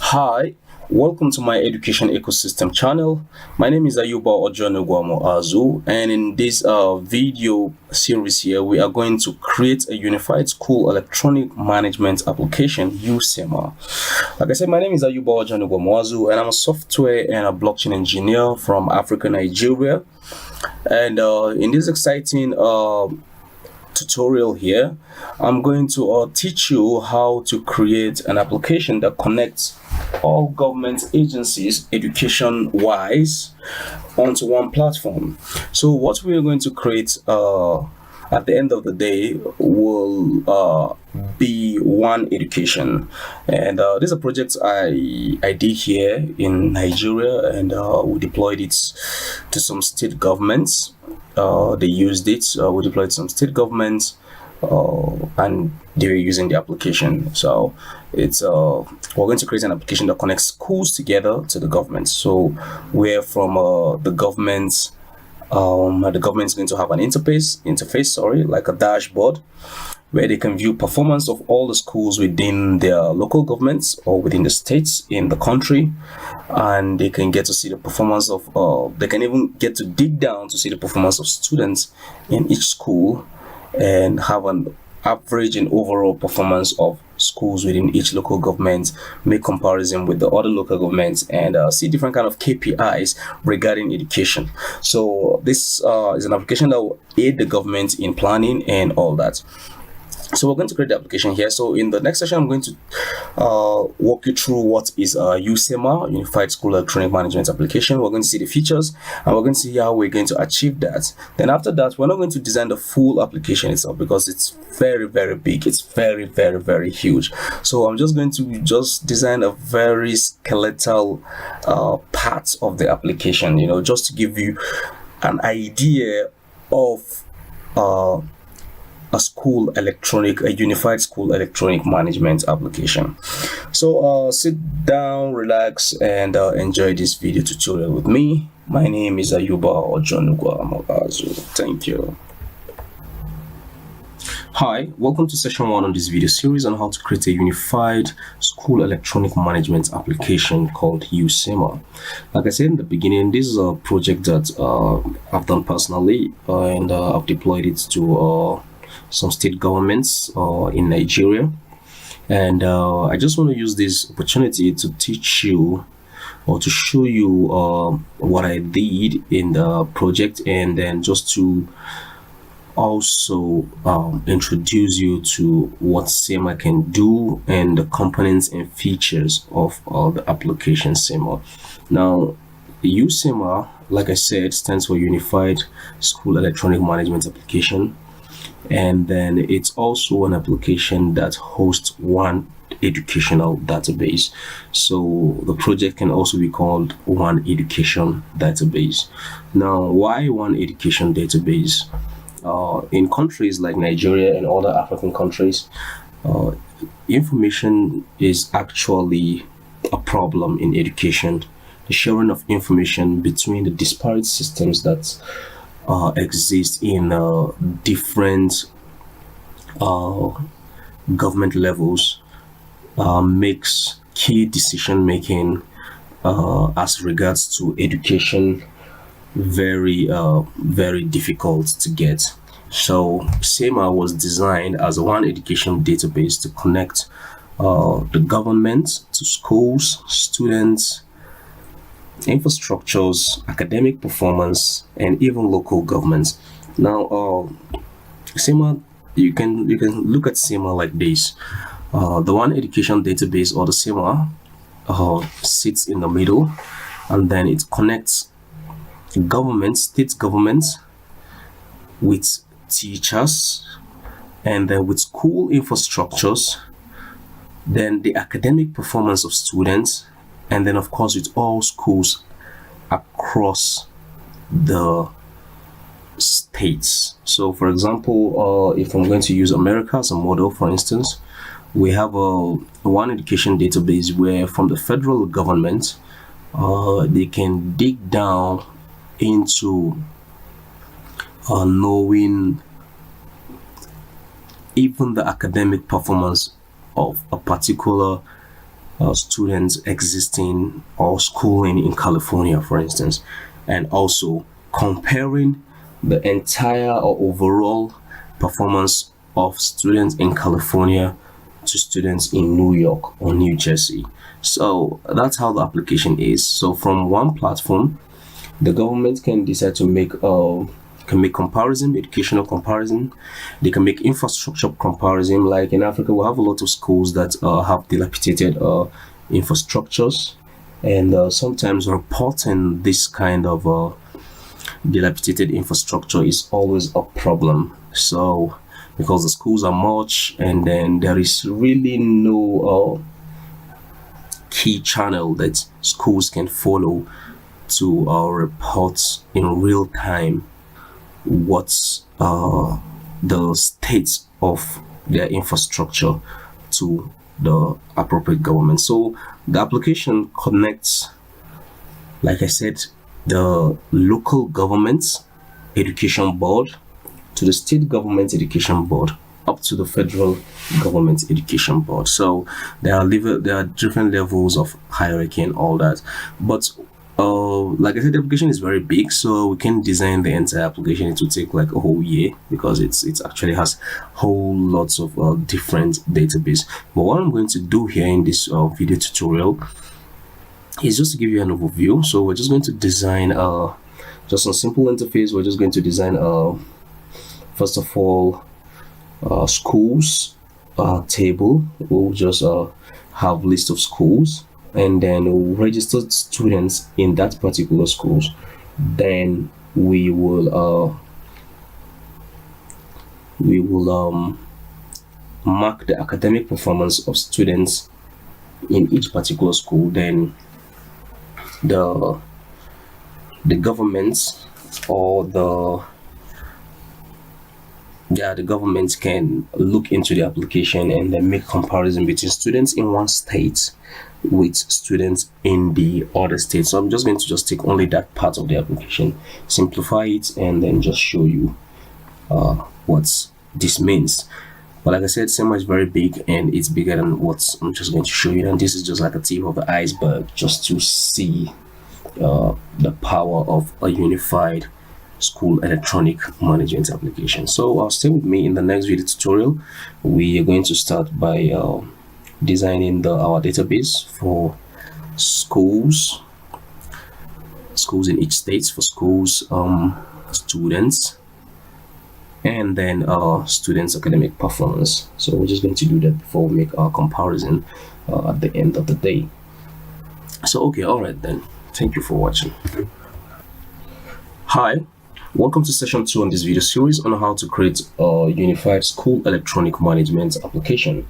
Hi, welcome to my education ecosystem channel. My name is Ayuba Ojonugwamo Azu, and in this video series here, we are going to create a unified school electronic management application, USEMA. Like I said, my name is Ayuba Ojonugwamo Azu, and I'm a software and a blockchain engineer from Africa, Nigeria. And in this exciting tutorial here, I'm going to teach you how to create an application that connects all government agencies education wise onto one platform. So what we're going to create at the end of the day will be one education, and this is a project I did here in Nigeria, and we deployed it to some state governments. They used it. We deployed some state governments, and they were using the application. So it's we're going to create an application that connects schools together to the government. So where from the government's going to have an interface, like a dashboard, where they can view performance of all the schools within their local governments or within the states in the country, and they can get to see the performance of they can even get to dig down to see the performance of students in each school and have an average and overall performance of schools within each local government, make comparison with the other local governments, and see different kind of KPIs regarding education. So this is an application that will aid the government in planning and all that. So we're going to create the application here. So in the next session, I'm going to walk you through what is USEMA, Unified School Electronic Management Application. We're going to see the features, and we're going to see how we're going to achieve that. Then after that, we're not going to design the full application itself because it's very, very big. It's very, very, very huge. So I'm just going to design a very skeletal part of the application, just to give you an idea of a unified school electronic management application. So sit down, relax, and enjoy this video tutorial with me. My name is Ayuba Ojonugwamo Azu. Thank you. Hi, welcome to session 1 on this video series on how to create a unified school electronic management application called USEMA. Like I said in the beginning, this is a project that I've done personally, and I've deployed it to some state governments in Nigeria, and I just want to use this opportunity to teach you or to show you what I did in the project, and then just to also introduce you to what SEMA can do and the components and features of the application SEMA. Now, USEMA, like I said, stands for Unified School Electronic Management Application. And then it's also an application that hosts one educational database. So the project can also be called One Education Database. Now, why One Education Database? In countries like Nigeria and other African countries, information is actually a problem in education. The sharing of information between the disparate systems that exist in different government levels makes key decision making as regards to education very difficult to get. So SEMA was designed as a one education database to connect the government to schools, students, infrastructures, academic performance, and even local governments. Now, SEMA, you can look at SEMA like this. The one education database, or the SEMA, sits in the middle, and then it connects governments, state governments, with teachers, and then with school infrastructures, then the academic performance of students, and then of course with all schools across the states. So for example, if I'm going to use America as a model, for instance, we have a one education database where from the federal government they can dig down into knowing even the academic performance of a particular student existing or schooling in California, for instance, and also comparing the entire or overall performance of students in California to students in New York or New Jersey. So that's how the application is. So from one platform, the government can decide to make comparison, educational comparison. They can make infrastructure comparison. Like in Africa, we have a lot of schools that have dilapidated infrastructures, and sometimes reporting this kind of dilapidated infrastructure is always a problem. So because the schools are much, and then there is really no key channel that schools can follow to report in real time what's the state of their infrastructure to the appropriate government. So the application connects, like I said, the local government's education board to the state government education board up to the federal government education board. So there are different levels of hierarchy and all that, but like I said, the application is very big, so we can design the entire application. It will take like a whole year because it's actually has whole lots of different database. But what I'm going to do here in this video tutorial is just to give you an overview. So we're just going to design just a simple interface. We're just going to design first of all schools table. We'll just have list of schools, and then registered students in that particular schools. Then we will mark the academic performance of students in each particular school. Then the government or the government can look into the application and then make comparison between students in one state with students in the other state. So I'm just going to just take only that part of the application, simplify it, and then just show you what this means. But like I said, SEMA is very big, and it's bigger than what I'm just going to show you. And this is just like a tip of the iceberg, just to see the power of a unified school electronic management application. So stay with me. In the next video tutorial, we are going to start by designing our database for schools in each state, for schools, students, and then students' academic performance. So we're just going to do that before we make our comparison at the end of the day. So okay, all right then, thank you for watching. Hi, welcome to session 2 on this video series on how to create a unified school electronic management application.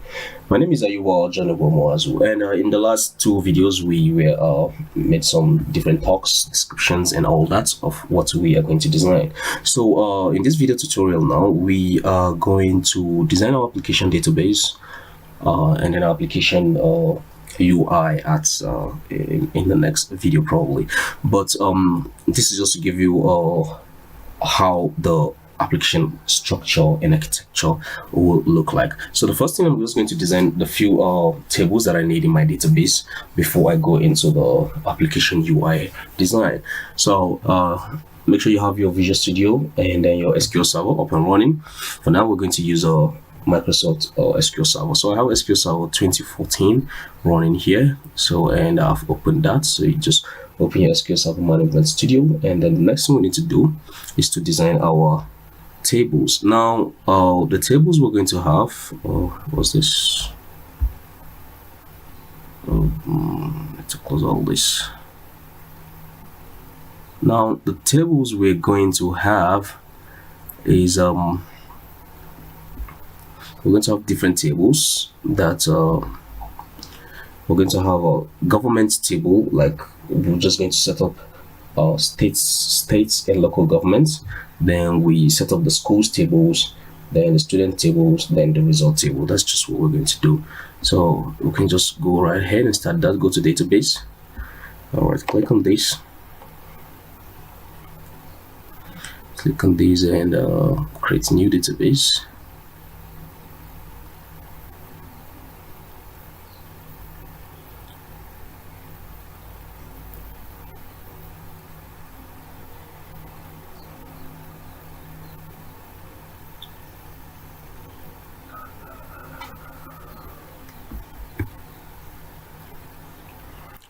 My name is Ayuba Ojonubomoazu, and in the last 2 videos we made some different talks, descriptions, and all that of what we are going to design. So in this video tutorial now, we are going to design our application database and then our application UI in the next video probably. But this is just to give you how the application structure and architecture will look like. So the first thing, I'm just going to design the few tables that I need in my database before I go into the application UI design. So make sure you have your Visual Studio and then your SQL Server up and running. For now, we're going to use a Microsoft SQL Server. So I have SQL Server 2014 running here. So, and I've opened that. So you just open your SQL Server Management Studio, and then the next thing we need to do is to design our tables. Now the tables we're going to have, what's this? Let's close all this. Now the tables we're going to have is we're going to have different tables that we're going to have a government table. Like we're just going to set up states and local governments. Then we set up the schools tables then the student tables, then the result table. That's just what we're going to do. So we can just go right ahead and start that. Go to database. All right, click on this. Click on this and create new database.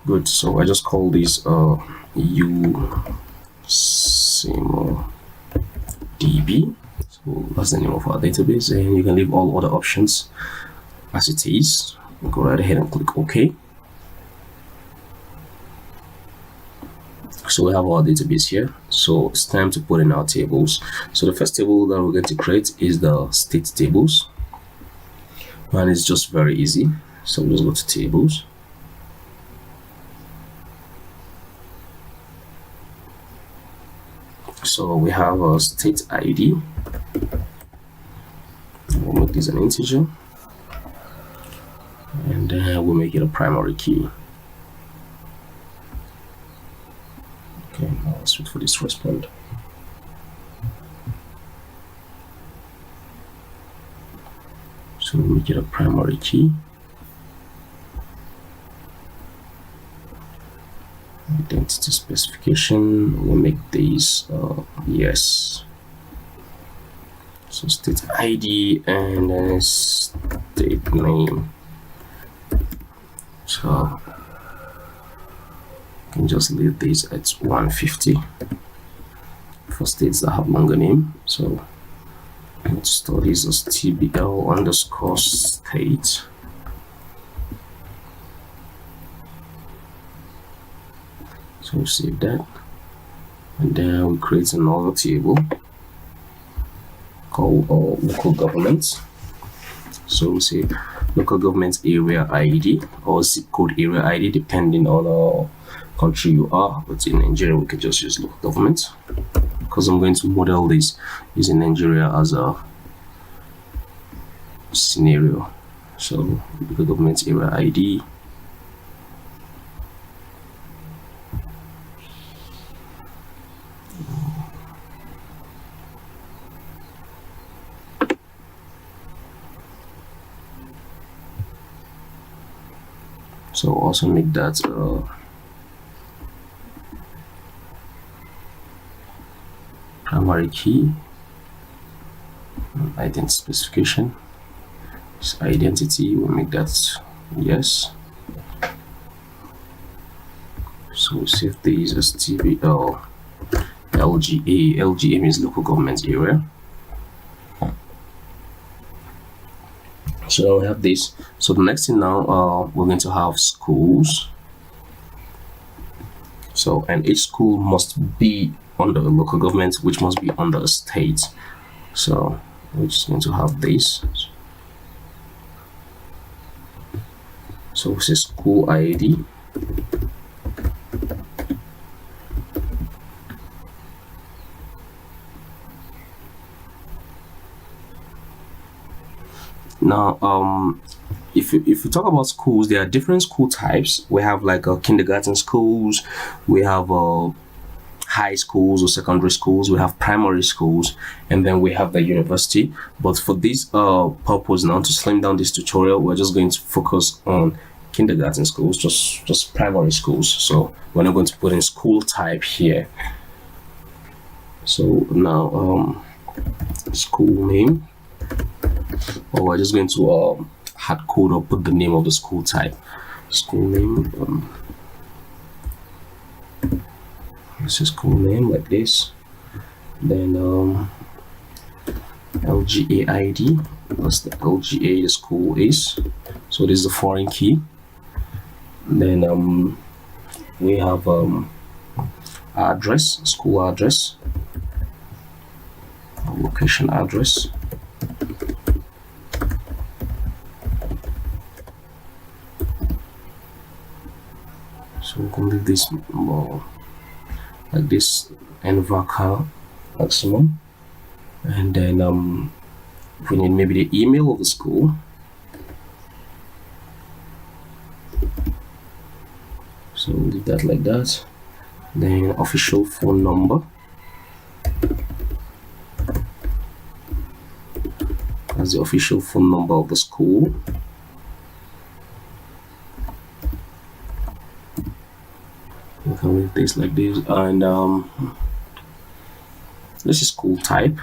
Good. So I just call this DB. So that's the name of our database, and you can leave all other options as it is. Go right ahead and click OK. So we have our database here. So it's time to put in our tables. So the first table that we're going to create is the state tables, and it's just very easy. So we'll just go to tables. So we have a state ID. We'll make this an integer, and then we'll make it a primary key. Okay, now let's wait for this to respond. So we'll make it a primary key. Identity specification, we'll make these yes. So state ID and then state name. So you can just leave this at 150 for states that have longer name. So let's store this as tbl underscore state. So we save that, and then we create another table called local government. So we say local government area ID or zip code area ID, depending on our country you are. But in Nigeria, we can just use local government, because I'm going to model this using Nigeria as a scenario. So local government area ID. So also make that primary key. Identity specification. This identity, we'll make that yes. So we save these as TBL LGA. LGA means local government area. So now we have this. So the next thing now, we're going to have schools. So, and each school must be under the local government, which must be under a state. So we're just going to have this. So we say school ID. Now, if you talk about schools, there are different school types. We have like kindergarten schools, we have high schools or secondary schools, we have primary schools, and then we have the university. But for this purpose now, to slim down this tutorial, we're just going to focus on kindergarten schools, just primary schools. So we're not going to put in school type here. So now school name. Or we're just going to hard code or put the name of the school type. School name. This is school name like this. Then LGA ID. That's the LGA the school is. So this is the foreign key. Then we have address, school address, location address. So we can leave this more like this, NVACA maximum, and then We need maybe the email of the school. So leave that like that. Then official phone number. That's the official phone number of the school. We can leave this like this, and this is school type.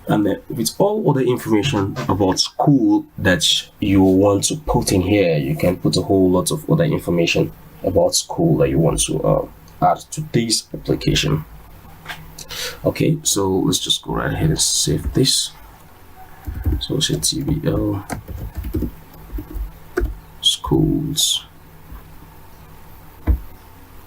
And then with all other information about school that you want to put in here, you can put a whole lot of other information about school that you want to add to this application. Okay, so let's just go right ahead and save this. So say TBL schools.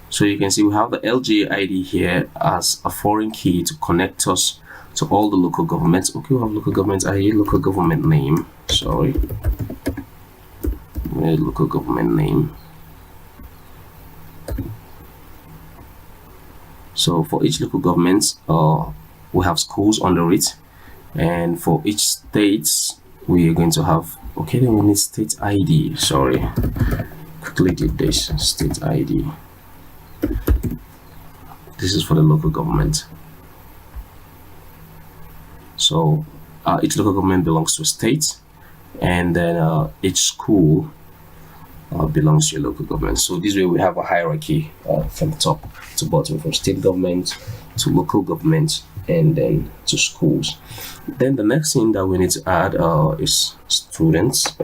So you can see we have the LGA ID here as a foreign key to connect us to all the local governments. Okay, we have local government ID, local government name. Sorry, we need local government name. So for each local government, we have schools under it, and for each state, we are going to have. Okay, then we need state ID. Sorry, quickly did this state ID. This is for the local government. So each local government belongs to a state, and then each school belongs to your local government. So this way we have a hierarchy from top to bottom, from state government to local government and then to schools. Then the next thing that we need to add is students.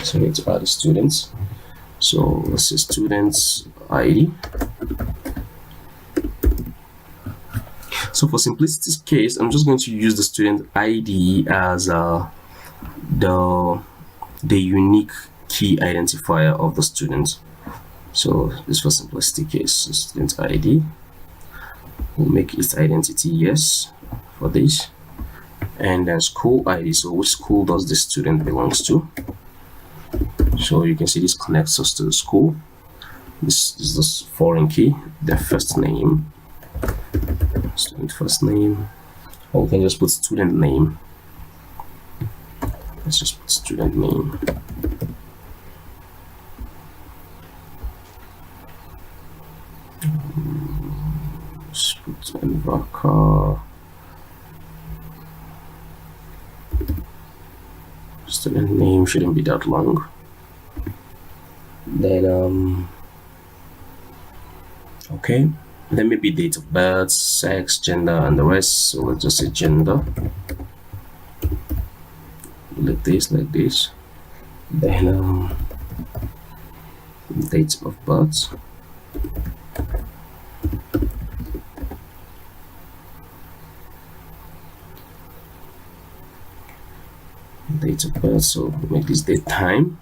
So we need to add students. So let's say students ID. So for simplicity's case, I'm just going to use the student ID as the unique key identifier of the student. So this for simplicity case, so student ID. We'll make its identity yes for this, and then school ID. So which school does this student belongs to? So you can see this connects us to the school. This is this foreign key, their first name, student first name, or we can just put student name. Let's just put student name. Let's put Envaka. Student name shouldn't be that long. Then okay, then maybe date of birth, sex, gender, and the rest. So let's just say gender, like this. Then date of birth, date of birth. So make this date time.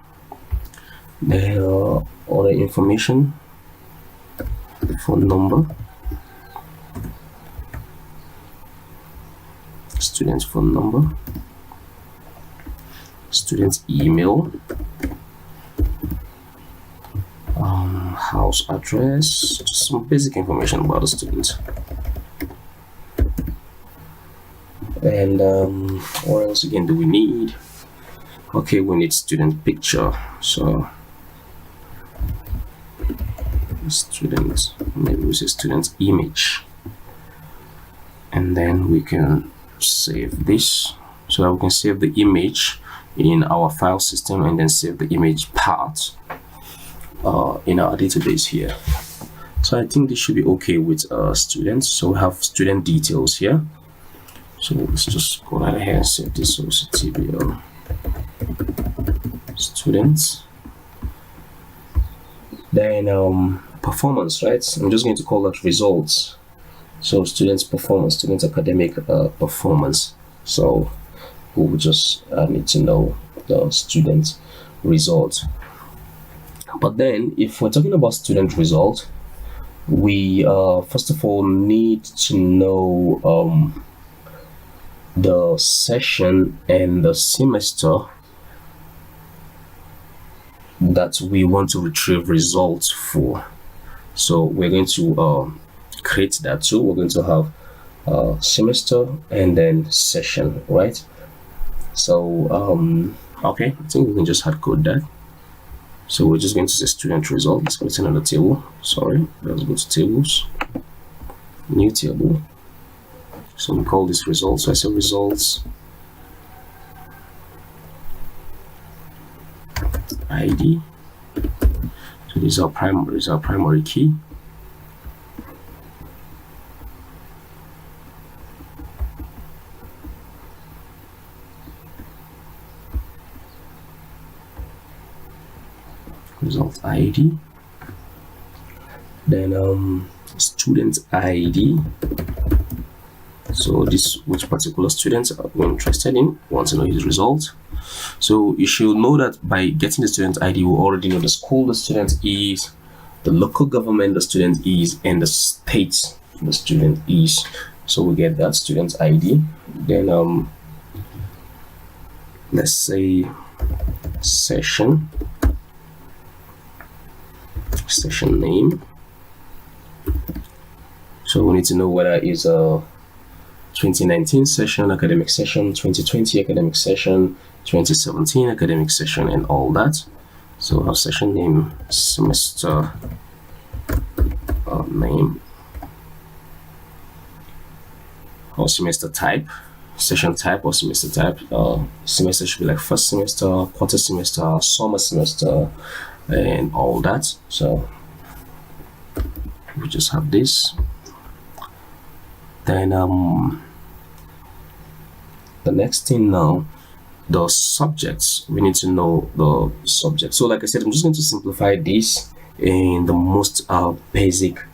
Then other information, the phone number, student's phone number, student's email, house address, just some basic information about the student. And what else again do we need? Okay, we need student picture. So student, maybe we say student image, and then we can save this so that we can save the image in our file system and then save the image part in our database here. So I think this should be okay with students. So we have student details here. So let's just go right ahead and save this. So TBL students. Then performance, right? I'm just going to call that results. So students performance, students academic performance. So we will just need to know the student result. But then if we're talking about student result, we first of all need to know the session and the semester that we want to retrieve results for. So we're going to create that too. We're going to have semester and then session, right? So okay, I think we can just hard code that. So we're just going to say student result. Let's go to another table. Sorry, let's go to tables, new table. So we call this results. So I say results ID. So this is our primary key. Result ID, then student ID. So this which particular students we're interested in, want to know his result. So you should know that by getting the student ID, we already know the school the student is, the local government the student is, and the state the student is. So we get that student ID. Then let's say session name. So we need to know whether it's a 2019 session, academic session, 2020 academic session, 2017 academic session, and all that. So our session name, semester name, or semester type, session type or semester type. Semester should be like first semester, quarter semester, summer semester, and all that. So we just have this. Then the next thing now, the subjects. We need to know the subject. So like I said, I'm just going to simplify this in the most basic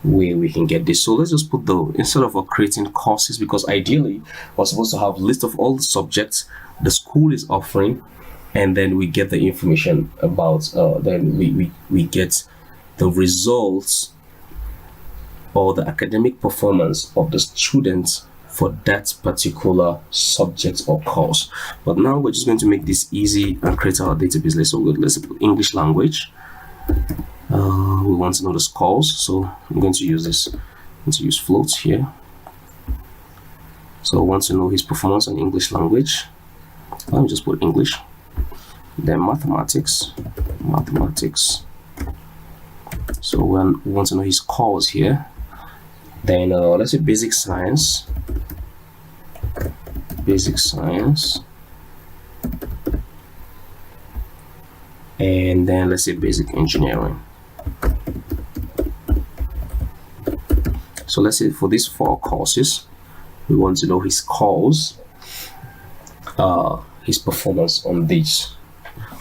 way we can get this. So let's just put instead of creating courses, because ideally we're supposed to have a list of all the subjects the school is offering, and then we get the information about then we get the results or the academic performance of the students for that particular subject or course. But now we're just going to make this easy and create our database list. So let's put English language. We want to know the scores, so I'm going to use this. I'm going to use floats here. So I want to know his performance on English language. Let me just put English. Then mathematics. So we want to know his scores here. Then let's say basic science. And then let's say basic engineering. So let's say for these 4 courses, we want to know his scores, his performance on this,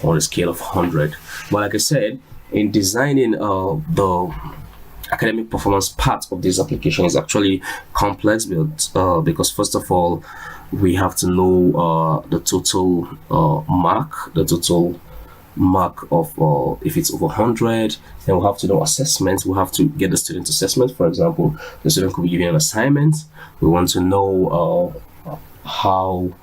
on a scale of 100. But like I said, in designing the academic performance part of this application is actually complex, but because first of all, we have to know the total mark of if it's over 100. Then we'll have to know assessment. We'll have to get the student assessment. For example, the student could be given an assignment. We want to know how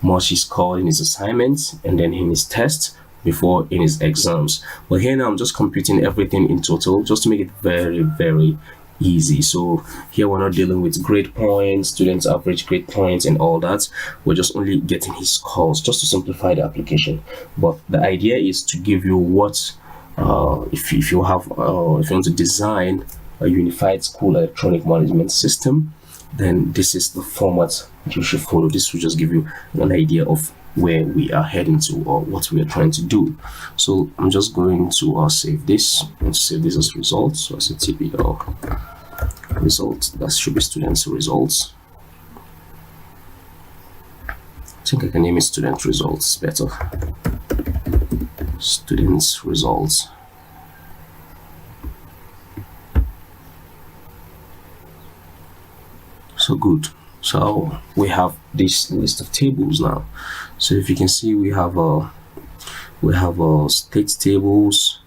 much he scored in his assignments and then in his test before in his exams. But here now I'm just computing everything in total just to make it very, very easy. So here we're not dealing with grade points, students average grade points and all that. We're just only getting his scores just to simplify the application. But the idea is to give you what if you want to design a unified school electronic management system, then this is the format you should follow. This will just give you an idea of where we are heading to or what we are trying to do. So I'm just going to save this and save this as results. So I say TPL results. That should be students results. I think I can name it student results better. Students results. So good. So we have this list of tables now. So if you can see, we have state tables,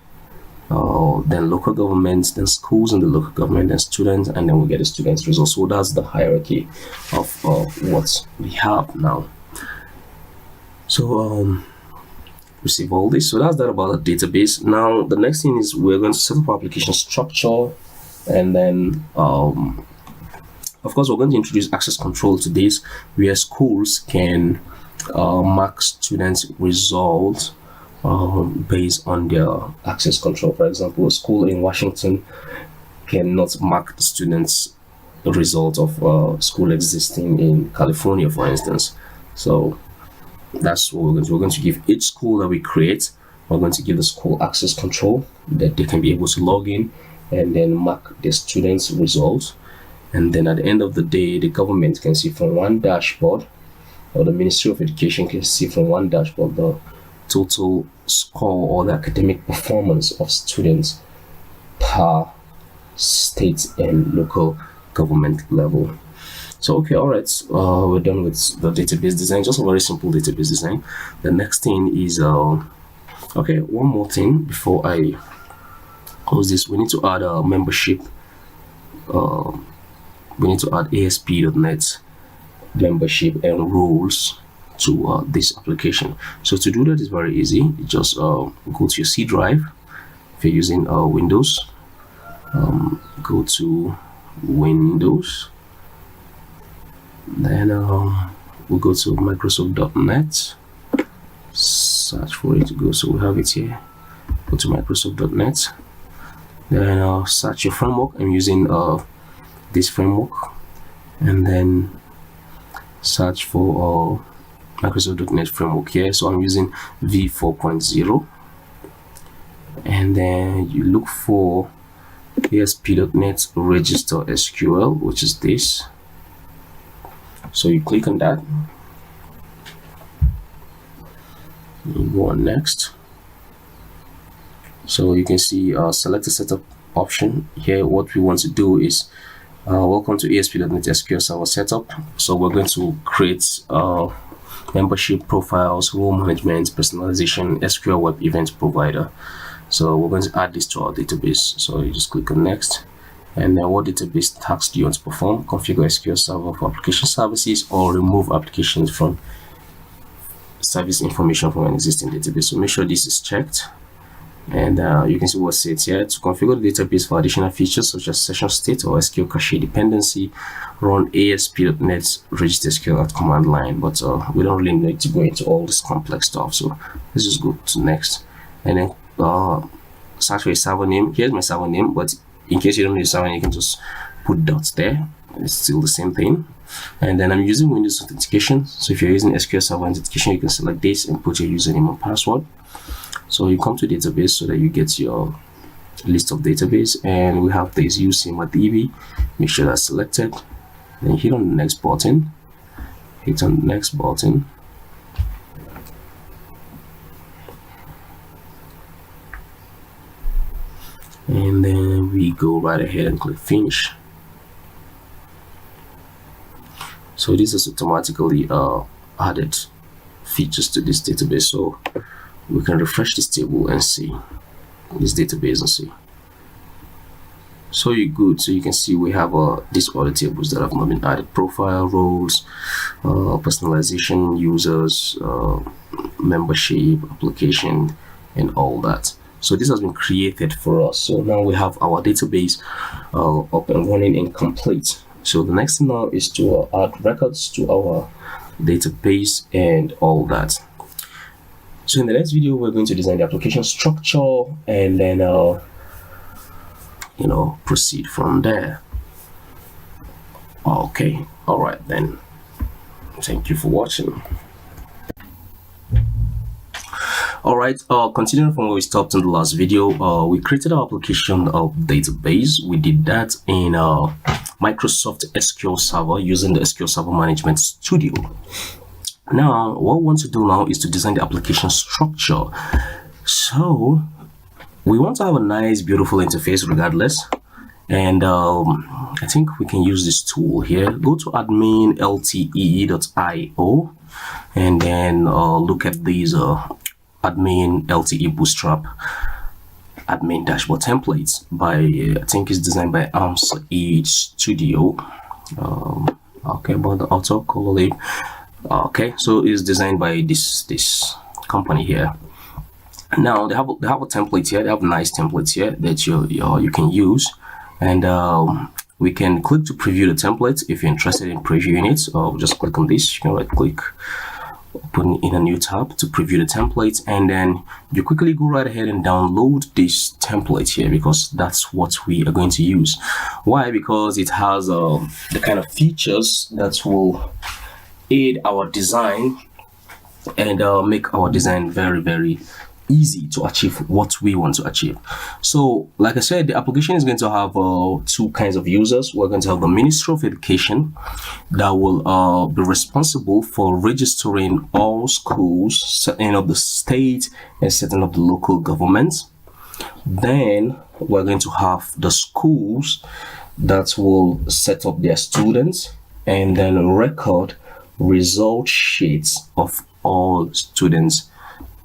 then local governments, then schools and the local government, then students, and then we get the students results. So that's the hierarchy of what we have now. So receive all this. So that's that about the database. Now the next thing is we're going to set up our application structure, and then of course we're going to introduce access control to this, where schools can mark students' results based on their access control. For example, a school in Washington cannot mark the students' result of school existing in California, for instance. So that's what we're going to give each school that we create. We're going to give the school access control that they can be able to log in and then mark their students' results. And then at the end of the day, the government can see from one dashboard, or the Ministry of Education can see from one dashboard, the total score or the academic performance of students per state and local government level. So okay, all right, we're done with the database design. Just a very simple database design. The next thing is okay, one more thing before I close this. We need to add a membership. We need to add ASP.NET membership and rules to this application. So to do that is very easy. You just go to your C drive. If you're using Windows, go to Windows, then we'll go to Microsoft.NET, search for it. So we have it here. Go to Microsoft.NET, then search your framework. I'm using this framework, and then search for Microsoft.NET framework here. So I'm using v4.0, and then you look for ASP.NET register SQL, which is this. So you click on that, you go on next. So you can see select a setup option here. What we want to do is welcome to ASP.NET SQL Server setup. So we're going to create membership, profiles, role management, personalization, SQL web event provider. So we're going to add this to our database. So you just click on next, and then what database tasks do you want to perform? Configure SQL Server for application services, or remove applications from service information from an existing database. So make sure this is checked, and you can see what it says here. To configure the database for additional features such as session state or SQL cache dependency, run ASP.NET register SQL at command line. But we don't really need to go into all this complex stuff, so let's just go to next, and then search for a server name. Here's my server name, but in case you don't know the server name, you can just put dots there. It's still the same thing. And then I'm using Windows authentication. So if you're using SQL Server authentication, you can select this and put your username and password. So you come to database so that you get your list of database, and we have this UCMDB. Make sure that's selected. Then hit on the next button. Hit on the next button. And then we go right ahead and click finish. So this is automatically added features to this database. So we can refresh this table and see this database and see. So you're good. So you can see we have these other tables that have not been added: profile, roles, personalization, users, membership, application, and all that. So this has been created for us. So now we have our database up and running and complete. So the next thing now is to add records to our database and all that. So in the next video, we're going to design the application structure, and then proceed from there. Okay, all right then. Thank you for watching. All right, continuing from where we stopped in the last video, we created our application of database. We did that in Microsoft SQL Server using the SQL Server Management Studio. Now, what we want to do now is to design the application structure. So we want to have a nice, beautiful interface regardless. And I think we can use this tool here. Go to admin lte.io and then look at these admin LTE bootstrap admin dashboard templates by I think it's designed by Arms Age Studio. Okay, about the auto color. Okay, so it's designed by this company here. Now they have a template here. They have nice templates here that you can use, and we can click to preview the template if you're interested in previewing it. Just click on this. You can right click, open in a new tab to preview the template, and then you quickly go right ahead and download this template here, because that's what we are going to use. Why? Because it has the kind of features that will aid our design and make our design very, very easy to achieve what we want to achieve. So like I said, the application is going to have two kinds of users. We're going to have the Ministry of Education that will be responsible for registering all schools, setting up the state and setting up the local governments. Then we're going to have the schools that will set up their students and then record result sheets of all students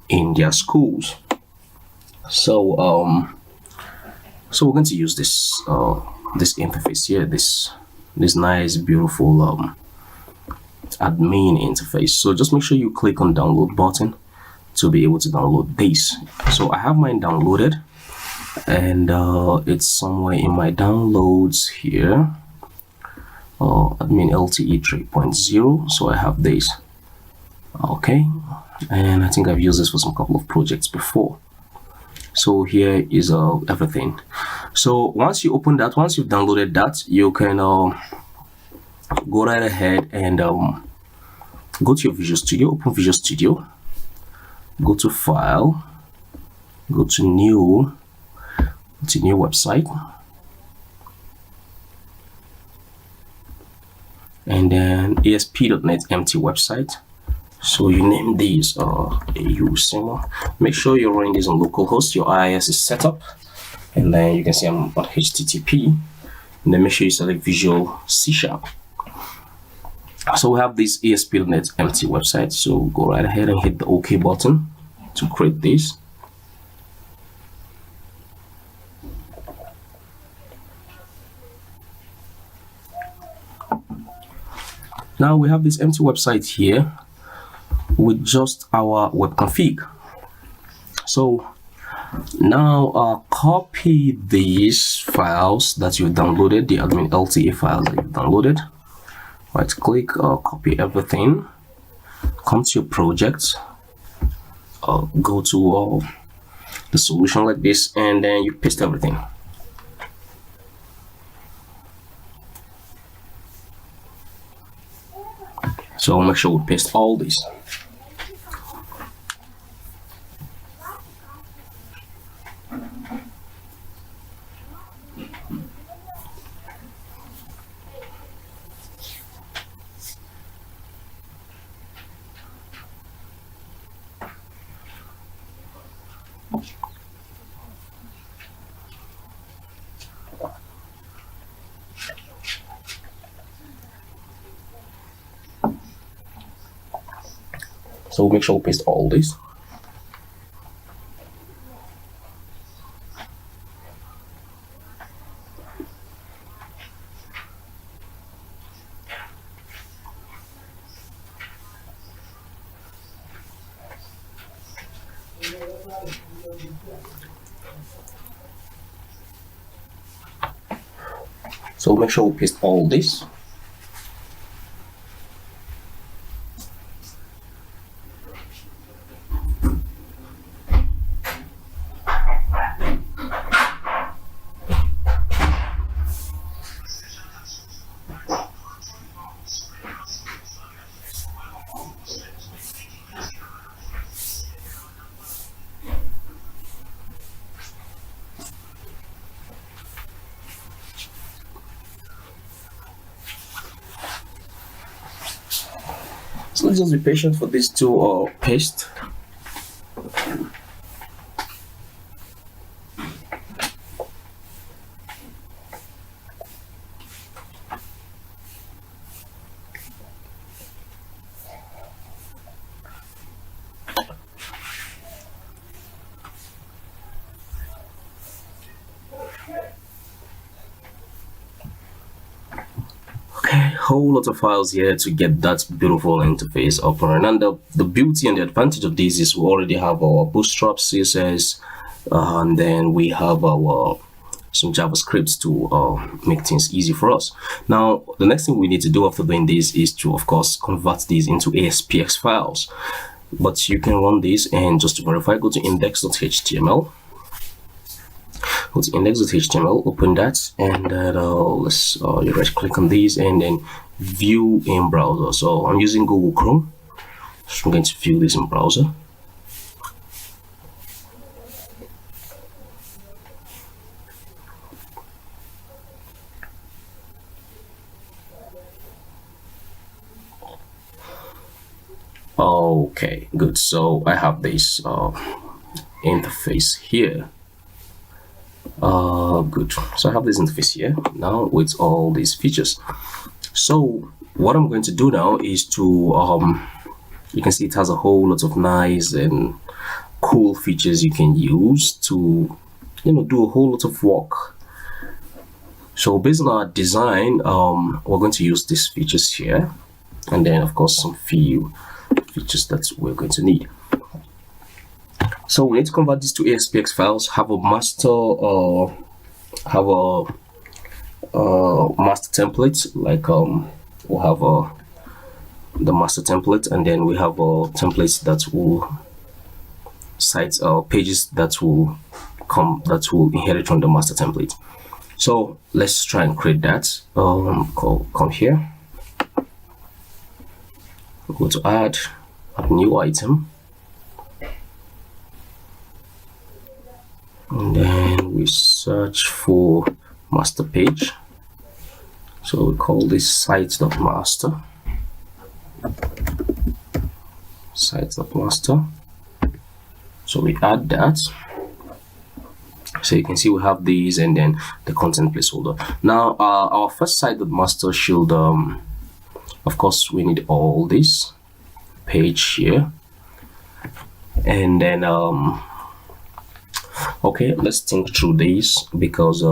in their schools. So so we're going to use this this interface here, this nice beautiful admin interface. So just make sure you click on download button to be able to download this. So I have mine downloaded, and it's somewhere in my downloads here, admin LTE 3.0. so I have this. Okay, and I think I've used this for some couple of projects before. So here is everything. So once you open that, once you've downloaded that, you can go right ahead and go to your Visual Studio, open Visual Studio, go to File, go to New Website, and then ASP.NET empty website. So you name these AU Simmer. Make sure you're running this on localhost. Your IIS is set up, and then you can see I'm on HTTP. And then make sure you select Visual C#. So we have this ASP.NET empty website. So go right ahead and hit the OK button to create this. Now we have this empty website here with just our web config. So now copy these files that you've downloaded, the admin LTE files that you've downloaded. Right click, copy everything, come to your project, go to the solution like this, and then you paste everything. So make sure we paste all this. So make sure we paste all this. So make sure we paste all this. So let's just be patient for this to paste. whole lot of files here to get that beautiful interface up and running. And the beauty and the advantage of this is we already have our Bootstrap CSS, and then we have our some JavaScript to make things easy for us. Now, the next thing we need to do after doing this is to, of course, convert these into ASPX files. But you can run this, and just to verify, go to index.html. Go to index.html, open that, and then let's you right click on these and then view in browser. So I'm using Google Chrome, so I'm going to view this in browser. Okay, good. So I have this interface here. Good. So I have this interface here now with all these features. So what I'm going to do now is to you can see it has a whole lot of nice and cool features you can use to do a whole lot of work. So based on our design, we're going to use these features here, and then of course some few features that we're going to need. So we need to convert these to ASPX files, have a master master template, like we'll have the master template, and then we have templates that will sites pages that will inherit from the master template. So let's try and create that. Come here, go to add new item, and then we search for master page. So we call this sites.master. Sites.master. So we add that. So you can see we have these, and then the content placeholder. Now our first site.master should of course we need all this page here, and then okay, let's think through this, because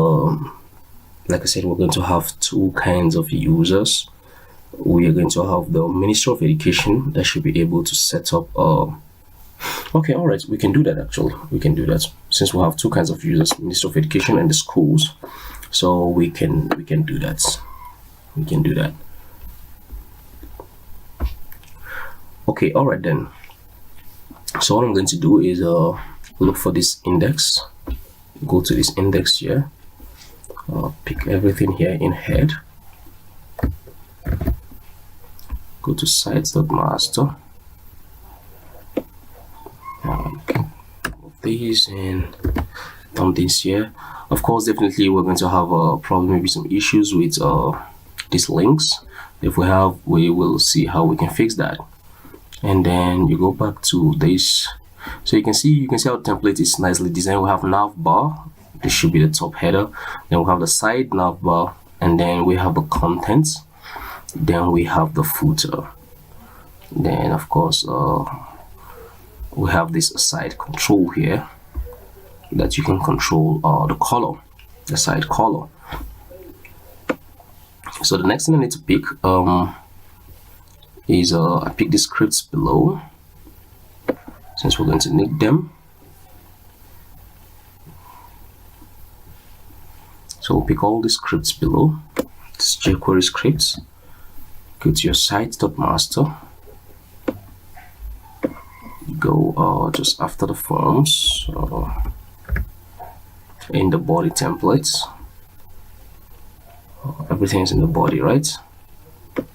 like I said, we're going to have two kinds of users. We are going to have the Ministry of Education that should be able to set up okay, all right, we can do that. Actually, we can do that since we have two kinds of users, Ministry of Education and the schools. So we can do that. We can do that. Okay, all right then. So what I'm going to do is look for this index, go to this index here, pick everything here in head, go to sites.master, move these and dump this here. Of course, definitely we're going to have a problem, maybe some issues with these links. If we have, we will see how we can fix that. And then you go back to this. So you can see our template is nicely designed. We have nav bar, this should be the top header, then we have the side nav bar, and then we have the contents, then we have the footer, then of course we have this side control here that you can control the color, the side color. So the next thing I need to pick is I pick the scripts below, since we're going to need them. So we'll pick all the scripts below. This jQuery scripts. Go to your sites.master. Go just after the forms in the body templates. Everything is in the body, right?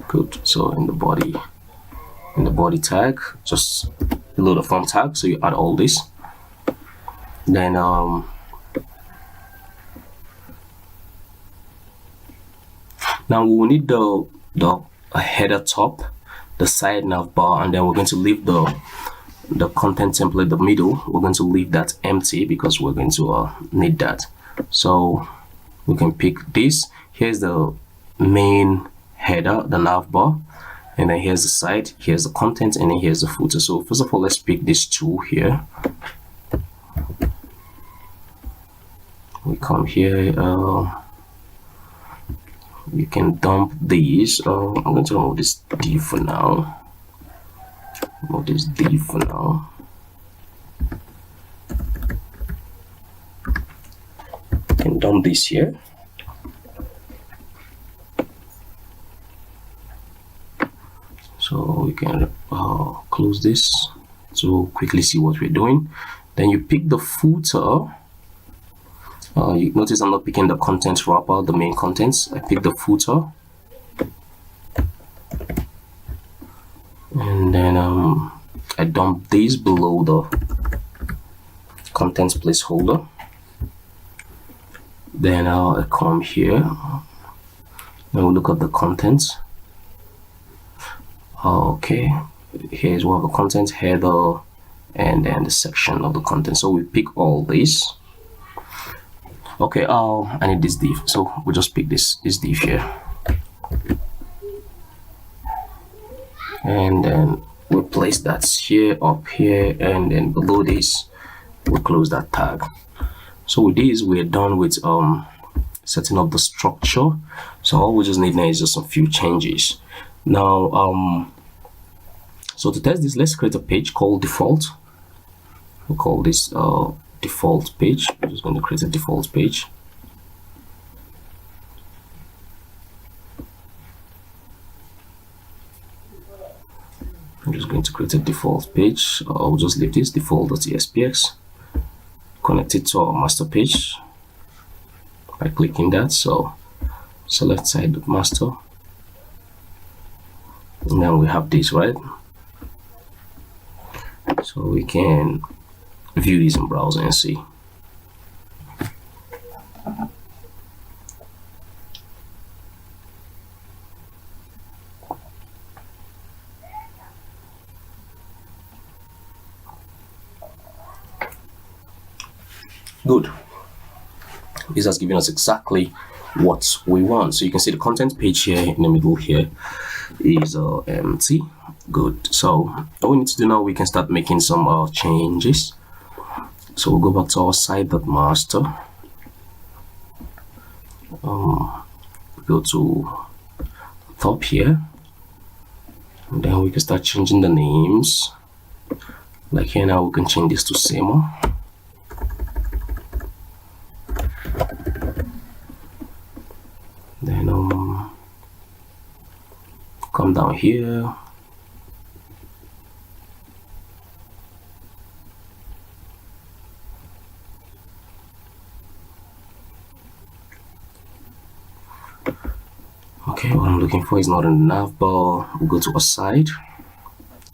Good. So in the body tag, just below the form tag, so you add all this. Then now we will need the header top, the side nav bar, and then we're going to leave the content template, the middle, we're going to leave that empty because we're going to need that. So we can pick this. Here's the main header, the nav bar, and then here's the side, here's the content, and then here's the footer. So first of all, let's pick these two here. We come here, you can dump these. I'm going to remove this div for now. Remove this div for now. You can dump this here. So we can close this to quickly see what we're doing. Then you pick the footer. You notice I'm not picking the content wrapper, the main contents. I pick the footer, and then I dump these below the contents placeholder. Then I come here and we look at the contents. Okay, here's one of the contents, header, and then the section of the content. So we pick all these. Okay, I need this div, so we'll just pick this div here, and then we'll place that here, up here, and then below this we'll close that tag. So with this we're done with setting up the structure. So all we just need now is just a few changes. Now so to test this, let's create a page called default. We'll call this default page. I'm just going to create a default page. I'm just going to create a default page. I'll just leave this default.tspx, connect it to our master page by clicking that. So select side master, and then we have this, right? So we can view this in browser and see. Good. This has given us exactly what we want. So you can see the content page here in the middle here is empty. Good. So all we need to do now, we can start making some changes. So we'll go back to our site.master. Go to top here, and then we can start changing the names. Like here now, we can change this to SEMA. Then come down here. Okay, what I'm looking for is not in the nav bar. We'll go to aside.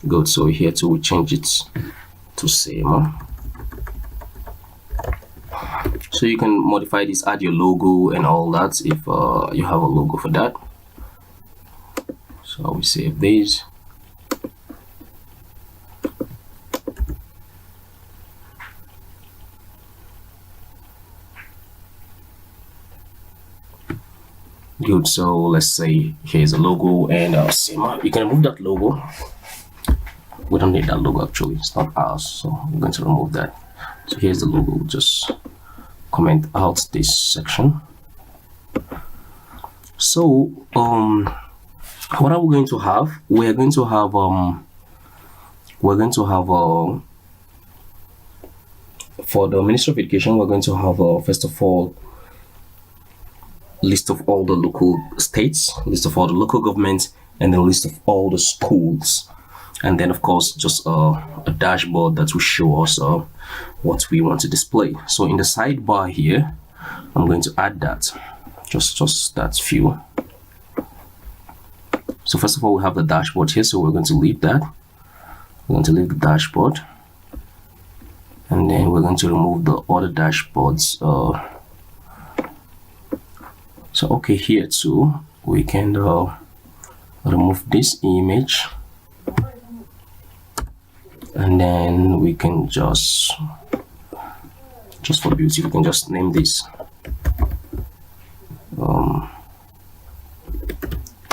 Good. So here too, we change it to SEMA. So you can modify this, add your logo and all that if you have a logo for that. So we save these. Good. So let's say here's a logo and SEMA. You can remove that logo. We don't need that logo actually. It's not ours, so I'm going to remove that. So here's the logo. We'll just comment out this section. So what are we going to have? We're going to have for the Ministry of Education, we're going to have first of all list of all the local states, list of all the local governments, and then list of all the schools, and then of course just a dashboard that will show us what we want to display. So in the sidebar here, I'm going to add that, just that few. So first of all, we have the dashboard here, so we're going to leave that. We're going to leave the dashboard, and then we're going to remove the other dashboards. So okay, here too we can remove this image, and then we can just for beauty, we can just name this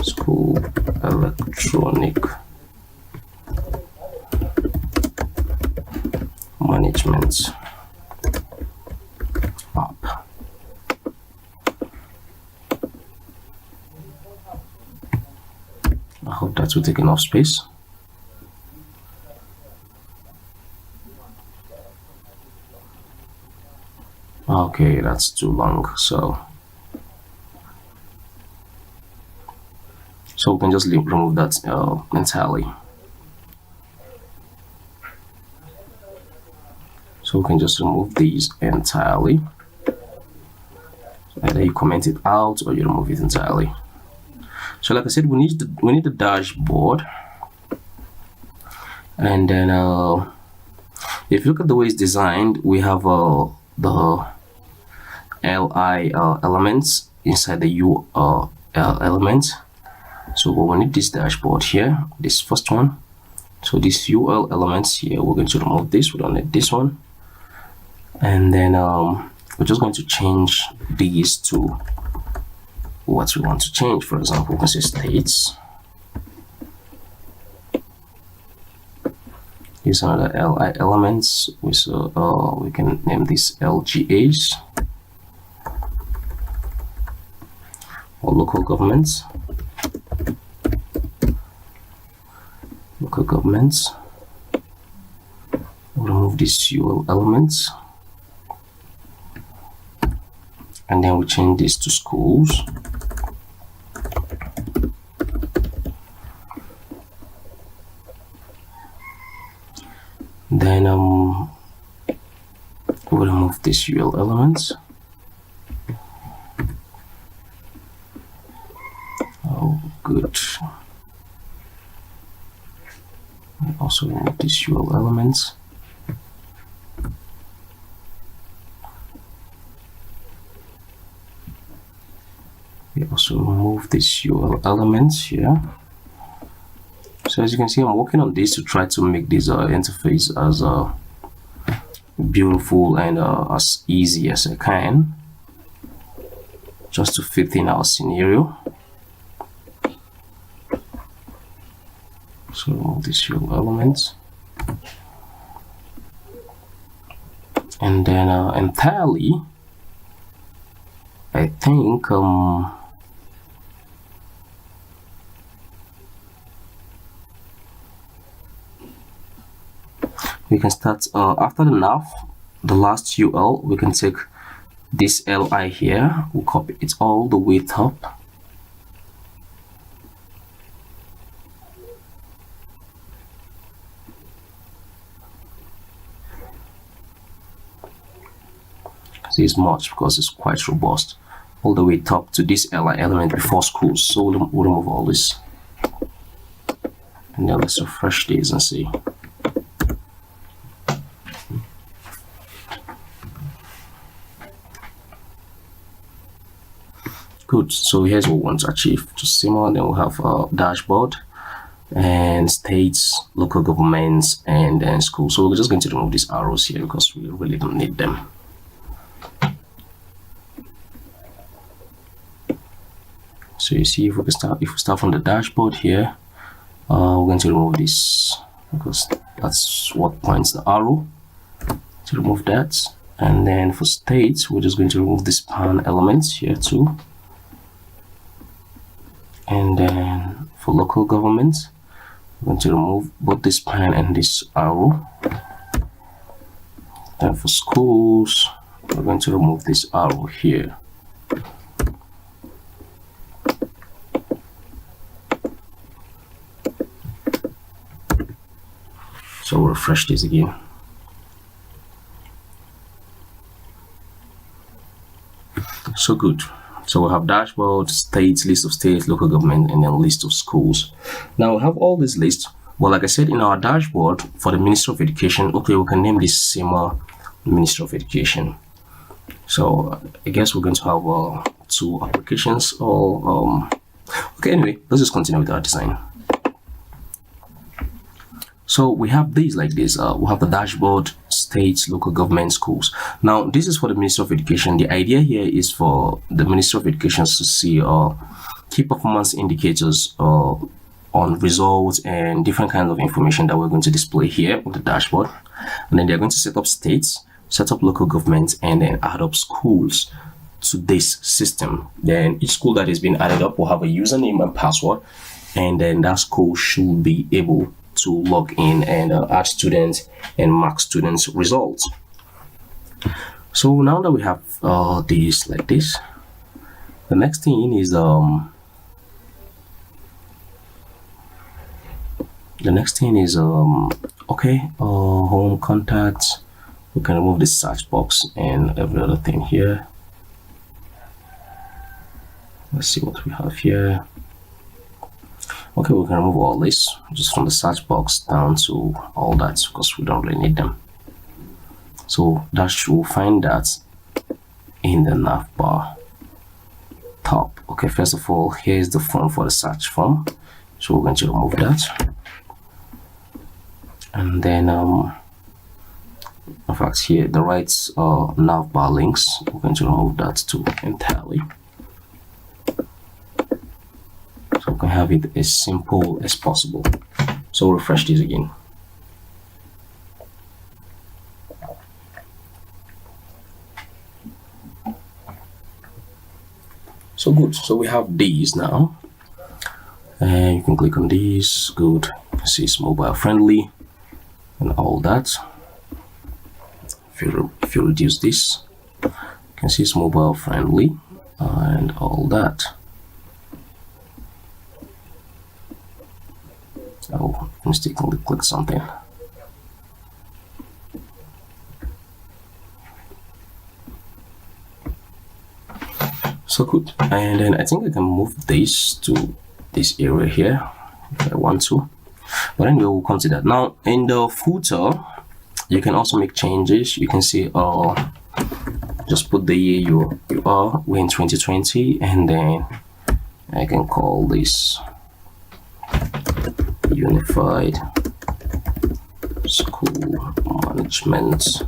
school electronic management app. that will take enough space. Okay, that's too long, so we can just remove that entirely. So we can just remove these entirely. Either you comment it out or you remove it entirely. So like I said, we need the dashboard, and then if you look at the way it's designed, we have the li elements inside the ul elements. So we need this dashboard here, this first one. So these ul elements here, we're going to remove this. We don't need this one. And then we're just going to change these to what we want to change. For example, we can say states. These are the li elements. We can name these LGAs or local governments. Local governments. We'll remove these ul elements, and then we change this to schools. Then we'll remove these ul elements. Oh, good. And also remove these ul elements. We also remove these ul elements here. So as you can see, I'm working on this to try to make this interface as beautiful and as easy as I can, just to fit in our scenario. So remove these ul elements, and then entirely, I think we can start after the nav, the last ul, we can take this li here, we'll copy it all the way top. This much because it's quite robust, all the way top to this li element before schools. So we'll remove all this, and then let's refresh this and see. Good. So here's what we want to achieve. Just similar. Then we'll have a dashboard and states, local governments, and then schools. So we're just going to remove these arrows here because we really don't need them. So you see, if we start from the dashboard here, we're going to remove this because that's what points the arrow. To remove that, and then for states, we're just going to remove this pan elements here too. And then for local governments, we're going to remove both this pan and this arrow. And for schools, we're going to remove this arrow here. So we'll refresh this again. So good. So we have dashboard, states, list of states, local government, and then list of schools. Now we have all these lists. Well, like I said, in our dashboard for the Ministry of Education, okay, we can name this SEMA Ministry of Education. So I guess we're going to have two applications. Or okay, anyway, let's just continue with our design. So we have these like this. We have the dashboard, states, local government, schools. Now this is for the Ministry of Education. The idea here is for the Ministry of Education to see key performance indicators on results and different kinds of information that we're going to display here on the dashboard. And then they're going to set up states, set up local governments, and then add up schools to this system. Then each school that is being added up will have a username and password, and then that school should be able to log in and add students and mark students results. So now that we have this like this, the next thing is okay, home contacts. We can remove this search box and every other thing here. Let's see what we have here. Okay, we can remove all this just from the search box down to all that because we don't really need them. So that should find that in the nav bar top. Okay, first of all, here's the form for the search form, so we're going to remove that. And then in fact here the right nav bar links, we're going to remove that too entirely, so we can have it as simple as possible. So refresh this again. So good, so we have these now, and you can click on these. Good, you see it's mobile friendly and all that. If you reduce this, you can see it's mobile friendly and all that. Oh, I mistakenly clicked something. So good, and then I think I can move this to this area here if I want to, but anyway, we'll come to that. Now in the footer, you can also make changes. You can see just put the year you are, we're in 2020, and then I can call this Unified School Management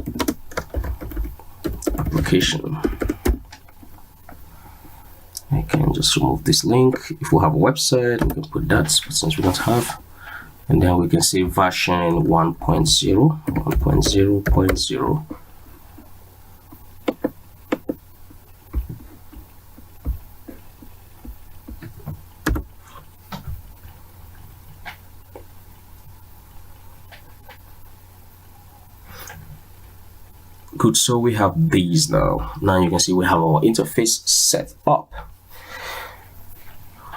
Application. I can just remove this link. If we have a website, we can put that, but since we don't have, and then we can say version 1.0. Good, so we have these now. Now you can see we have our interface set up.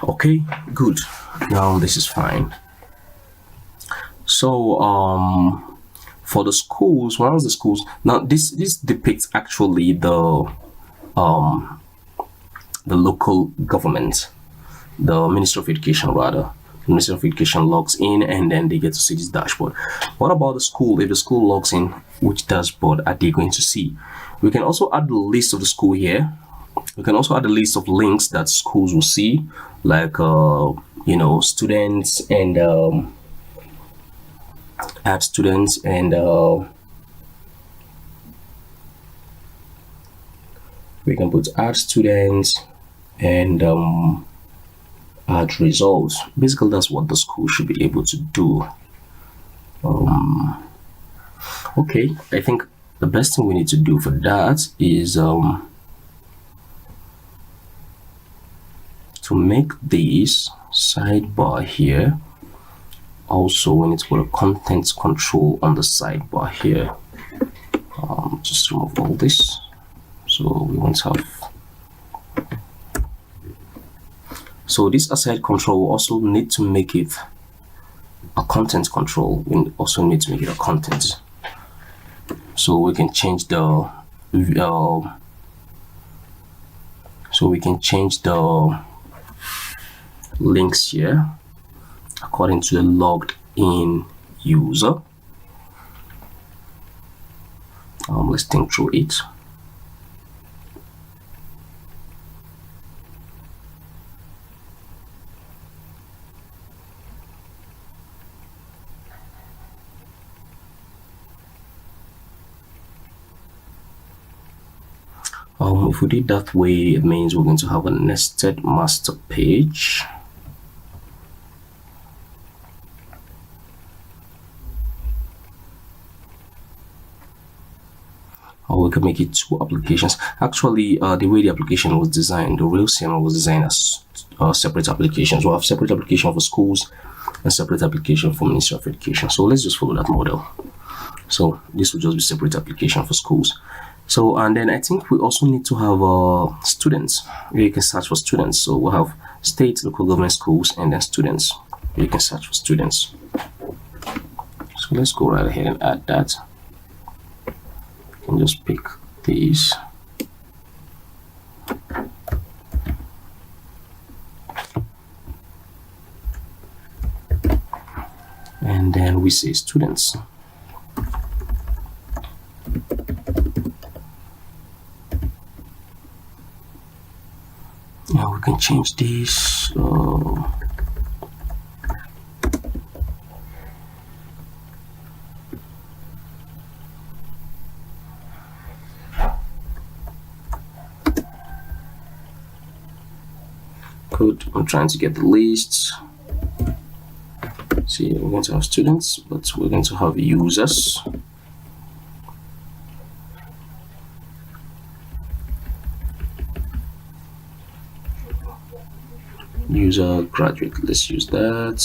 Okay, good. Now this is fine. So for the schools, once the schools, now this depicts actually the local government, the Ministry of Education rather. The Ministry of Education logs in and then they get to see this dashboard. What about the school? If the school logs in, which dashboard are they going to see? We can also add the list of the school here. We can also add a list of links that schools will see, like you know, students and add students and we can put add students and add results. Basically, that's what the school should be able to do. Okay, I think the best thing we need to do for that is to make this sidebar here. Also, we need to put a content control on the sidebar here. Just remove all this, so we won't have. So this aside control, we also need to make it a content control. We also need to make it a content, so we can change the links here according to the logged in user. Let's think through it. If we did that way, it means we're going to have a nested master page. or we can make it 2 applications. Actually, the way the application was designed, the real CMS was designed as separate applications. We'll have separate application for schools and separate application for Ministry of Education. So let's just follow that model. So this will just be separate application for schools. So, and then I think we also need to have students. You can search for students. So we'll have state, local government, schools, and then students. You can search for students. So let's go right ahead and add that. You can just pick these. And then we say students. Now we can change this. Good. I'm trying to get the lists. See, we're going to have students, but we're going to have users. User graduate, let's use that.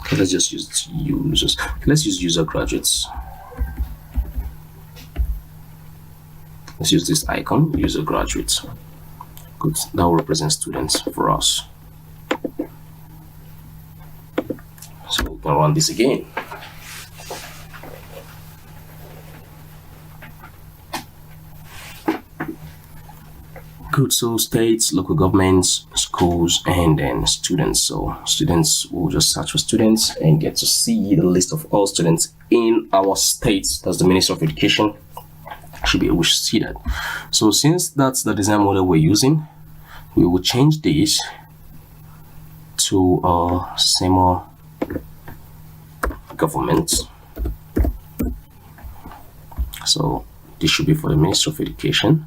Okay, let's just use users. Okay, let's use user graduates. Let's use this icon, user graduates. Good, that will represent students for us. So we can run this again. Good, so states, local governments, schools, and then students. So students will just search for students and get to see the list of all students in our states. That's the Ministry of Education. Should be able to see that. So since that's the design model we're using, we will change this to semi government. So this should be for the Ministry of Education.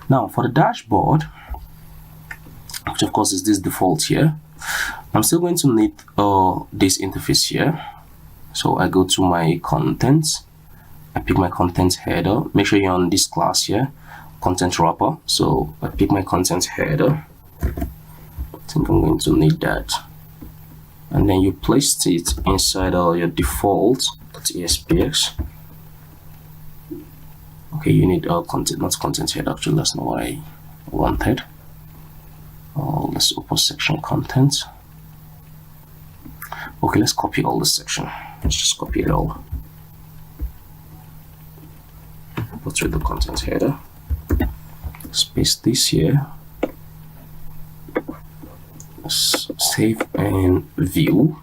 Now for the dashboard, which of course is this default here, I'm still going to need this interface here. So I go to my content, I pick my content header. Make sure you're on this class here, content wrapper. So I pick my content header. I think I'm going to need that. And then you place it inside your default .aspx. Okay, you need content, not content header. Actually, that's not what I wanted. Let's open section content. Okay, let's copy all the section. Let's just copy it all. Go through the content header. Let's paste this here. Let's save and view.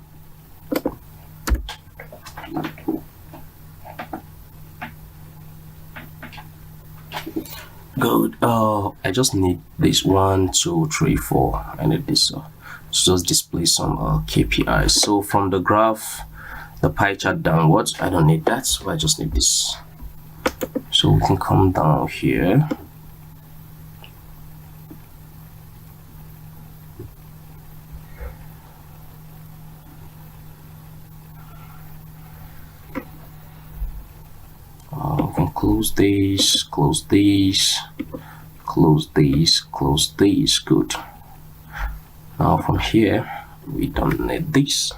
Good. I just need this 1, 2, 3, 4. I need this to just display some KPIs. So from the graph, the pie chart downwards, I don't need that, so I just need this. So we can come down here. We can close these, close these, close these, close these. Good. Now from here, we don't need this.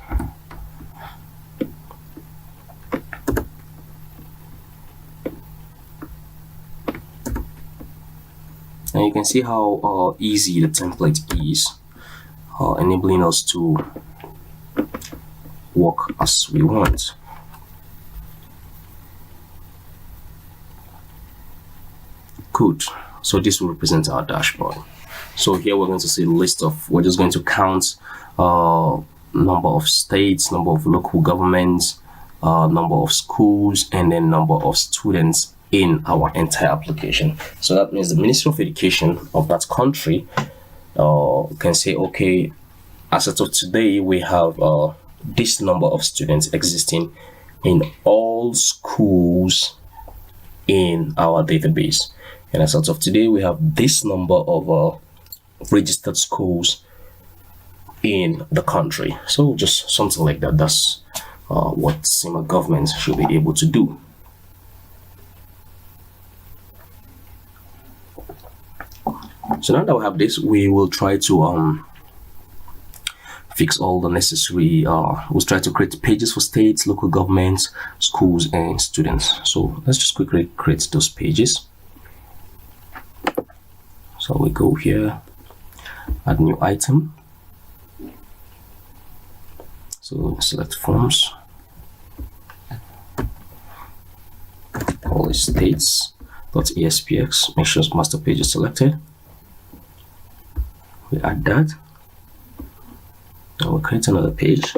And you can see how easy the template is, enabling us to work as we want. Good. So this will represent our dashboard. So here we're going to see a list of, we're just going to count number of states, number of local governments, number of schools, and then number of students in our entire application. So that means the Ministry of Education of that country can say, okay, as of today, we have this number of students existing in all schools in our database. And as of today, we have this number of registered schools in the country. So just something like that. That's what SEMA government should be able to do. So now that we have this, we will try to fix all the necessary, we'll try to create pages for states, local governments, schools, and students. So let's just quickly create those pages. So we go here, add new item. So select forms, all the states.aspx, make sure master page is selected. We add that. Now we'll create another page.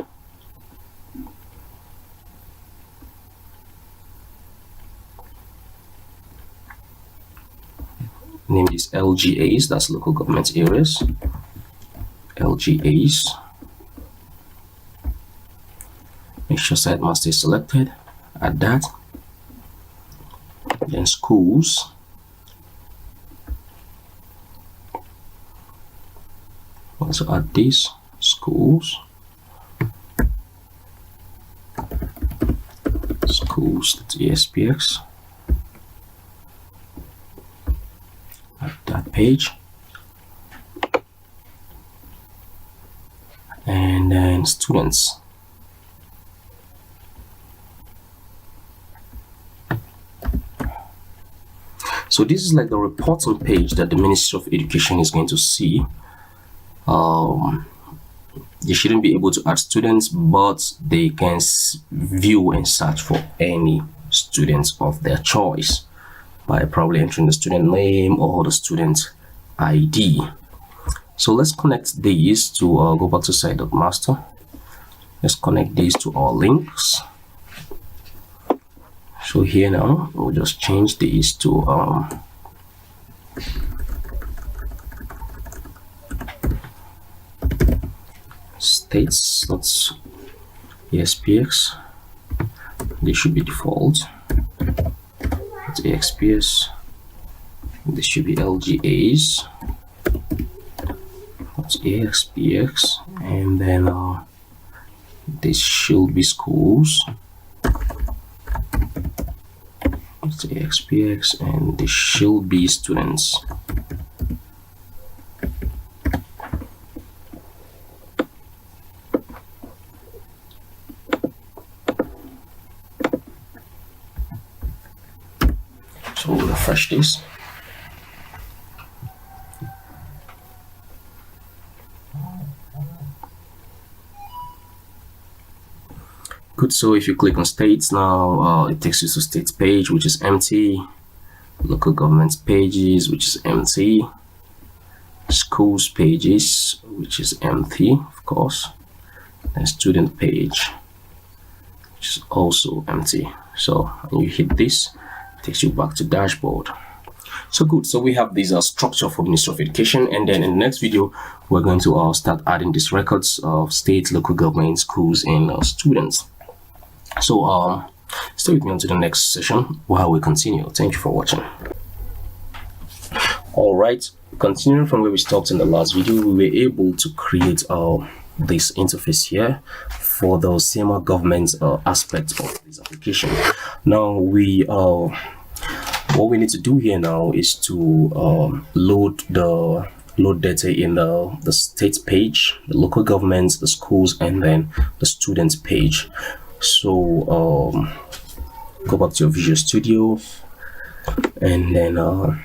Name is LGAs, that's local government areas. LGAs. Make sure site master is selected. Add that. Then schools. Also add this. Schools .aspx, at that page, and then students. So this is like the reporting page that the Ministry of Education is going to see. They shouldn't be able to add students, but they can view and search for any students of their choice by probably entering the student name or the student ID. So let's connect these to go back to site.master. Let's connect these to our links. So here now we'll just change these to states.aspx. They should be default. It's AXPS. This should be LGAs. That's AXPX, and then this should be schools. It's AXPX, and this should be students. So we'll refresh this. Good. So if you click on states now, it takes you to states page, which is empty. Local government pages, which is empty. Schools pages, which is empty, of course. And student page, which is also empty. So when you hit this, it takes you back to dashboard. So good. So we have this structure for Ministry of Education, and then in the next video we're going to start adding these records of state, local government, schools, and students. So stay with me until the next session while we continue. Thank you for watching. All right, continuing from where we stopped in the last video, we were able to create this interface here for the SEMA government aspect of this application. Now what we need to do here now is to load data in the states page, the local governments, the schools, and then the students page. So go back to your Visual Studio, and then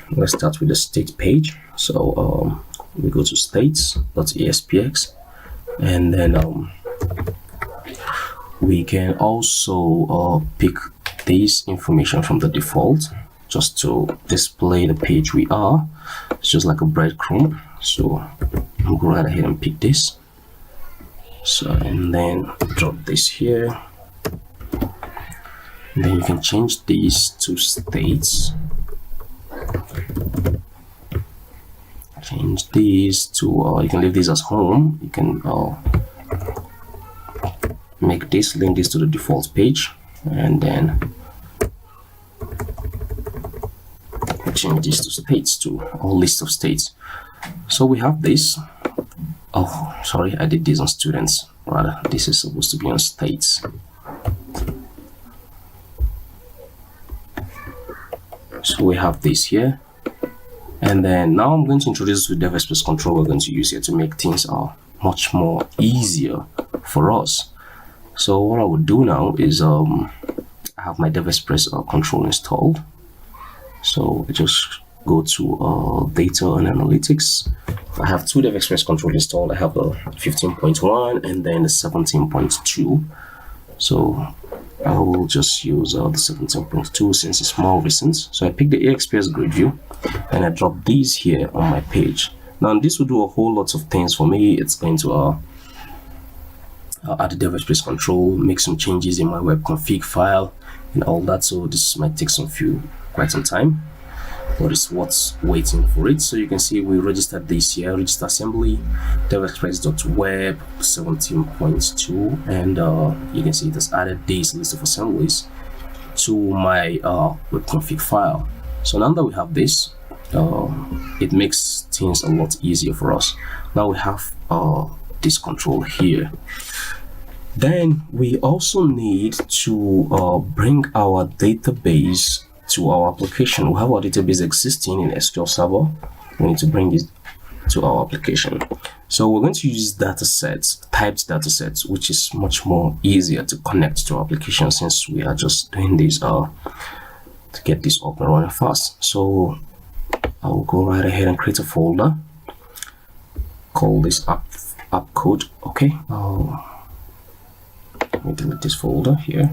let's start with the state page. So we go to states.aspx, and then we can also pick this information from the default just to display the page we are. It's just like a breadcrumb. So I'll go right ahead and pick this. So, and then drop this here. And then you can change these to states. Change these to, you can leave this as home. You can make this, link this to the default page, and then change this to states too, or list of states. So we have this. Oh, sorry, I did this on students. Rather, this is supposed to be on states. So we have this here. And then now I'm going to introduce the dev express control we're going to use here to make things much more easier for us. So what I would do now is I have my dev express control installed. So I just go to data and analytics. I have two dev express control installed. I have the 15.1 and then the 17.2. So I will just use the 17.2 since it's more recent. So I pick the AXPS grid view and I drop these here on my page. Now this will do a whole lot of things for me. It's going to add the dev express control, make some changes in my web config file and all that. So this might take quite some time, but it's what's waiting for it. So you can see we registered this here, register assembly, devexpress.web 17.2, and you can see it has added this list of assemblies to my web config file. So now that we have this, it makes things a lot easier for us. Now we have this control here. Then we also need to bring our database to our application. We have our database existing in SQL Server. We need to bring it to our application. So we're going to use datasets, typed datasets, which is much more easier to connect to our application since we are just doing this to get this up and running fast. So I'll go right ahead and create a folder. Call this app code. Okay. Let me delete this folder here.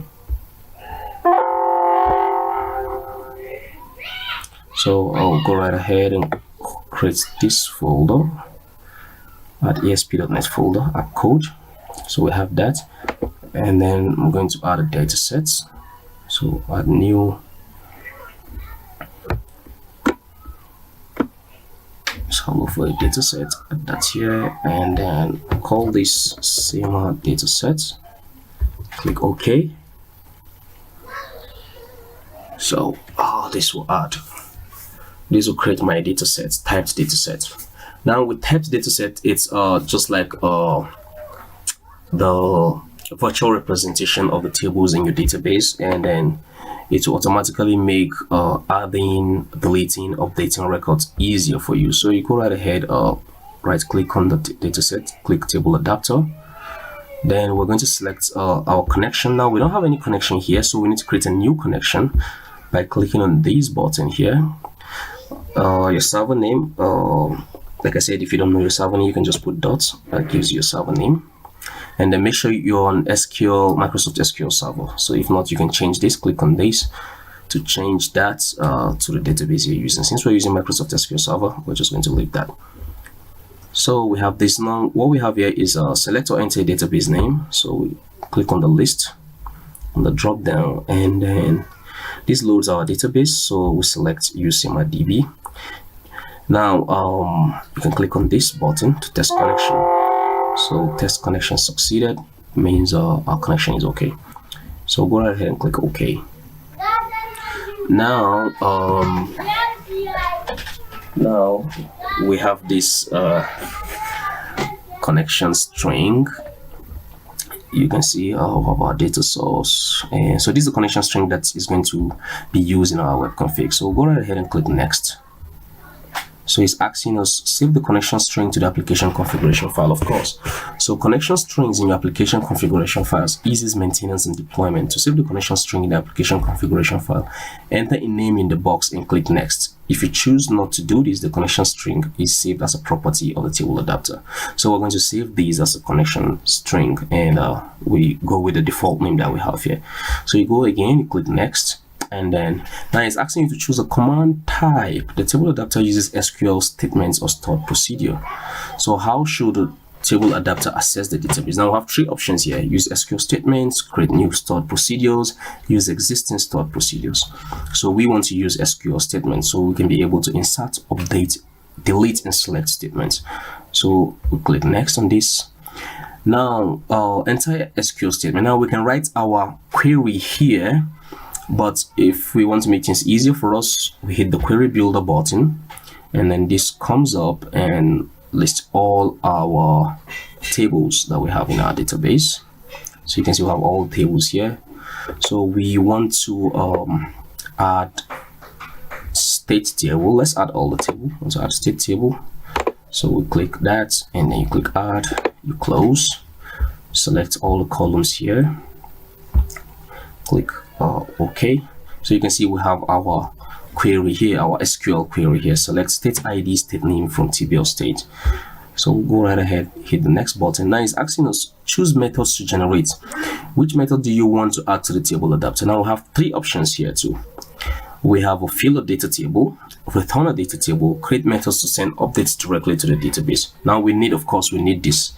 So I'll go right ahead and create this folder, add ASP.NET folder, app code. So we have that, and then I'm going to add a data sets. So add new. So I'll look for a data set, add that here, and then call this SEMA data set. Click OK. So this will add. This will create my data set, typed data set. Now with typed data set, it's just like the virtual representation of the tables in your database, and then it will automatically make adding, deleting, updating records easier for you. So you go right ahead, right click on the data set, click table adapter. Then we're going to select our connection. Now we don't have any connection here, so we need to create a new connection by clicking on this button here. Your server name, like I said, if you don't know your server name, you can just put dots. That gives you a server name. And then make sure you're on Microsoft SQL Server. So if not, you can change this. Click on this to change that to the database you're using. Since we're using Microsoft SQL Server, we're just going to leave that. So we have this now. What we have here is select or enter a database name. So we click on the list on the drop down, and then this loads our database. So we select use SEMA-DB. Now you can click on this button to test connection. So test connection succeeded means our connection is okay. So go right ahead and click OK. Now now we have this connection string. You can see of our data source, and so this is the connection string that is going to be used in our web config. So go right ahead and click next. So it's asking us save the connection string to the application configuration file, of course. So connection strings in your application configuration files eases maintenance and deployment. To save the connection string in the application configuration file, enter a name in the box and click next. If you choose not to do this, the connection string is saved as a property of the table adapter. So we're going to save these as a connection string, and we go with the default name that we have here. So you go again, you click next. And then now it's asking you to choose a command type. The table adapter uses SQL statements or stored procedure. So how should the table adapter access the database? Now we have three options here: use SQL statements, create new stored procedures, use existing stored procedures. So we want to use SQL statements, so we can be able to insert, update, delete, and select statements. So we click next on this. Now enter SQL statement. Now we can write our query here But if we want to make things easier for us, we hit the query builder button, and then this comes up and lists all our tables that we have in our database. So you can see we have all the tables here. So we want to add state table. Let's add all the table. We want to add state table. So we click that, and then you click add, you close, select all the columns here, click OK. So you can see we have our query here, our SQL query here. Select state ID, state name from TBL state. So we'll go right ahead, hit the next button. Now it's asking us choose methods to generate. Which method do you want to add to the table adapter? Now we have three options here too. We have a fill a data table, return a data table, create methods to send updates directly to the database. Now we need, of course, we need this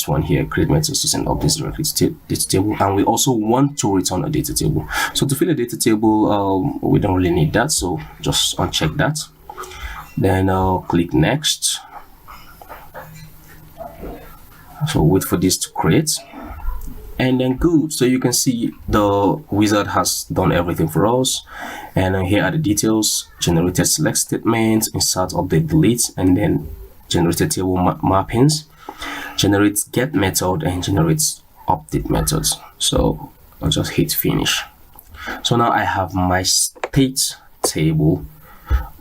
one here, create methods to send updates directly to data table, and we also want to return a data table. So to fill a data table, we don't really need that, so just uncheck that. Then click next. So wait for this to create, and then good. So you can see the wizard has done everything for us, and here are the details: generated select statements, insert, update, delete, and then generated table mappings, generates get method, and generates update methods. So I'll just hit finish. So now I have my state table,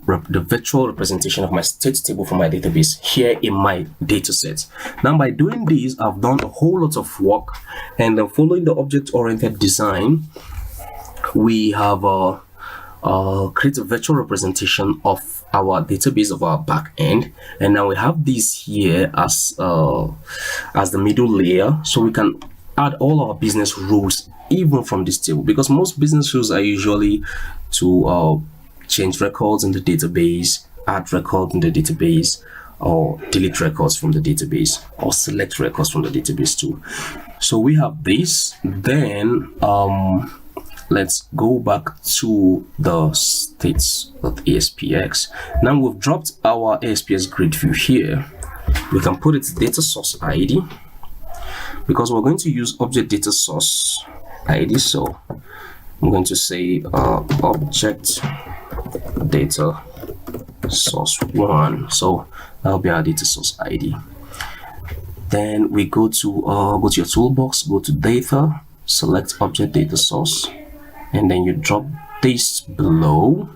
the virtual representation of my state table from my database here in my data set. Now by doing this, I've done a whole lot of work, and following the object-oriented design, we have created a virtual representation of our database, of our back end, and now we have this here as the middle layer, so we can add all our business rules even from this table, because most business rules are usually to change records in the database, add records in the database, or delete records from the database, or select records from the database too. So we have this. Then let's go back to the states.aspx. Now we've dropped our ASPX grid view here. We can put its data source ID, because we're going to use object data source ID. So I'm going to say object data source 1. So that'll be our data source ID. Then we go to your toolbox, go to data, select object data source, and then you drop this below.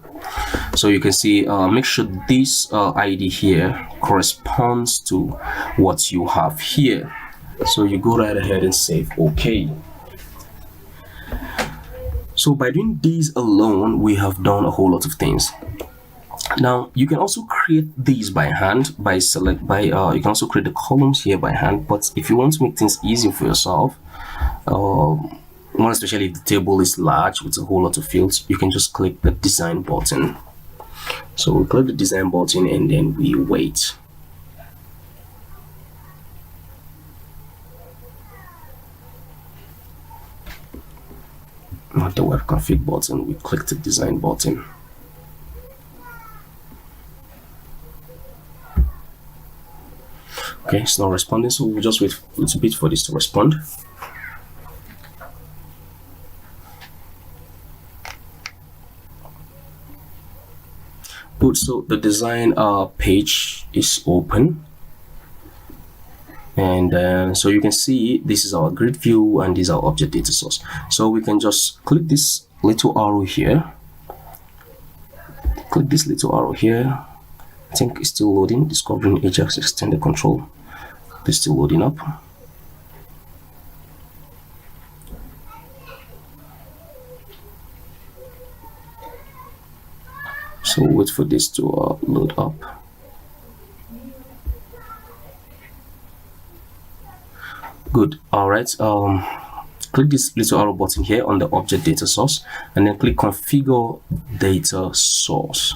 So you can see, make sure this ID here corresponds to what you have here. So you go right ahead and save OK. So by doing these alone, we have done a whole lot of things. Now you can also create these by hand you can also create the columns here by hand. But if you want to make things easier for yourself, more especially if the table is large with a whole lot of fields, you can just click the design button. So we click the design button and then we wait. Not the web config button, we click the design button. Okay, it's not responding, so we'll just wait a little bit for this to respond. Good, so the design page is open, and so you can see this is our grid view and this is our object data source. So we can just click this little arrow here, click this little arrow here. I think it's still loading, discovering Ajax extended control. It's still loading up. So wait for this to load up. Good. All right. Click this little arrow button here on the object data source, and then click configure data source.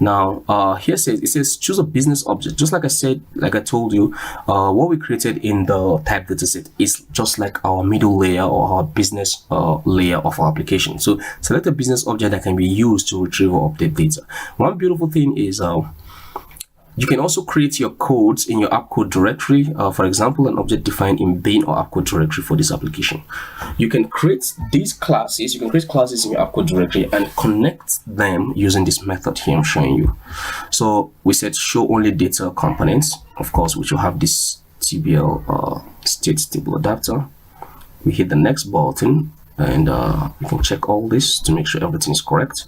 Now here it says choose a business object. Just like I told you, what we created in the type dataset is just like our middle layer or our business layer of our application. So select a business object that can be used to retrieve or update data. One beautiful thing is You can also create your codes in your app code directory. For example, an object defined in bin or app code directory for this application. You can create these classes. You can create classes in your app code directory and connect them using this method here I'm showing you. So we said show only data components. Of course, we should have this TBL state stable adapter. We hit the next button and you can check all this to make sure everything is correct,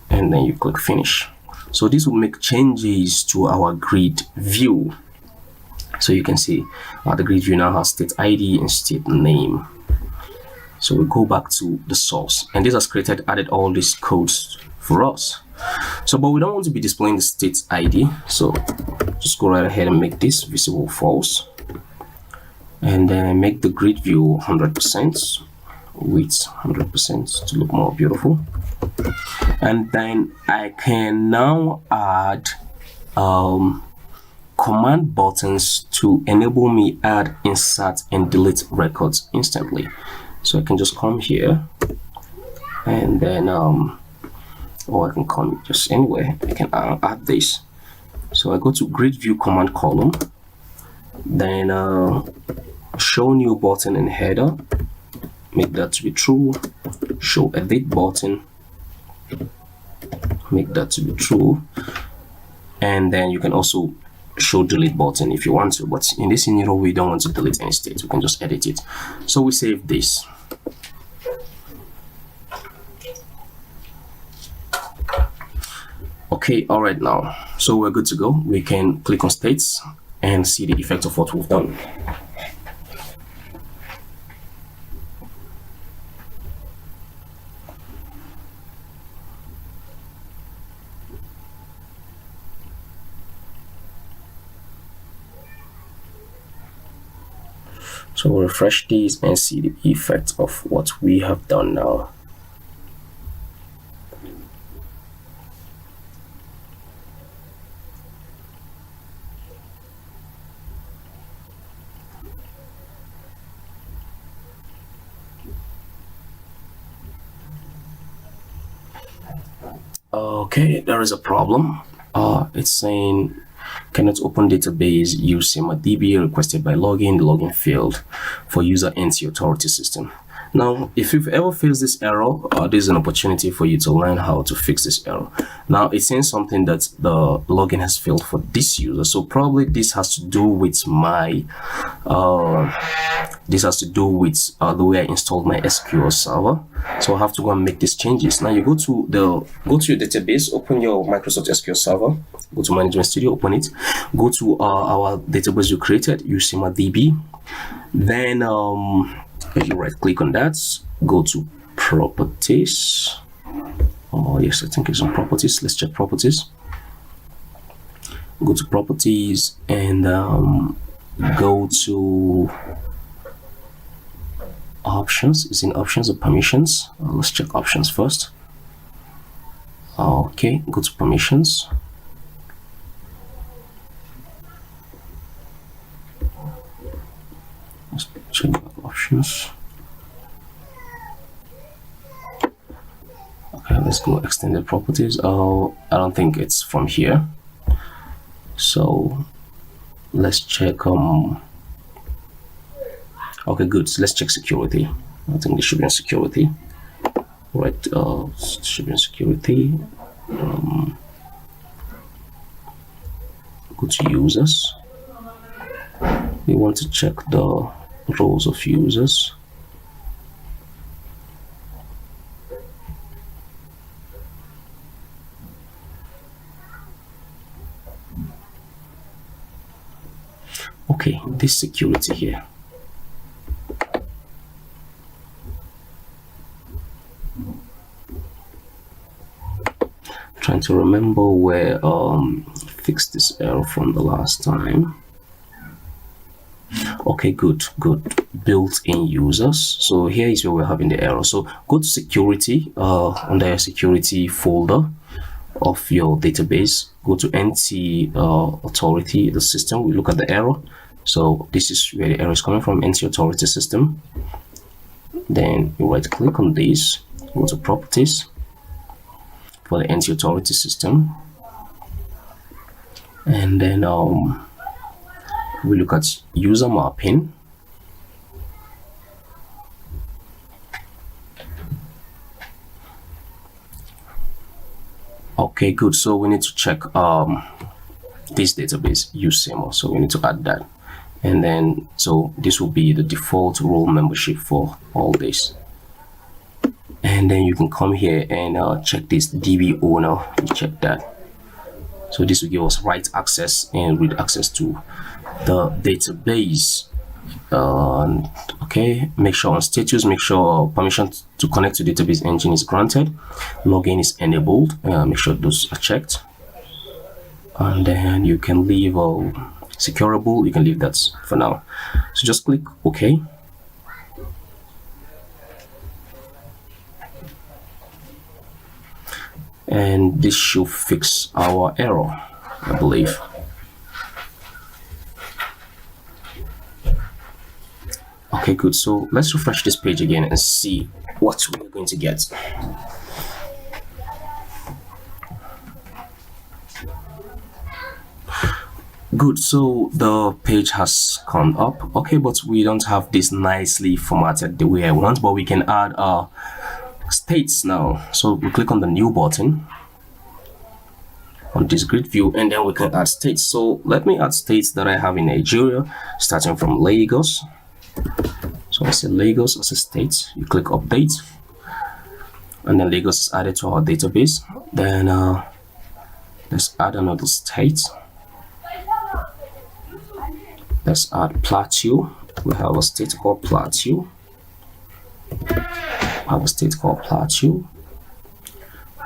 and then you click finish. So this will make changes to our grid view. So you can see the grid view now has state ID and state name. So we go back to the source, and this has added all these codes for us. So but we don't want to be displaying the state ID, so just go right ahead and make this visible false, and then make the grid view 100% with 100% to look more beautiful. And then I can now add command buttons to enable me add, insert, and delete records instantly. So I can just come here and then or I can come just anywhere. I can add this. So I go to grid view command column, then show new button and header, make that to be true. Show edit button, make that to be true, and then you can also show delete button if you want to, but in this scenario we don't want to delete any state, we can just edit it. So we save this. Okay, all right, now so we're good to go. We can click on states and see the effect of what we've done. So we'll refresh these and see the effect of what we have done now. Okay, there is a problem. It's saying cannot open database using MongoDB requested by login. The login failed for user NC authority system. Now, if you've ever faced this error, this is an opportunity for you to learn how to fix this error. Now, it's saying something that the login has failed for this user. So probably this has to do with my the way I installed my SQL server. So I have to go and make these changes. Now you go to your database, open your Microsoft SQL server, go to Management Studio, open it, go to our database you created using MongoDB. Then if you right click on that, go to properties. Oh yes, I think it's on properties. Let's check properties. Go to properties and go to options. It's in options or permissions. Let's check options first. Okay, go to permissions. Let's check options. Okay, let's go extended properties. Oh, I don't think it's from here. So let's check okay, good. So let's check security. I think this should be on security. Right, should be on security. Go to users. We want to check the roles of users. Okay, this security here. Trying to remember where fixed this error from the last time. Okay, good. Built-in users. So here is where we're having the error. So go to security, under your security folder of your database, go to NC authority, the system. We look at the error. So this is where the error is coming from, NC authority system. Then you right click on this, go to properties for the NC authority system. And then we look at user mapping. Okay, good. So we need to check this database USEMO, so we need to add that. And then so this will be the default role membership for all this. And then you can come here and check this DB owner. You check that. So this will give us write access and read access to the database. Okay, make sure on status, make sure permission to connect to database engine is granted, login is enabled, make sure those are checked, and then you can leave secureable, you can leave that for now. So just click OK. And this should fix our error, I believe. Okay, good. So let's refresh this page again and see what we're going to get. Good. So the page has come up. Okay, but we don't have this nicely formatted the way I want, but we can add states now. So we click on the new button on this grid view, and then we can add states. So let me add states that I have in Nigeria, starting from Lagos. So I say Lagos as a state. You click update, and then Lagos is added to our database. Then let's add another state. Let's add Plateau. We have a state called Plateau.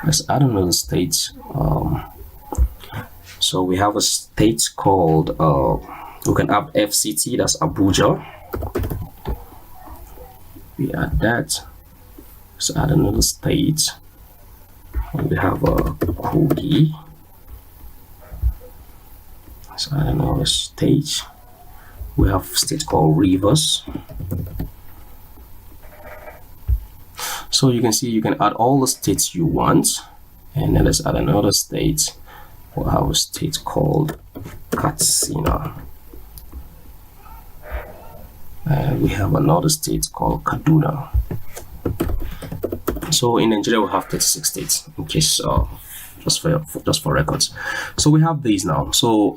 Let's add another state. So we have a state called we can have FCT, that's Abuja. We add that. Let's add another state. And we have a Kogi. Let's add another state. We have a state called Rivers. So you can see you can add all the states you want, and then let's add another state. We'll have a state called Katsina. And we have another state called Kaduna. So in Nigeria we have 36 states, in case just for records. So we have these now. So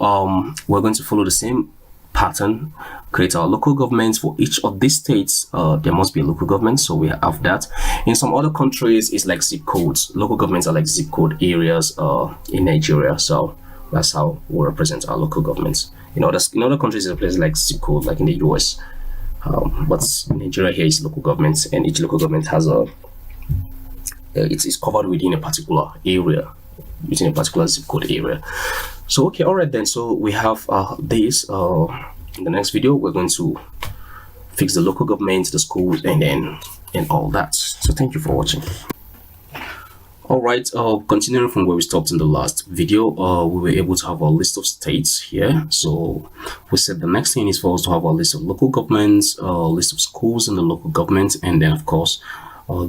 we're going to follow the same pattern, create our local governments for each of these states. There must be a local government, so we have that. In some other countries it's like zip codes. Local governments are like zip code areas in Nigeria, so that's how we represent our local governments. In other countries it's a place like zip code, like in the US, but in Nigeria here is local governments, and each local government has a it's covered within a particular area, within a particular zip code area. So okay, all right then. So we have this. In the next video, we're going to fix the local government, the schools, and all that. So thank you for watching. All right. Continuing from where we stopped in the last video, we were able to have a list of states here. So we said the next thing is for us to have a list of local governments, a list of schools in the local government, and then of course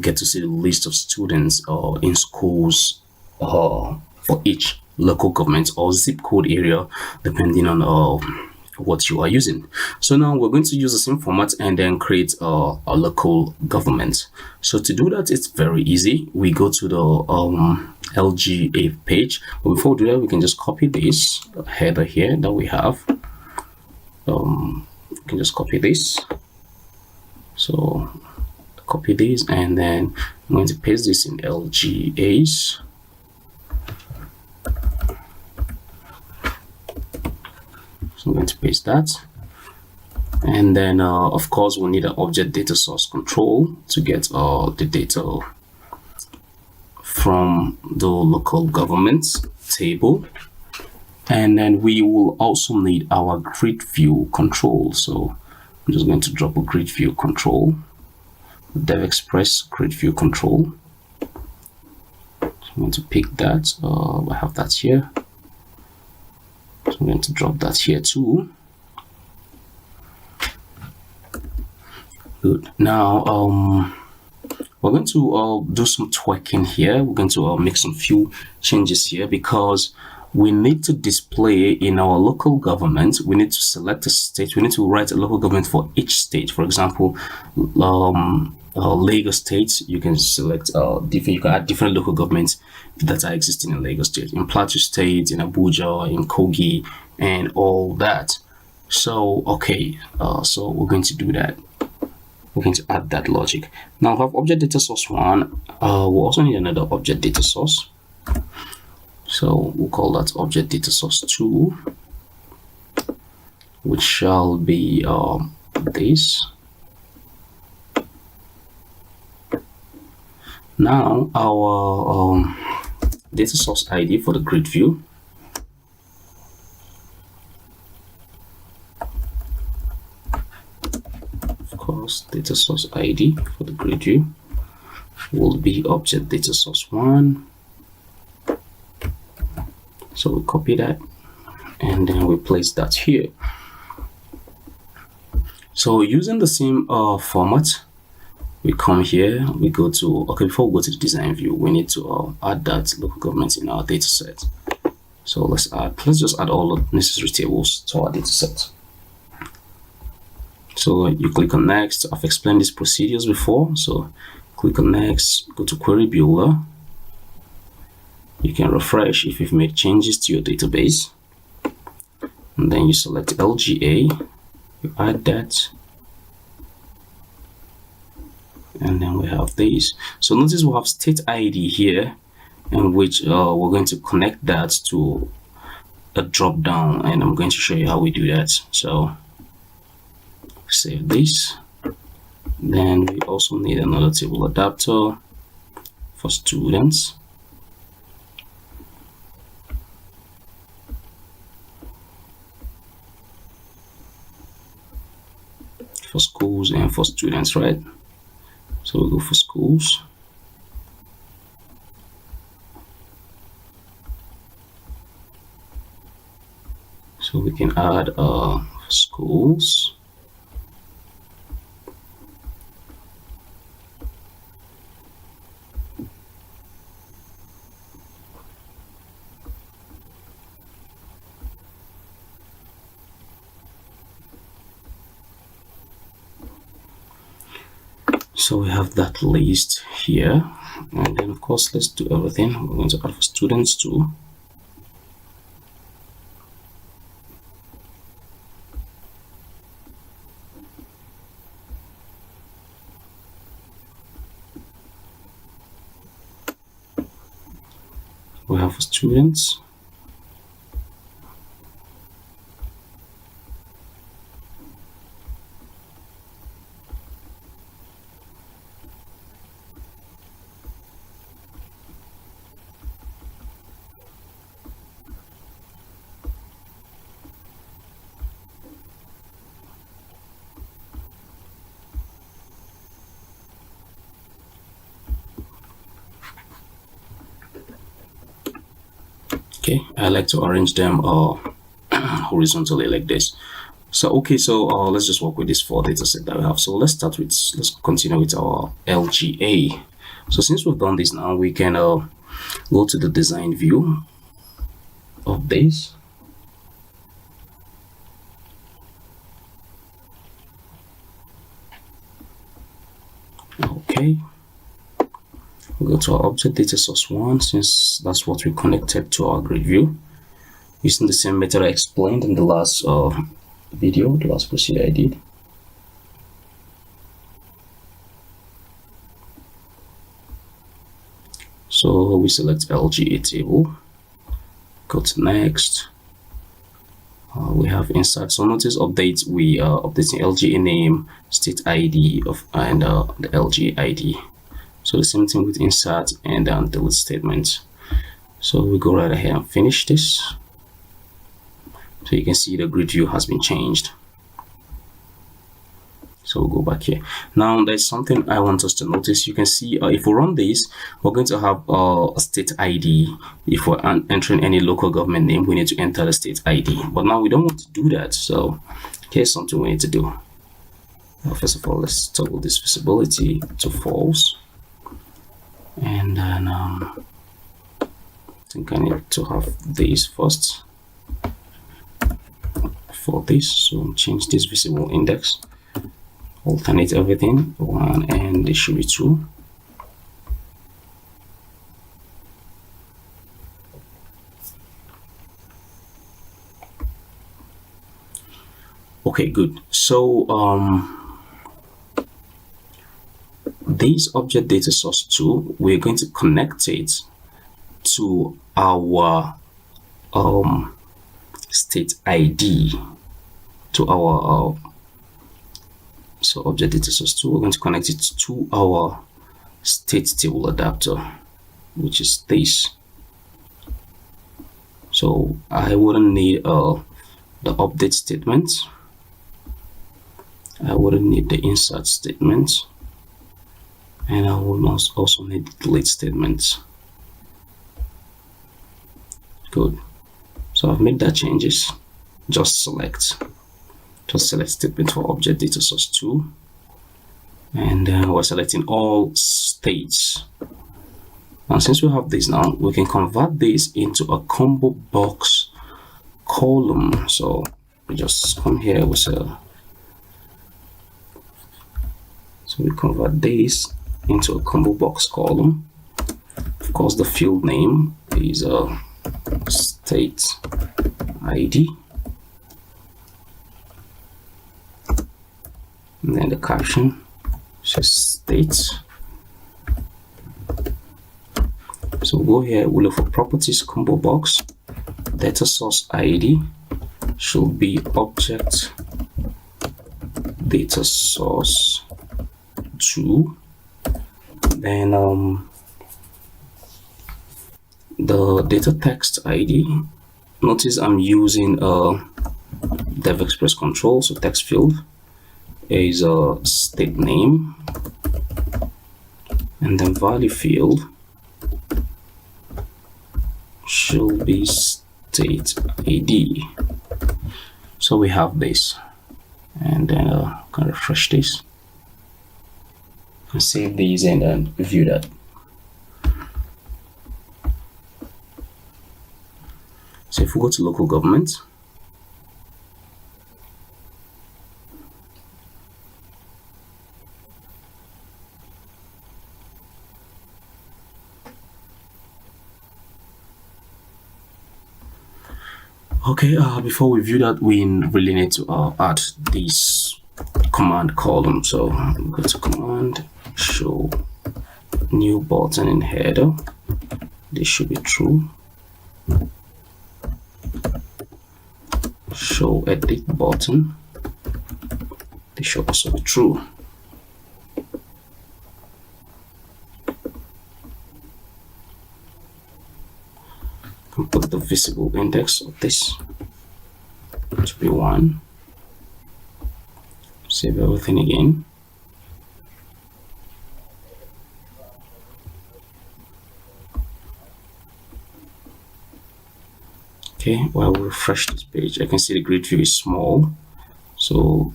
get to see the list of students in schools for each local government or zip code area, depending on what you are using. So now we're going to use the same format and then create a local government. So to do that, it's very easy. We go to the LGA page, but before we do that, we can just copy this header here that we have. We can just copy this. So copy this, and then I'm going to paste this in LGAs. So I'm going to paste that, and then of course we'll need an object data source control to get the data from the local government table, and then we will also need our grid view control. So I'm just going to drop a grid view control, Dev Express grid view control. So I'm going to pick that. I have that here. So I'm going to drop that here too. Good. Now we're going to do some tweaking here. We're going to make some few changes here, because we need to display in our local government, we need to select a state, we need to write a local government for each state. For example, Lagos State, you can select you can add different local governments that are existing in Lagos State, in Plateau State, in Abuja, in Kogi, and all that. So okay, so we're going to do that. We're going to add that logic. Now we have object data source 1. We'll also need another object data source. So we'll call that object data source 2, which shall be this. Now our data source ID for the grid view, of course, data source ID for the grid view will be object data source 1. So we copy that and then we place that here. So using the same format, we come here, we go to, okay, before we go to the design view, we need to add that local government in our data set. So let's just add all the necessary tables to our data set. So you click on next. I've explained these procedures before. So click on next, go to query builder. You can refresh if you've made changes to your database. And then you select LGA, you add that. And then we have this. So notice we have state ID here, in which we're going to connect that to a drop down, and I'm going to show you how we do that. So save this. Then we also need another table adapter for students. For schools and for students, right? So we go for schools. So we can add schools. So we have that list here, and then of course let's do everything. We're going to add for students too. We have for students. Okay, I like to arrange them horizontally like this. So okay, so let's just work with this 4 data set that we have. So let's continue with our LGA. So since we've done this now, we can go to the design view of this. Okay, we'll go to our object data source 1, since that's what we connected to our grid view, using the same method I explained in the last video, the last procedure I did. So we select LGA table, go to next. We have insert. So notice update, we are updating LGA name, state ID and the LGA ID. So the same thing with insert and delete statement. So we go right ahead and finish this. So you can see the grid view has been changed. So we'll go back here. Now there's something I want us to notice. You can see if we run this, we're going to have a state ID. If we're entering any local government name, we need to enter the state ID. But now we don't want to do that. So here's something we need to do. First of all, let's toggle this visibility to false. And then think I need to have this first for this. So change this visible index, alternate everything 1, and this should be 2. Okay, good. So this object data source 2, we're going to connect it to our state ID, to our so object data source 2, we're going to connect it to our state table adapter, which is this. So I wouldn't need the update statement. I wouldn't need the insert statement, and I will also need the delete statement. Good. So I've made that changes. Just select statement for object data source 2, and we're selecting all states. And since we have this now, we can convert this into a combo box column. So we just come here with so we convert this into a combo box column. Of course, the field name is state ID, and then the caption says state. So we'll go here, we'll look for properties combo box, data source ID should be object data source 2. Then the data text ID, notice I'm using dev express control, so text field is a state name, and then value field should be state ID. So we have this, and then can refresh this and save these and then review that. So if we go to local government, okay, before we view that, we really need to add this command column. So go to command, show new button in header. This should be true. Show edit button. This should also be true. Put the visible index of this to be 1. Save everything again. Okay, while we refresh this page, I can see the grid view is small, so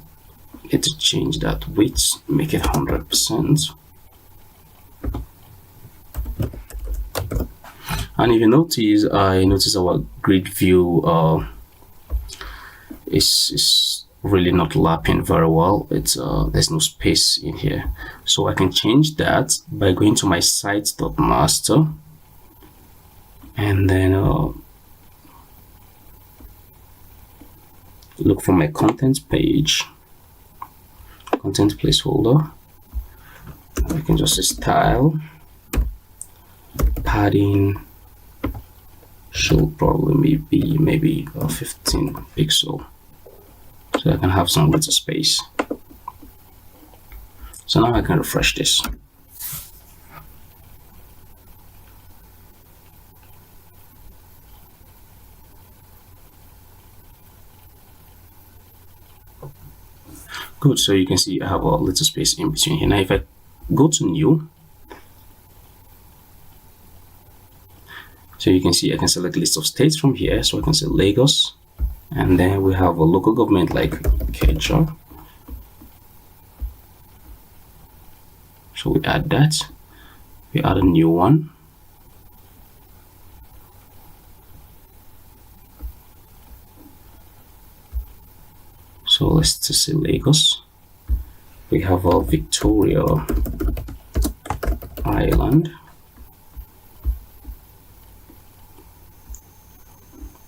I need to change that width, make it 100%. And if you notice, I notice our grid view is really not lapping very well. It's there's no space in here, so I can change that by going to my site.master, and then look for my content page, content placeholder. I can just say style, padding should probably be maybe 15 pixel, so I can have some little space. So now I can refresh this. Good, so you can see I have a little space in between here. Now if I go to new, so you can see I can select a list of states from here. So I can say Lagos, and then we have a local government like Keja. So we add that, we add a new one, let's just say Lagos. We have a Victoria Island.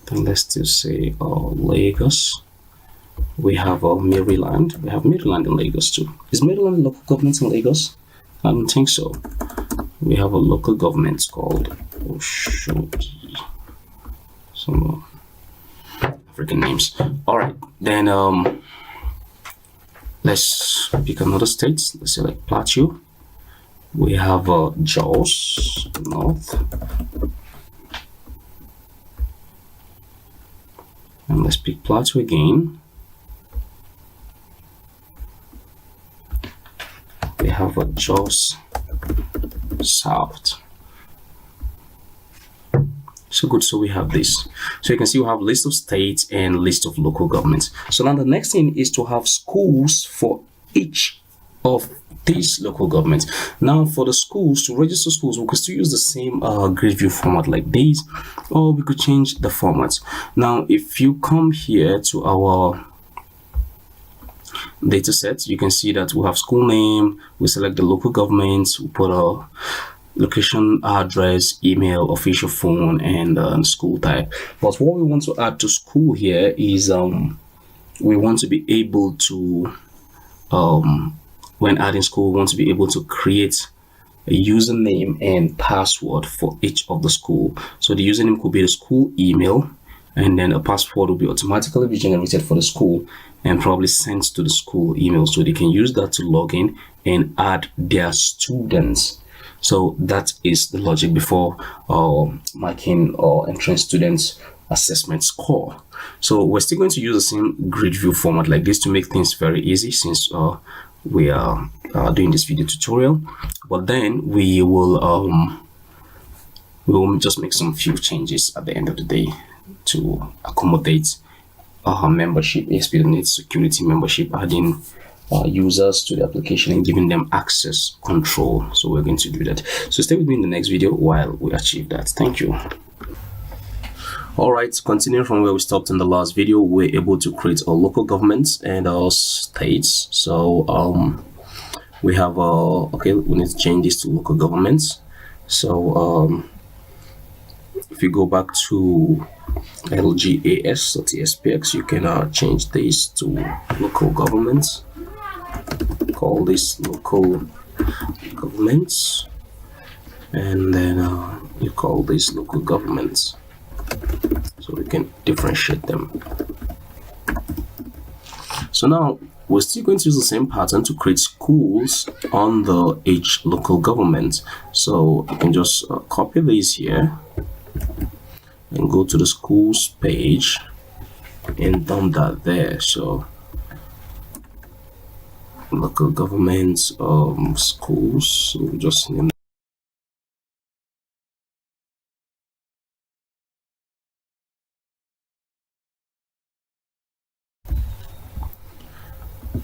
Then let's just say Lagos. We have Maryland. We have Maryland in Lagos too. Is Maryland local government in Lagos? I don't think so. We have a local government called Oshodi. Some African names. All right, then let's pick another state. Let's say like Plateau. We have Jos North, and let's pick Plateau again. We have a Jos South. So good. So we have this. So you can see we have list of states and list of local governments. So now the next thing is to have schools for each of these local governments. Now for the schools, to register schools, we could still use the same grid view format like this, or we could change the format. Now if you come here to our data set, you can see that we have school name, we select the local government, we put a location, address, email, official phone, and school type. But what we want to add to school here is we want to be able to when adding school, we want to be able to create a username and password for each of the school. So the username could be the school email, and then a password will be automatically be generated for the school and probably sent to the school email, so they can use that to log in and add their students. So that is the logic before marking or entering students assessment score. So we're still going to use the same grid view format like this to make things very easy, since we are doing this video tutorial. But then we will just make some few changes at the end of the day to accommodate membership, experience security membership, adding users to the application and giving them access control. So we're going to do that. So stay with me in the next video while we achieve that. Thank you. All right, continuing from where we stopped in the last video, we're able to create our local governments and our states. So we have okay, we need to change this to local governments. So if you go back to LGAS or TSPX, you can change this to local governments. Call this local governments, and then you call this local governments, so we can differentiate them. So now we're still going to use the same pattern to create schools under each local government. So you can just copy this here and go to the schools page and dump that there. So local governments schools, so we just name.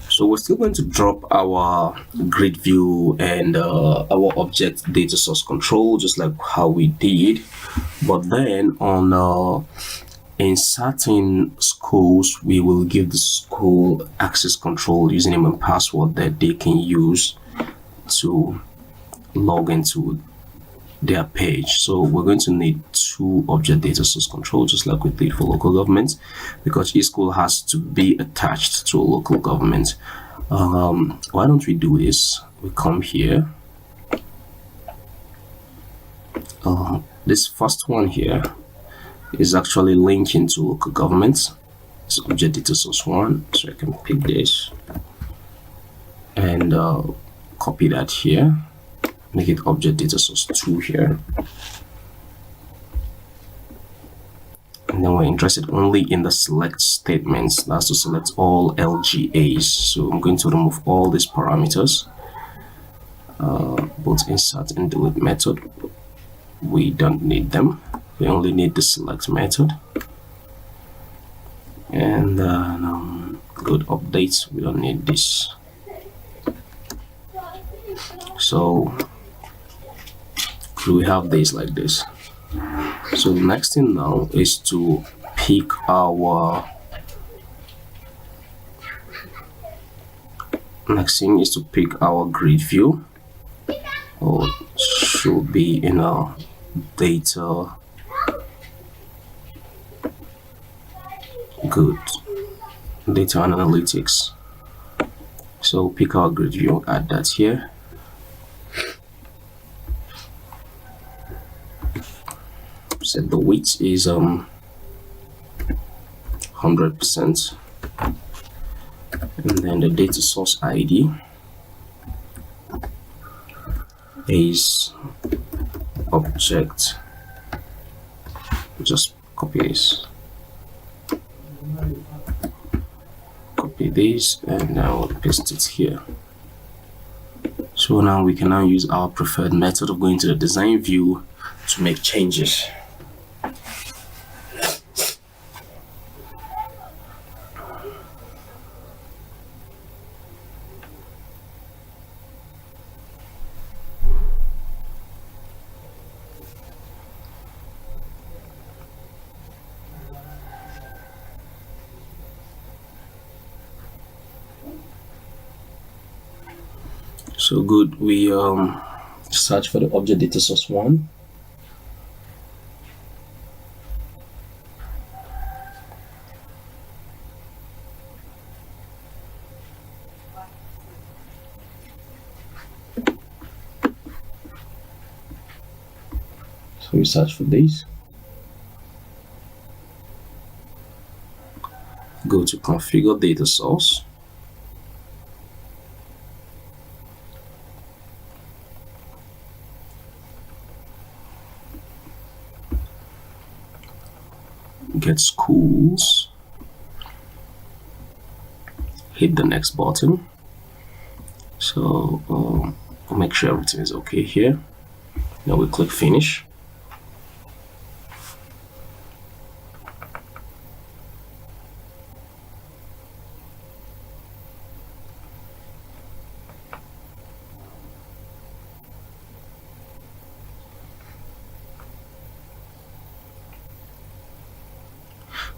So we're still going to drop our grid view and our object data source control, just like how we did. But then on inserting schools, we will give the school access control, username and password that they can use to log into their page. So we're going to need two object data source control, just like we did for local government, because each school has to be attached to a local government. Why don't we do this? We come here. This first one here is actually linking to local governments. It's object data source 1, so I can pick this and copy that here, make it object data source 2 here, and then we're interested only in the select statements. That's to select all LGAs. So I'm going to remove all these parameters, both insert and delete method. We don't need them. We only need the select method, and good updates. We don't need this. So we have this like this. So the next thing now is to pick our next thing is to pick our grid view, or should be in our data. Good, data and analytics. So pick our grid view, add that here. Set the weight is 100%, and then the data source ID is object. Just copy this, and now paste it here. So now we can now use our preferred method of going to the design view to make changes. So good, we search for the object data source 1. So we search for this. Go to configure data source. Get schools, hit the next button. So we'll make sure everything is okay here. Now we click finish.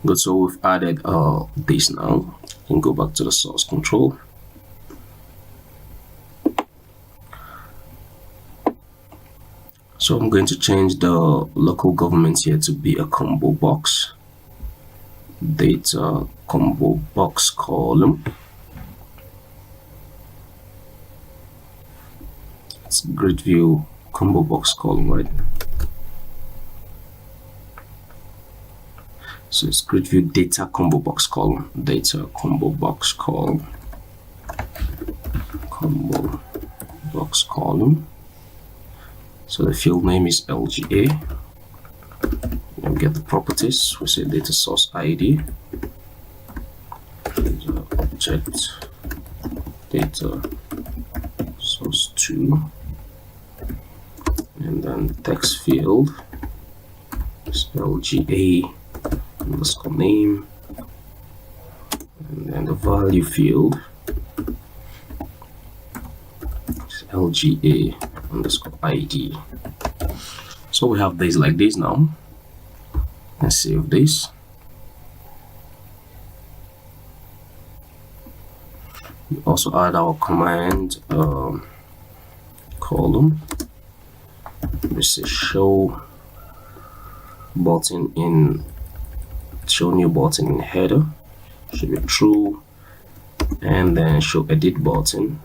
Good, so we've added this now. You can go back to the source control. So I'm going to change the local government here to be a combo box. Data combo box column. It's grid view combo box column, right? So it's grid view data combo box column, data combo box column, combo box column. So the field name is LGA. We'll get the properties. We say data source ID, data object, data source 2, and then text field is LGA underscore name, and then the value field is LGA underscore ID. So we have this like this now. Let's save this. We also add our command column. We say show button in show new button in header, should be true, and then show edit button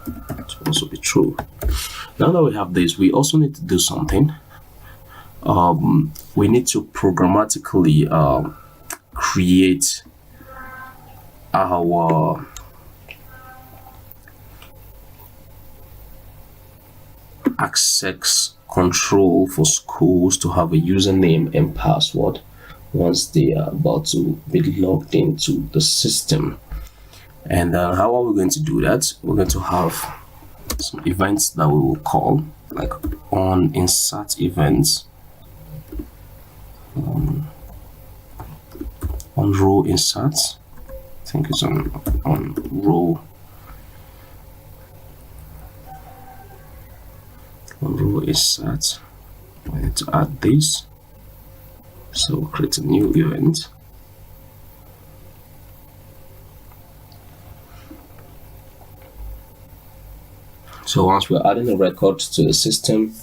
to also be true. Now that we have this, we also need to do something. We need to programmatically create our access control for schools to have a username and password once they are about to be logged into the system. And how are we going to do that? We're going to have some events that we will call, like on insert events, on row inserts. I think it's on row. On row insert. We need to add this. So we'll create a new event. So once we're adding a record to the system,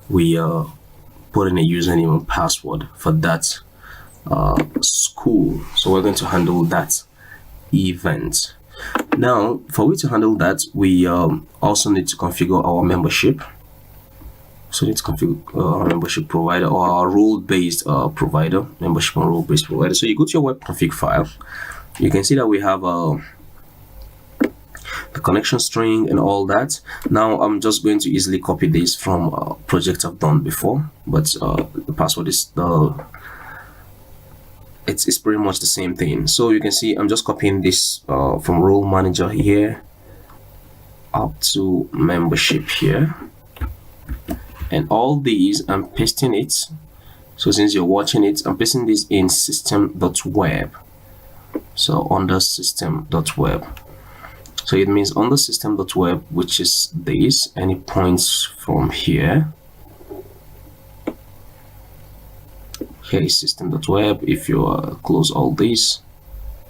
we put in a username and password for that school. So we're going to handle that event. Now, for we to handle that, we also need to configure our membership. So we need to configure our membership provider or our role-based provider, membership and role-based provider. So you go to your web config file. You can see that we have the connection string and all that. Now I'm just going to easily copy this from a project I've done before, but the password is it's pretty much the same thing. So you can see I'm just copying this from role manager here up to membership here, and all these I'm pasting it. So since you're watching it, I'm pasting this in system.web. So under system.web. So it means on the system.web, which is this, and it points from here. Here is system.web. If you close all this,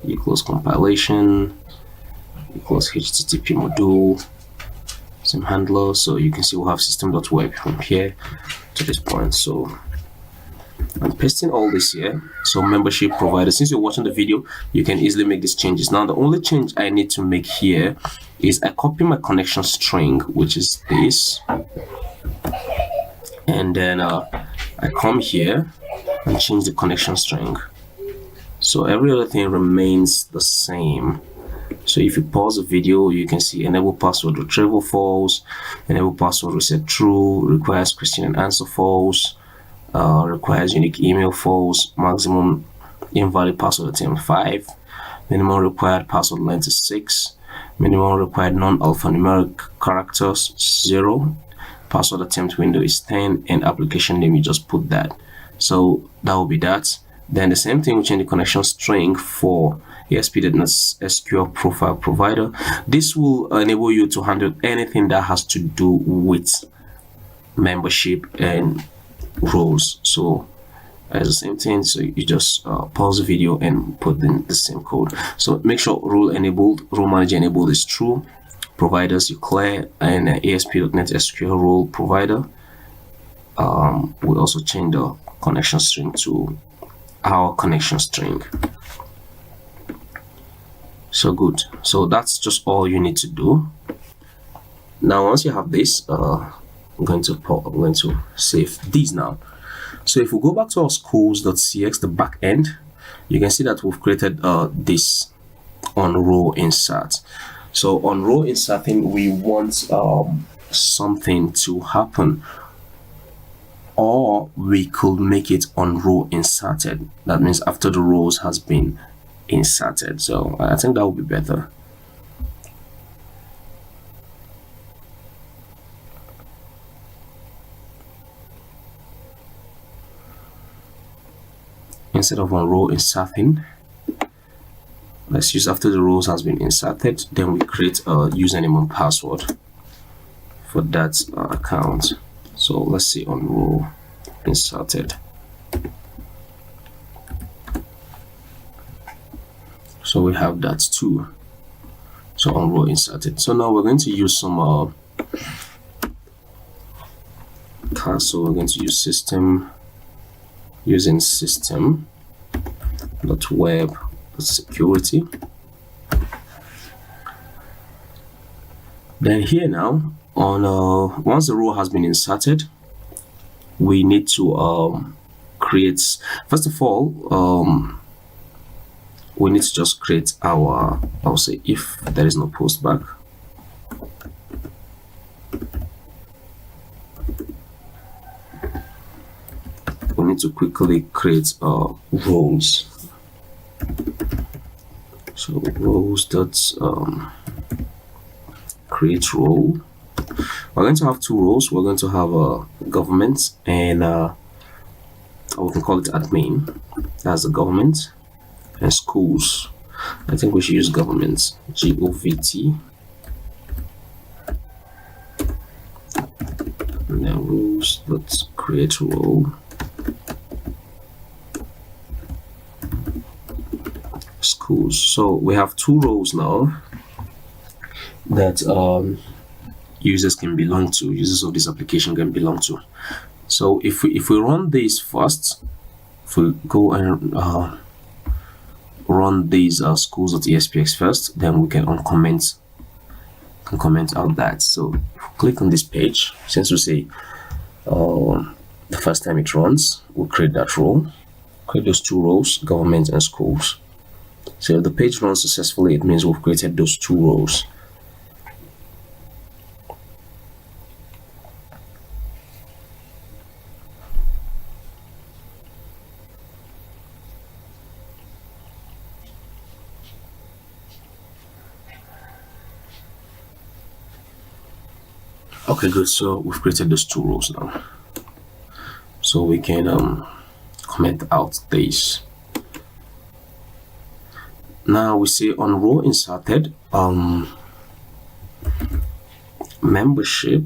you close compilation, you close HTTP module, some handler. So you can see we'll have system.web from here to this point. So I'm pasting all this here. So membership provider, since you're watching the video, you can easily make these changes. Now the only change I need to make here is I copy my connection string, which is this, and then I come here and change the connection string. So every other thing remains the same. So if you pause the video, you can see enable password retrieval false, enable password reset true, requires question and answer false, requires unique email false, maximum invalid password attempt 5, minimum required password length is 6, minimum required non-alphanumeric characters 0, password attempt window is 10, and application name, you just put that. So that will be that. Then the same thing, we change the connection string for ASP.NET SQL profile provider. This will enable you to handle anything that has to do with membership and roles. So as the same thing, so you just pause the video and put in the same code. So make sure role manager enabled is true, providers you clear, and ASP.NET SQL role provider. We'll also change the connection string to our connection string. So good. So that's just all you need to do. Now once you have this, I'm going to save these now. So if we go back to our schools.cx, the back end, you can see that we've created this on row insert. So on row inserting, we want something to happen, or we could make it on row inserted. That means after the rows has been inserted. So I think that would be better. Instead of on row inserting, let's use after the rows has been inserted, then we create a username and password for that account. So let's see on row inserted. So we have that too. So on row inserted. So now we're going to use some so we're going to use system, using system.web.security. Then here now on once the row has been inserted, we need to create, first of all, we need to just create our, I'll say if there is no post back, we need to quickly create roles. So roles dot create role. We're going to have two roles. We're going to have a government and we can call it admin. That's the government, and schools. I think we should use government, GOVT, and then rules. Let's create role. Schools. So we have two roles now that users can belong to, users of this application can belong to. So if we run this first, if we go and run these schools.espx first, then we can comment out that. So if we click on this page, since we say the first time it runs, we'll create that role, create those two roles, government and schools. So if the page runs successfully, it means we've created those two roles. Okay, good. So we've created those two rows now. So we can comment out this. Now we say on row inserted, membership,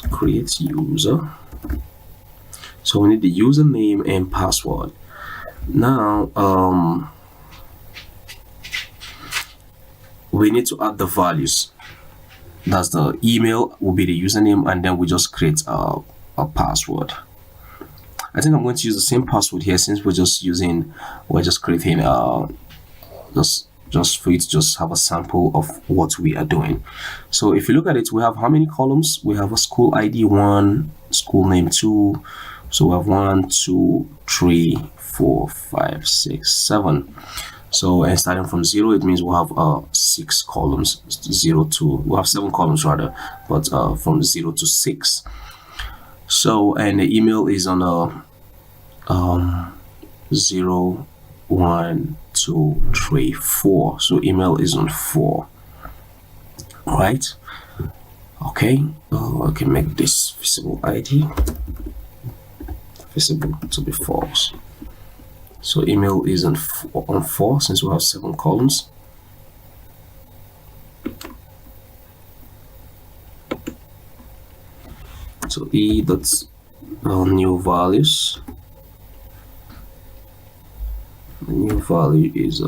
create user. So we need the username and password. Now we need to add the values. That's the email will be the username, and then we just create a password. I think I'm going to use the same password here, since we're just creating just for you to just have a sample of what we are doing. So if you look at it, we have how many columns? We have a school ID 1, school name 2. So we have 1, 2, 3, 4, 5, 6, 7. So, and starting from 0, it means we'll have 6 columns. 0 to, we'll have 7 columns rather, but from 0 to 6. So, and the email is on 0, 1, 2, 3, 4. So email is on 4. Right? Okay. I can make this visible ID visible to be false. So email is on 4 since we have 7 columns. So that's new values. The new value is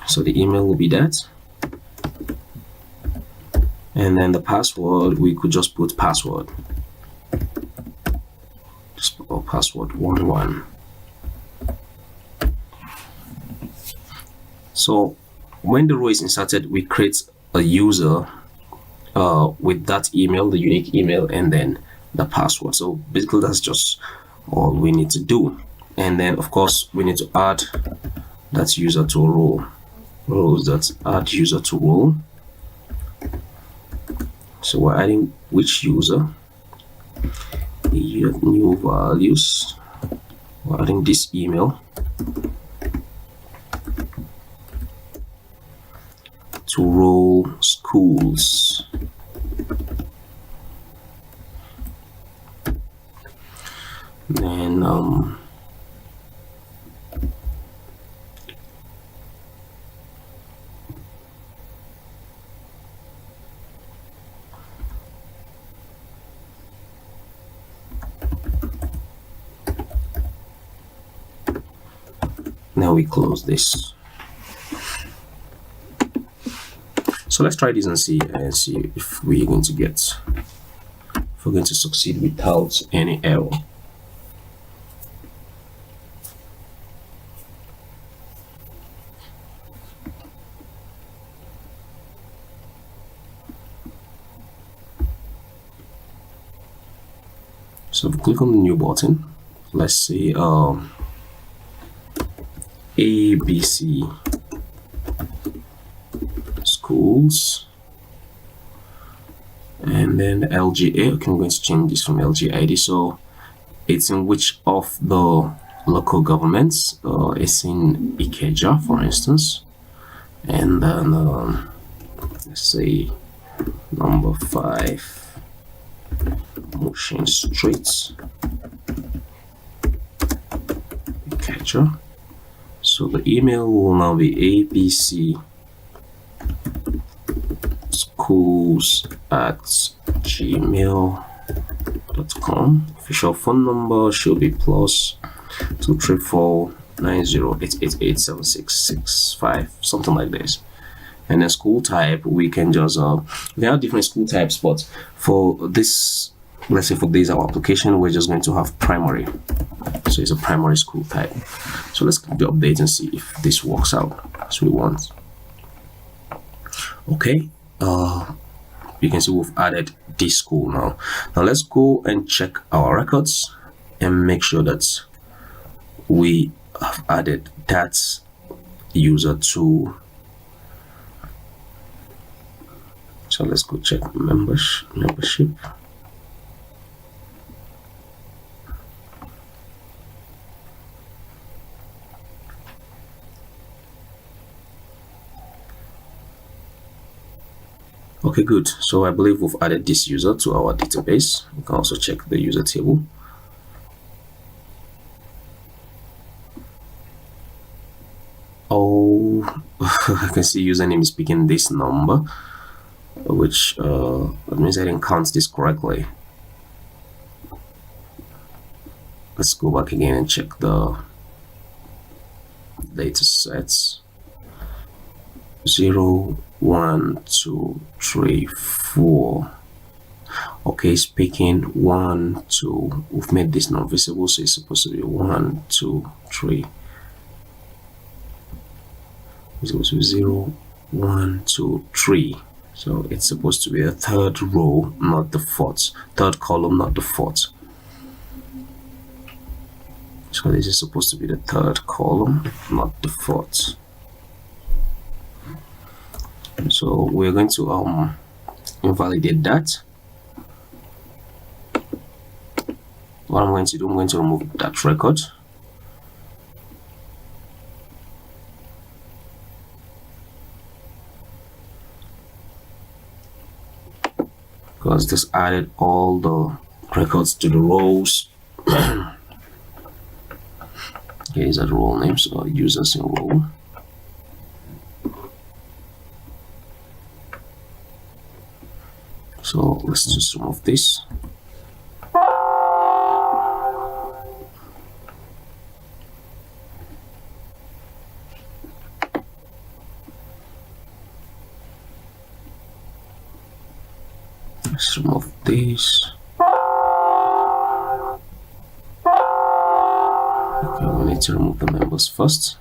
so the email will be that. And then the password, we could just put password. Just put password 11. So when the row is inserted, we create a user with that email, the unique email, and then the password. So basically that's just all we need to do. And then of course we need to add that user to a role. Roles that add user to role. So we're adding which user, new values, we're adding this email to role schools. Then now we close this. So let's try this and see if we're going to succeed without any error. So if we click on the new button, let's say ABC schools, and then LGA. Okay, I'm going to change this from LGID. So it's in which of the local governments? It's in Ikeja, for instance, and then let's say number 5. Motion Streets, Ikeja. So the email will now be ABC schools@gmail.com. Official phone number should be +234 080888665, something like this. And then school type, we can just we have different school types, but for this, let's say for this our application, we're just going to have primary, so it's a primary school type. So let's click the update and see if this works out as we want. Okay, you can see we've added this school now. Now let's go and check our records and make sure that we have added that user to. So let's go check membership. Okay, good. So I believe we've added this user to our database. We can also check the user table. Oh, I can see username is picking this number, which that means I didn't count this correctly. Let's go back again and check the data sets. 0, 1, 2, 3, 4. Okay, it's picking 1, 2. We've made this non-visible, so it's supposed to be 1, 2, 3. It's supposed to be 0, 1, 2, 3. So it's supposed to be the third row, not the fourth. Third column, not the fourth. So this is supposed to be the third column, not the fourth. So we're going to invalidate that. What I'm going to do, I'm going to remove that record. Because this added all the records to the rows. Here is the role names or users in role. So let's just remove this. Let's remove this. Okay, we need to remove the members first.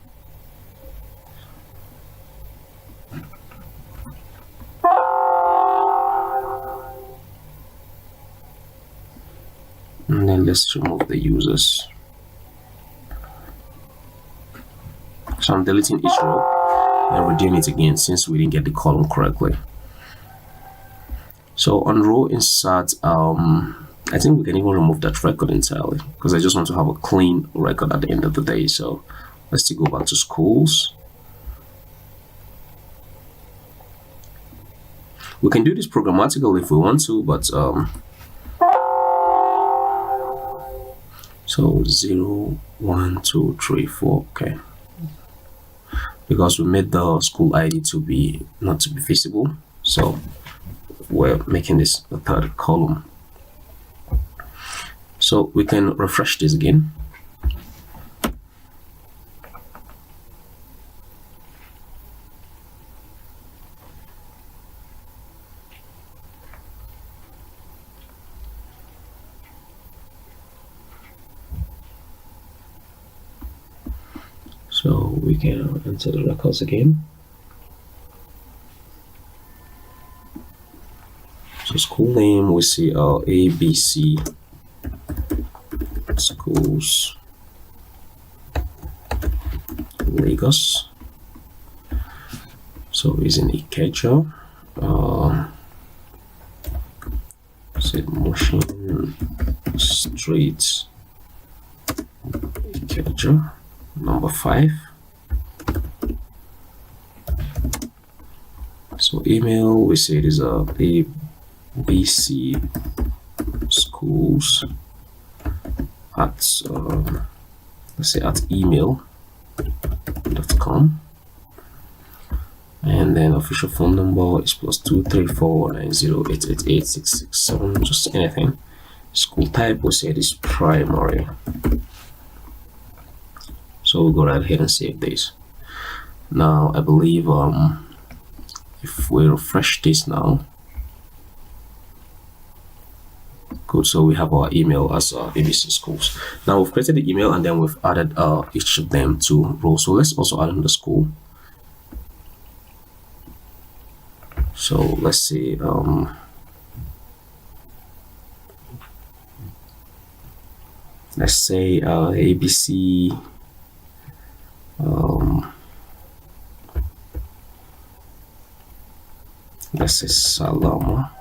And then let's remove the users. So I'm deleting each row and redoing it again since we didn't get the column correctly. So on row insert, I think we can even remove that record entirely because I just want to have a clean record at the end of the day. So let's still go back to schools. We can do this programmatically if we want to, but so 0, 1, 2, 3, 4. Okay, because we made the school ID to be not to be visible, so we're making this the third column. So we can refresh this again. So we can enter the records again. So school name, we see ABC schools Lagos. So it's in Ikeja. Say Motion Street, Ikeja, number 5. So email, we say it is ABC schools at let's say at email.com, and then official phone number is +23490888667, just anything. School type, we say it is primary. So we'll go right ahead and save this. Now I believe if we refresh this now, good, so we have our email as ABC Schools. Now we've created the email and then we've added each of them to rows. So let's also add in the school. So let's say ABC let's say Salama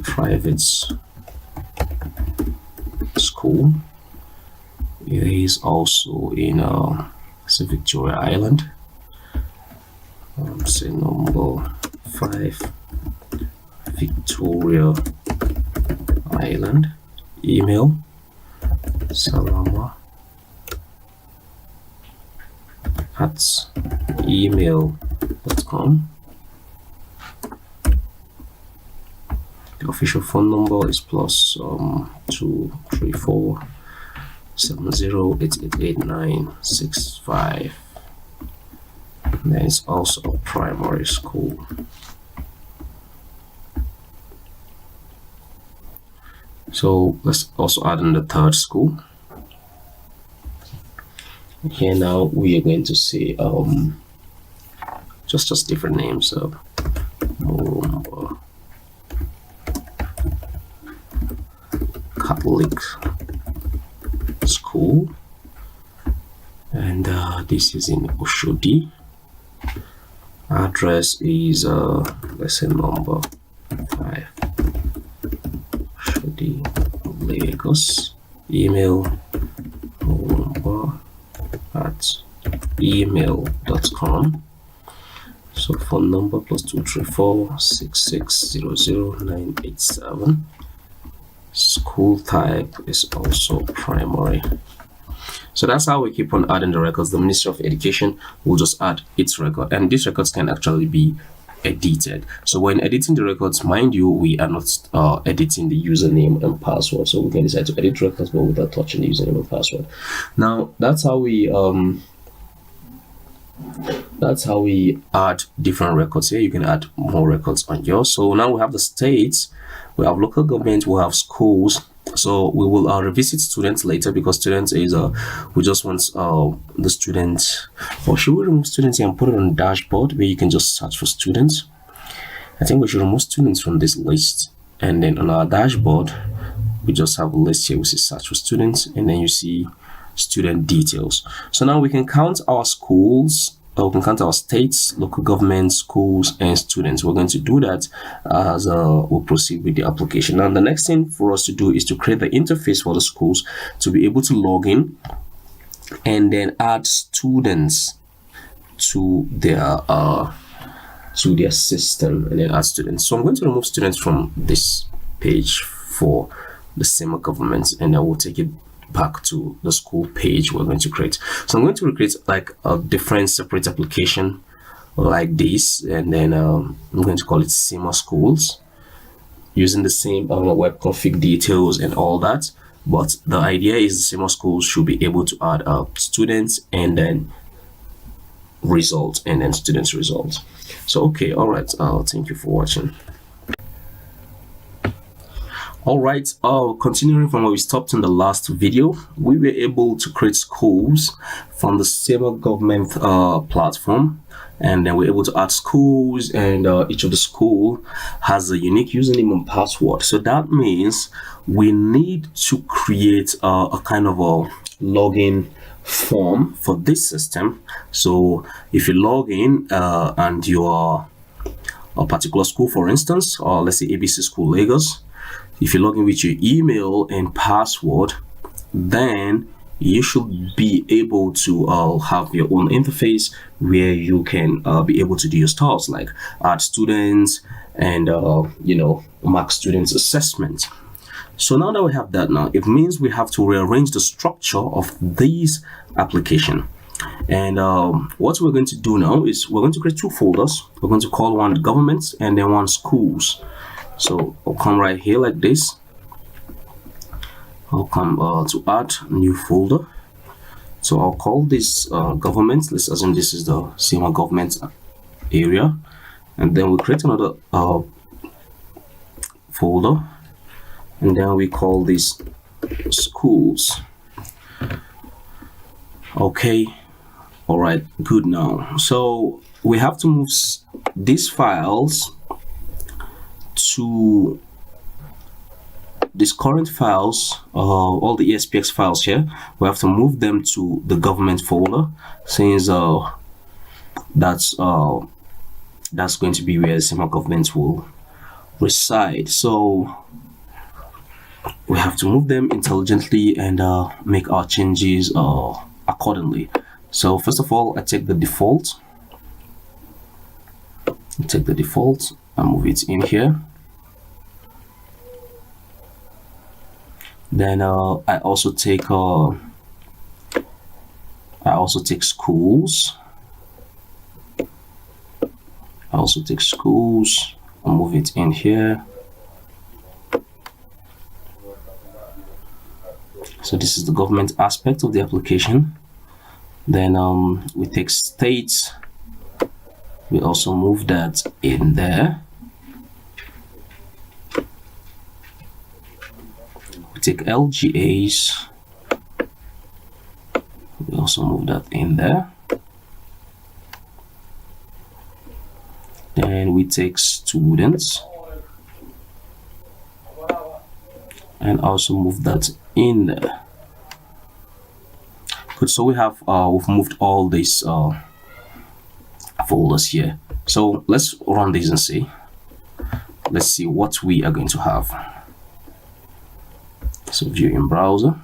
Private School. It is also in Victoria Island. Say number 5, Victoria Island. Email salama@email.com. The official phone number is plus 234 70888965. Then it's also a primary school. So let's also add in the third school. Here now we are going to say just different names of Catholic School, and this is in Oshodi. Address is let's say number 5, Oshodi, Lagos. Email @email.com. So phone number plus 234 6600987. School type is also primary. So that's how we keep on adding the records. The Ministry of Education will just add its record, and these records can actually be edited. So when editing the records, mind you, we are not editing the username and password, so we can decide to edit records but without touching the username and password. Now that's how we add different records. Here you can add more records on yours. So now we have the states, we have local government, we have schools. So we will revisit students later, because students is we just want the students, or should we remove students here and put it on the dashboard where you can just search for students? I think we should remove students from this list, and then on our dashboard we just have a list here. We see search for students, and then you see student details. So now we can count our schools, we can count our states, local government, schools, and students. We're going to do that as we'll proceed with the application. Now the next thing for us to do is to create the interface for the schools to be able to log in and then add students to their system, and then add students. So I'm going to remove students from this page for the same government, and then we'll take it back to the school page we're going to create. So I'm going to create like a different separate application like this, and then I'm going to call it SEMA Schools, using the same web config details and all that. But the idea is the SEMA Schools should be able to add students and then results, and then students results. So okay, all right, thank you for watching. All right, continuing from where we stopped in the last video, we were able to create schools from the SEMA government platform, and then we're able to add schools, and each of the school has a unique username and password. So that means we need to create a kind of a login form for this system. So if you log in and you are a particular school, for instance, or let's say ABC School Lagos, if you log in with your email and password, then you should be able to have your own interface where you can be able to do your stuff like add students and mark students assessment. So now that we have that, now it means we have to rearrange the structure of this application. And what we're going to do now is we're going to create two folders. We're going to call one government and then one schools. So I'll come right here like this. I'll come to add new folder. So I'll call this government. Let's assume this is the SEMA government area, and then we create another folder, and then we call this schools. Okay, all right, good. Now so we have to move these files to these current files, all the ESPX files here. We have to move them to the government folder, since that's going to be where the SEMA government will reside. So we have to move them intelligently and make our changes accordingly. So first of all, I take the default. And move it in here. Then I also take schools. And move it in here. So this is the government aspect of the application. Then we take states. We also move that in there. We take LGAs. We also move that in there. Then we take students and also move that in there. Good. So we have we've moved all these folders here. So let's run this and see. Let's see what we are going to have. So view in browser.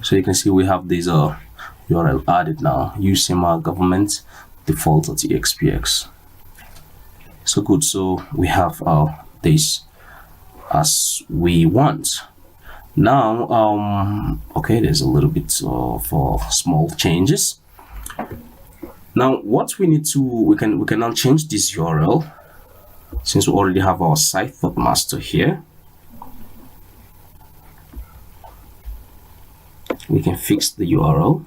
So you can see we have this URL added now. Use SEMA government default.expx. So good. So we have this as we want. Now okay, there's a little bit of small changes. Now what we need to, we can now change this URL, since we already have our site.master here. We can fix the URL.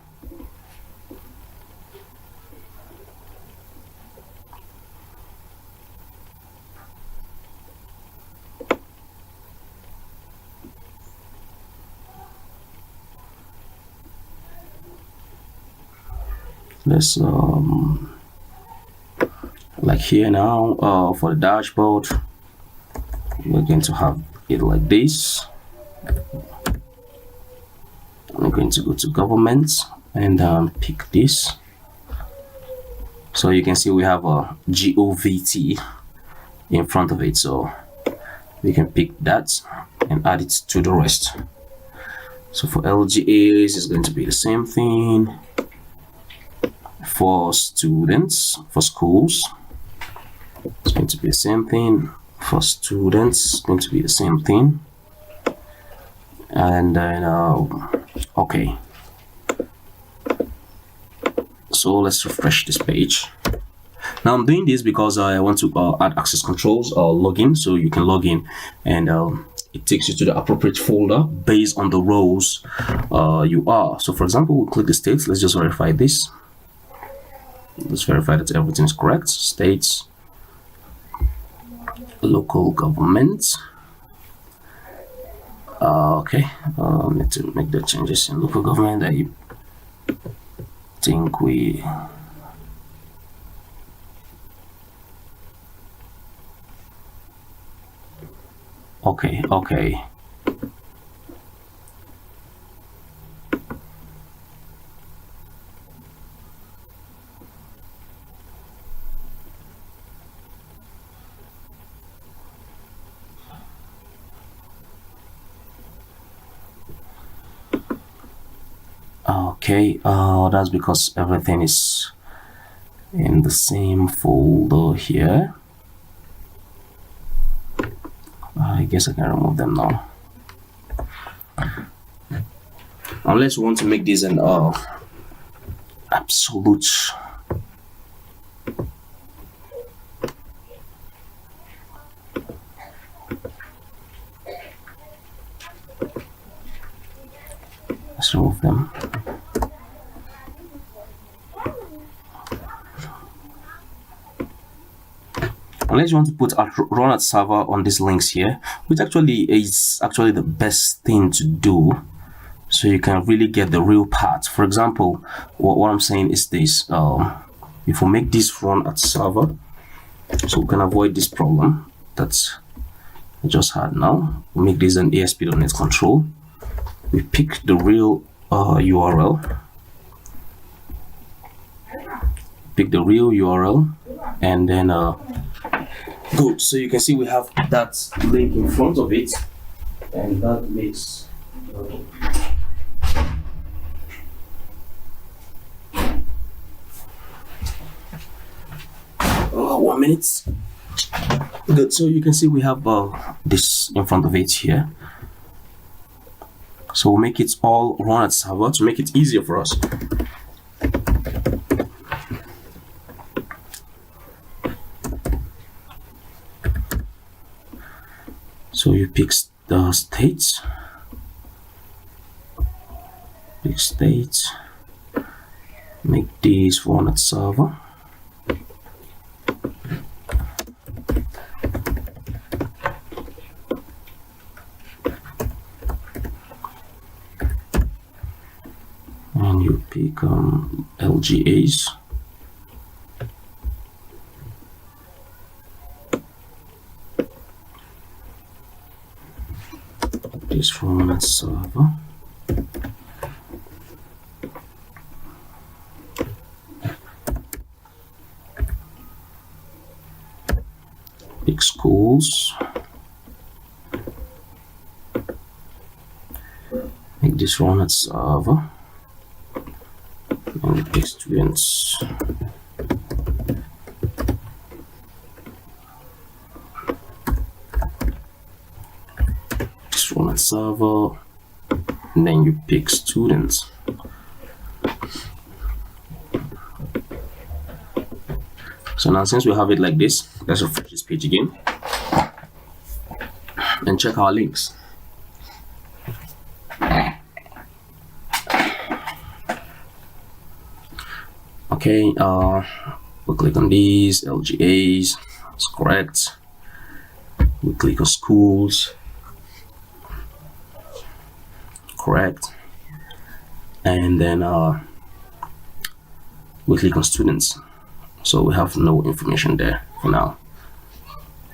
Let's like here now for the dashboard, we're going to have it like this. I'm going to go to government and pick this. So you can see we have a govt in front of it, so we can pick that and add it to the rest. So for LGAs, it's going to be the same thing. For students, for schools, it's going to be the same thing. For students, it's going to be the same thing. And then okay, so let's refresh this page. Now I'm doing this because I want to add access controls or login, so you can log in and it takes you to the appropriate folder based on the rows you are. So for example, we'll click the states. Let's just verify this. Let's verify that everything is correct. States, local government. Okay, need to make the changes in local government. I think we okay. Okay, that's because everything is in the same folder here. I guess I can remove them now, unless we want to make this an absolute some of them. Unless you want to put a run at server on these links here, which actually is the best thing to do, so you can really get the real part. For example, what I'm saying is this: if we make this run at server, so we can avoid this problem that I just had now. We make this an ASP.NET control. We pick the real URL. Pick the real URL, and then good. So you can see we have that link in front of it, and that makes 1 minute. Good. So you can see we have this in front of it here. So we'll make it all run at server to make it easier for us. So you pick the states, make this run at server. And you pick LGAs. This run at server. Pick schools. Make this run at server. And pick students. This run at server, and then you pick students. So now, since we have it like this, let's refresh this page again and check our links. Okay, we'll click on these LGAs. It's correct. We click on schools. Correct. And then we click on students. So we have no information there for now.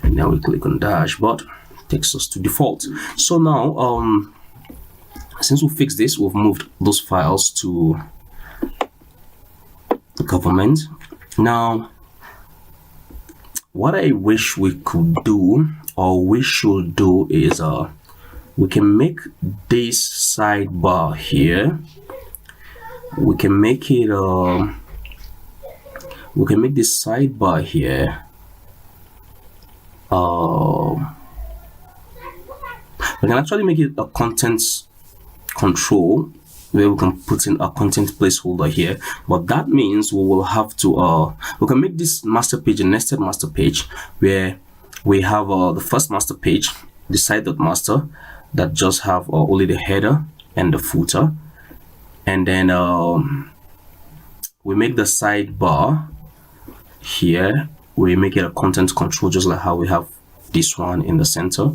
And then we click on dashboard. Takes us to default. So now, since we fixed this, we've moved those files to government. Now, what I wish we could do, or we should do, is we can make this sidebar here. We can make it we can make this sidebar here. We can actually make it a content control, where we can put in a content placeholder here, but that means we will have to we can make this master page a nested master page, where we have the first master page, the site.master, that just have only the header and the footer, and then we make the sidebar here, we make it a content control, just like how we have this one in the center,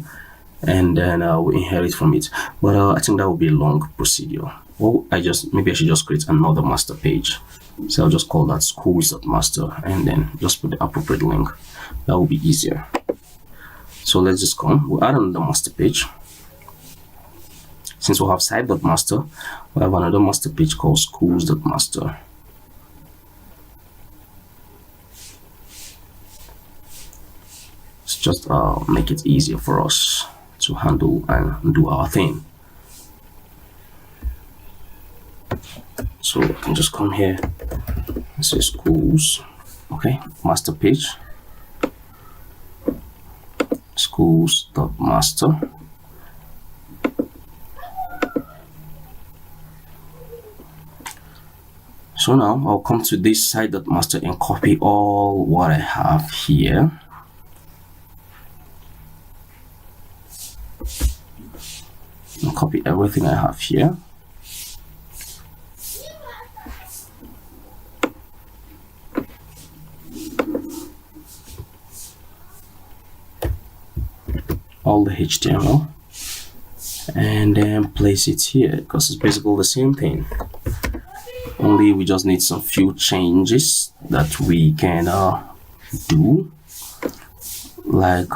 and then we inherit from it. But I think that would be a long procedure. Well, maybe I should just create another master page. So I'll just call that schools.master, and then just put the appropriate link. That will be easier. So let's just we'll add another master page. Since we have site.master, we have another master page called schools.master. Let's just make it easier for us to handle and do our thing. So I can just come here and say schools. Okay, master page, schools.master. So now I'll come to this site.master and copy all what I have here. And copy everything I have here. all the HTML and then place it here, because it's basically the same thing, only we just need some few changes that we can do, like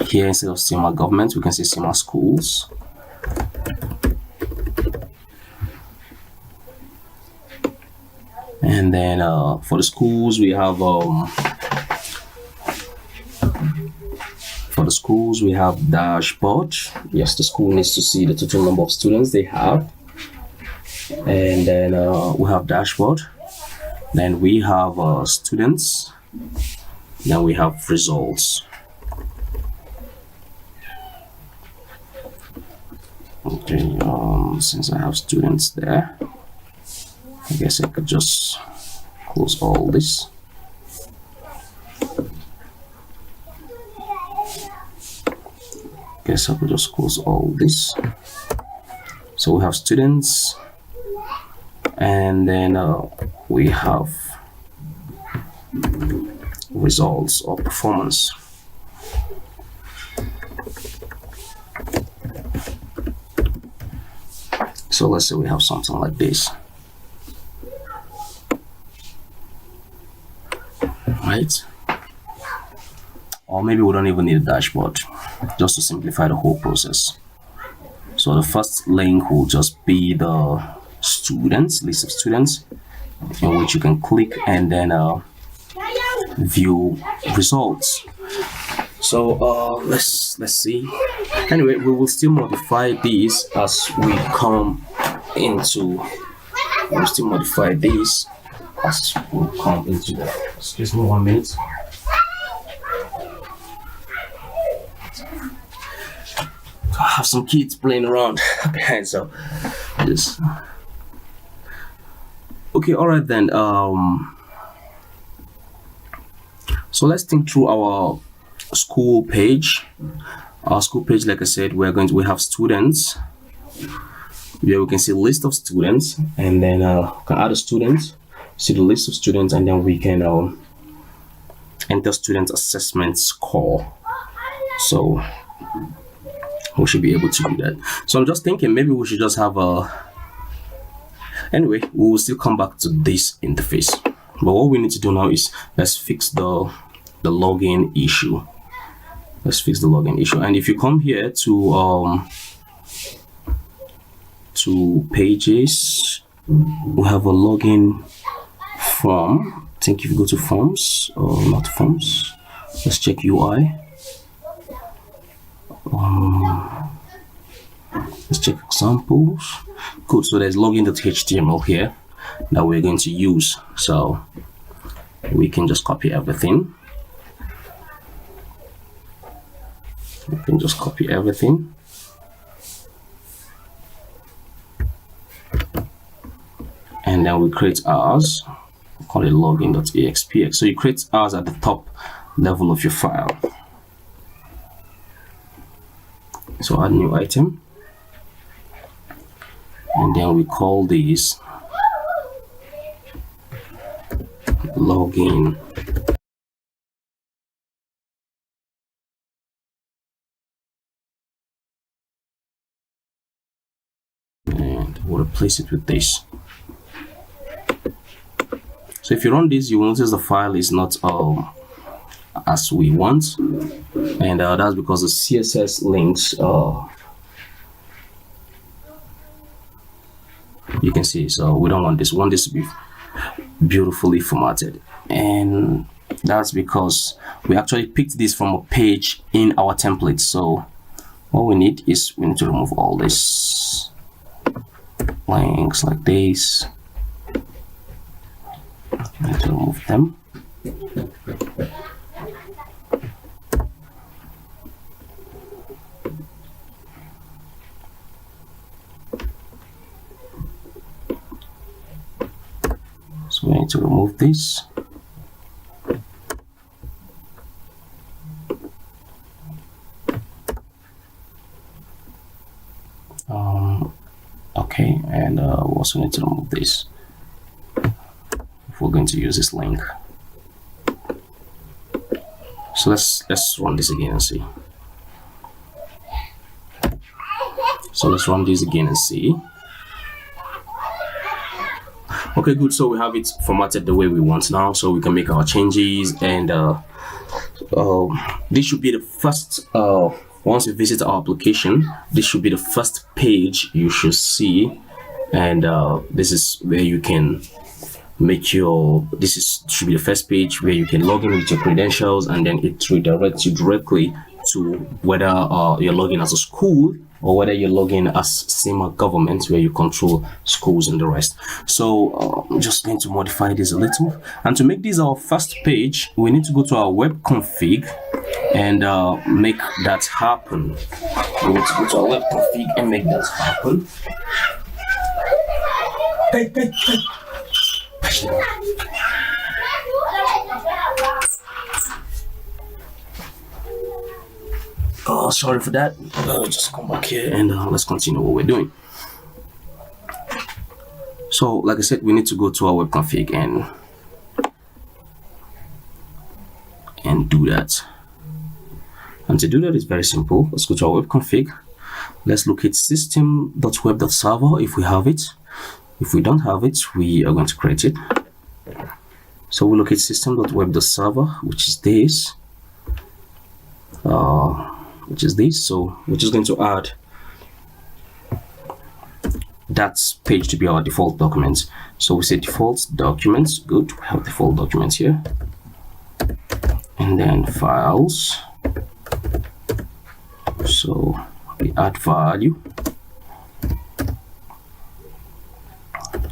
here instead of SEMA government we can say SEMA schools. And then for the schools we have dashboard. Yes, the school needs to see the total number of students they have. And then we have dashboard, then we have students, then we have results. Okay, since I have students there, I guess I could just close all this. Guess I could just close all this. So we have students, and then we have results or performance. So let's say we have something like this, right? Or maybe we don't even need a dashboard, just to simplify the whole process. So the first link will just be the students, list of students, in which you can click and then view results. So let's see. Anyway, we will still modify these as we come into. We'll still modify these as we come into the. Excuse me, 1 minute. I have some kids playing around behind, so this. Okay, all right then. So let's think through our school page. Our school page, like I said, we have students. Here we can see list of students, and then can add a student, see the list of students, and then we can enter student assessment score. So we should be able to do that. So I'm just thinking maybe we should just have a. Anyway, we will still come back to this interface. But what we need to do now is let's fix the login issue. Let's fix the login issue. And if you come here to pages, we have a login form. I think if you go to forms, or not forms, let's check UI. Let's check examples. Good. So there's login.html here that we're going to use. So we can just copy everything. We can just copy everything. And then we create ours. We'll call it login.expx. So you create ours at the top level of your file. So add new item. And then we call this login. And we'll replace it with this. So if you run this, you will notice the file is not as we want, and that's because the CSS links you can see. So we don't want this. We want this to be beautifully formatted, and that's because we actually picked this from a page in our template. So what we need is we need to remove all this links like this. We need to remove them. So we need to remove this. Okay, and we also need to remove this if we're going to use this link. So let's run this again and see. So let's run this again and see. Okay, good. So we have it formatted the way we want now, so we can make our changes. And this should be the first, once you visit our application, this should be the first page you should see. And this is where you can make your, should be the first page where you can log in with your credentials, and then it redirects you directly to whether you're logging as a school or whether you're logging as SEMA government, where you control schools and the rest. So I'm just going to modify this a little, and to make this our first page, we need to go to our web config and make that happen. We need to go to our web config and make that happen. Hey. Oh, sorry for that. Just come back here and let's continue what we're doing. So, like I said, we need to go to our web config and do that. And to do that is very simple. Let's go to our web config. Let's locate system.web.server if we have it. If we don't have it, we are going to create it. So we locate system.web.server, which is this. So we're just going to add that page to be our default document. So we say default documents. Good, we have default documents here. And then files. So we add value.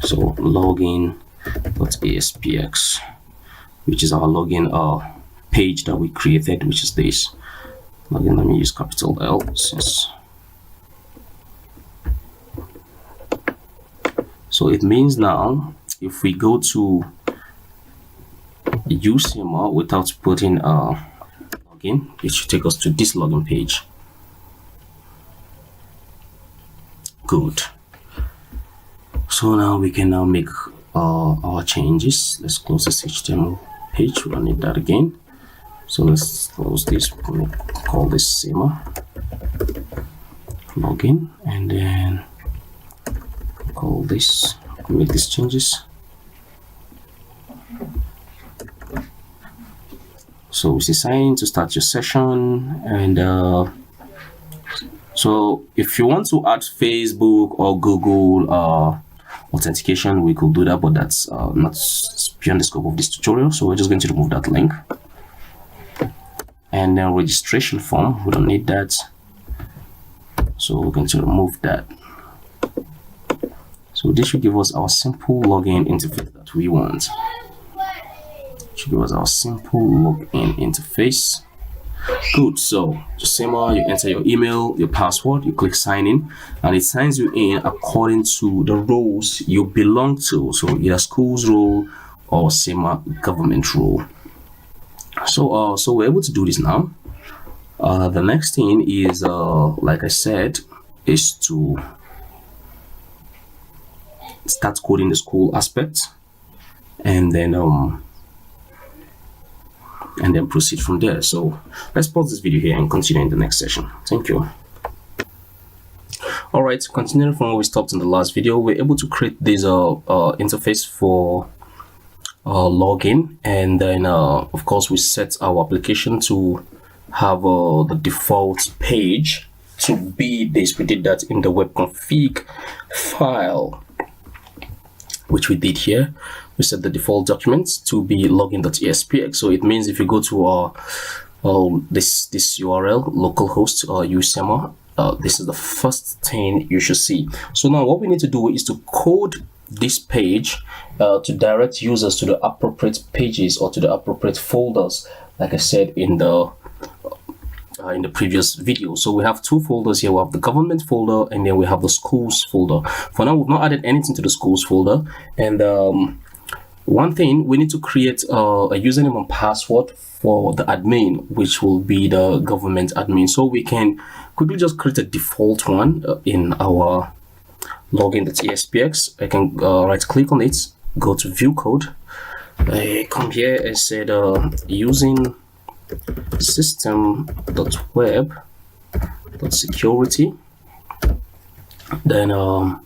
So login.aspx, which is our login page that we created, which is this. Login, let me use capital L since. So it means now if we go to use SEMA without putting login, it should take us to this login page. Good. So now we can now make our changes. Let's close this HTML page. We don't need that again. So let's close this. We're going to call this SEMA login, and then call this. Make these changes. So we say sign in to start your session, and so if you want to add Facebook or Google authentication, we could do that, but that's not beyond the scope of this tutorial. So we're just going to remove that link. And then registration form, we don't need that, so we're going to remove that. So this should give us our simple login interface that we want. It should give us our simple login interface. Good. So just SEMA, you enter your email, your password, you click sign in, and it signs you in according to the roles you belong to. So either schools role or SEMA government role. So so we're able to do this now. The next thing is like I said, is to start coding the school aspect, and then proceed from there. So let's pause this video here and continue in the next session. Thank you. All right, continuing from where we stopped in the last video, we're able to create this interface for login, and then of course we set our application to have the default page to be this. We did that in the web config file, which we did here. We set the default documents to be login.aspx. So it means if you go to this URL, localhost or SEMA, this is the first thing you should see. So now what we need to do is to code this page to direct users to the appropriate pages or to the appropriate folders, like I said in the previous video. So we have two folders here. We have the government folder, and then we have the schools folder. For now, we've not added anything to the schools folder. And one thing, we need to create a username and password for the admin, which will be the government admin. So we can quickly just create a default one in our login.aspx. I can right click on it, go to view code. I come here and said using system.web.security. Then I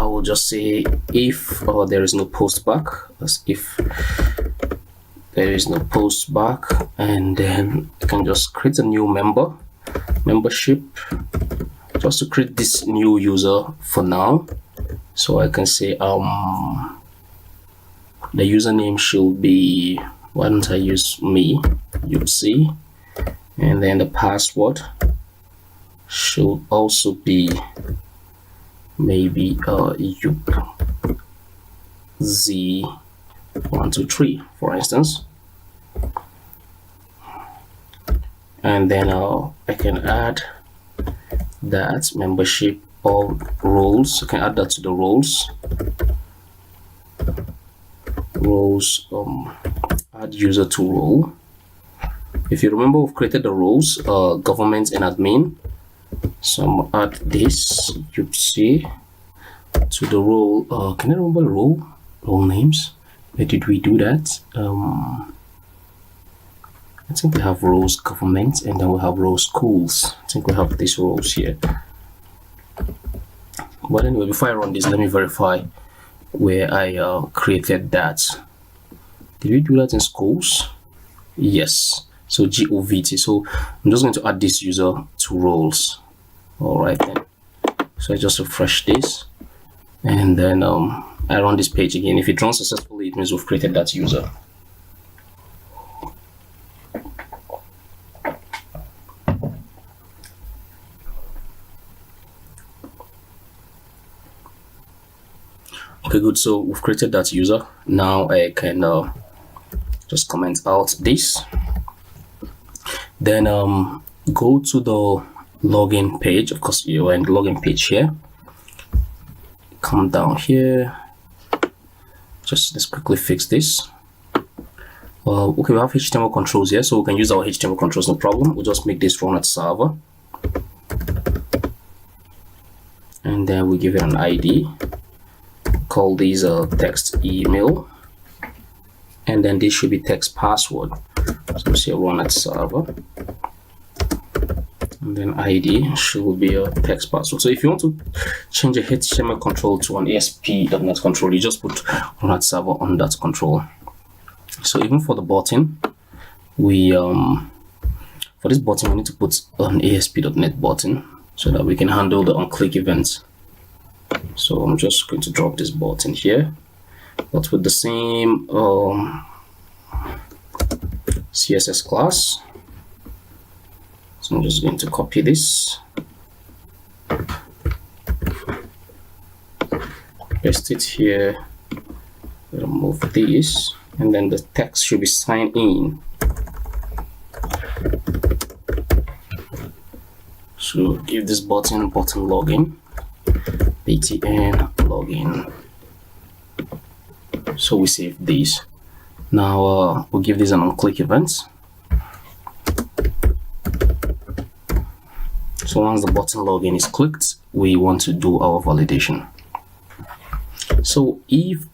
will just say if there is no post back, as if there is no post back, and then you can just create a new membership, just to create this new user for now. So I can say the username should be, why don't I use me, you'll see, and then the password should also be maybe Z123 for instance. And then I can add that membership or roles. I can add that to the roles. Add user to role. If you remember, we've created the roles, government and admin. So I'm gonna add this, you see, to the role. Can I remember the role names? Where did we do that? I think we have roles government, and then we have roles schools. I think we have these roles here. But anyway, before I run this, let me verify where I created that. Did we do that in schools? Yes. So govt. So I'm just going to add this user to roles. All right then. So I just refresh this, and then I run this page again. If it runs successfully, it means we've created that user. Okay, good. So we've created that user. Now I can just comment out this. Then go to the login page. Of course, you're in the login page here. Come down here. Let's quickly fix this. Okay, we have HTML controls here, so we can use our HTML controls, no problem. We'll just make this run at server, and then we give it an ID. Call these text email, and then this should be text password. So say run at server, and then ID should be a text password. So if you want to change a HTML control to an ASP.NET control, you just put run at server on that control. So even for the button, we for this button we need to put an ASP.NET button so that we can handle the on-click events. So I'm just going to drop this button here, but with the same CSS class. So I'm just going to copy this, paste it here, remove this, and then the text should be sign in. So give this button login, btn login. So we save this. Now we'll give this an on-click event. So once the button login is clicked, we want to do our validation. So if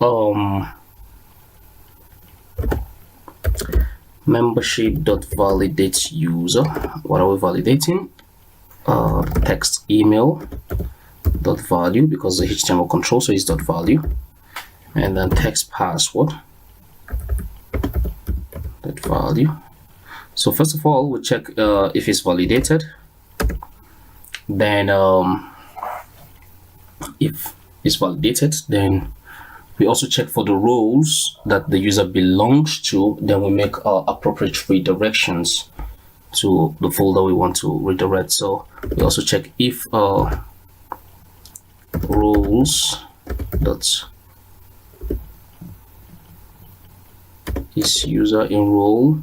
membership.validate user, what are we validating? Text email dot value, because the HTML control, so it's dot value, and then text password dot value. So first of all, we check if it's validated. Then if it's validated, then we also check for the roles that the user belongs to. Then we make appropriate redirections to the folder we want to redirect. So we also check if roles dot is user in role.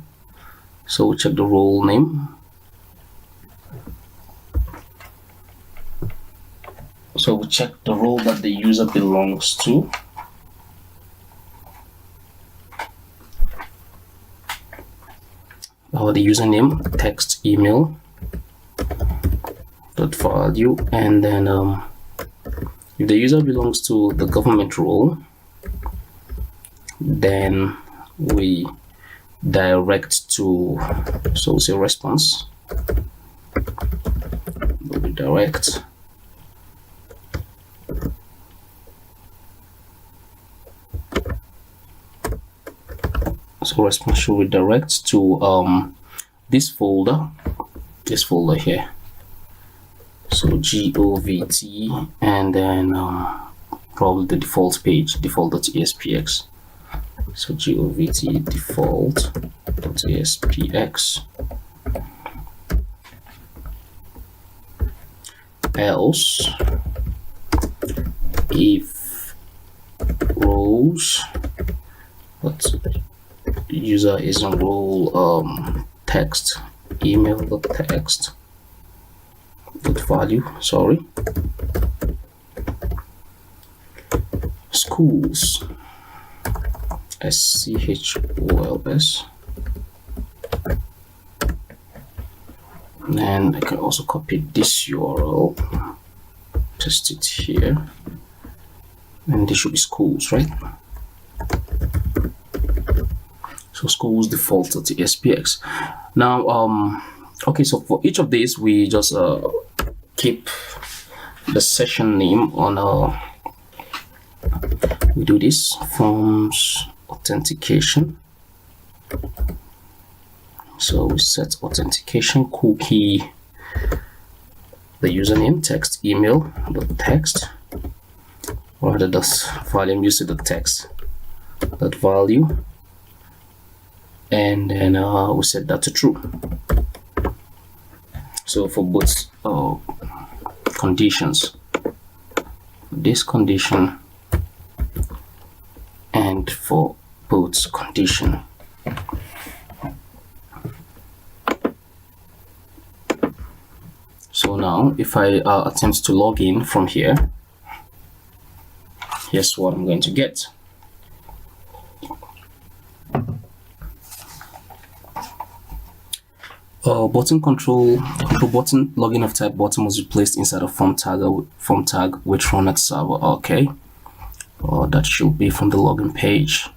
So we check the role name. So we check the role that the user belongs to. The username, text email dot value, and then if the user belongs to the government role, then we direct to, so say response will be direct so response should redirect to this folder here, so govt, and then probably the default page, default.aspx. So govt default.aspx, else if rows, but user is on role text email.text value, sorry, schools schools, and I can also copy this URL, paste it here, and this should be schools, right? So schools default.aspx. Now okay, so for each of these we just keep the session name on we do this forms authentication. So we set authentication cookie, the username, text email dot text, or rather this value, I'm using the text that value, and then we set that to true. So for both conditions, this condition and for both condition. So now if I attempt to log in from here, here's what I'm going to get. Button control button, login of type button must be placed inside a form tag with run at server. Okay, that should be from the login page.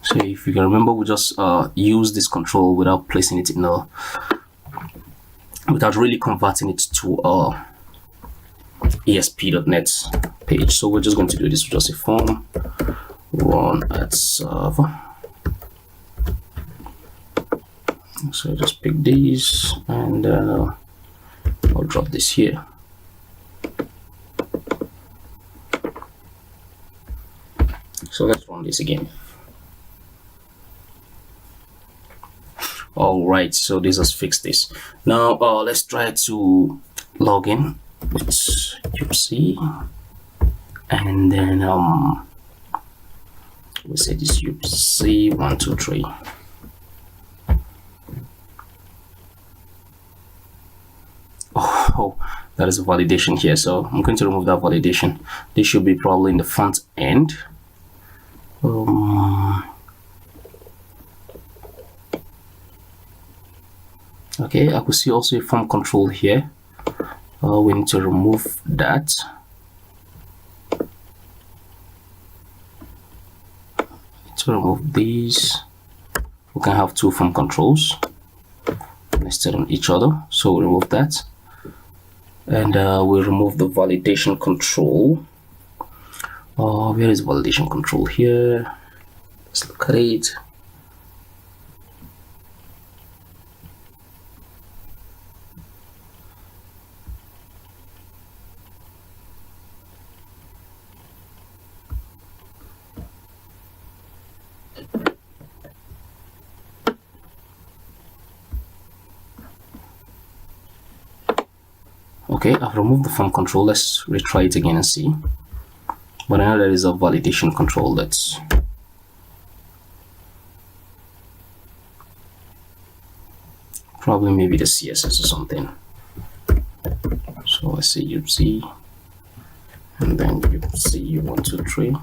So if you can remember, we just use this control without placing it in a, without really converting it to a ASP.NET page. So we're just going to do this with just a form run at server. So just pick these, and I'll drop this here. So let's run this again. All right, so this has fixed this. Now let's try to log in with UC, and then we say this UC123. Oh, that is a validation here, so I'm going to remove that validation. This should be probably in the front end. Okay, I could see also a form control here. We need to remove that. To remove these, we can have two form controls listed on each other, so we remove that, and we remove the validation control. Where is validation control here? Let's look at it. Okay, I've removed the form control. Let's retry it again and see. But I know there is a validation control that's probably maybe the CSS or something. So let's say UC, and then UC123.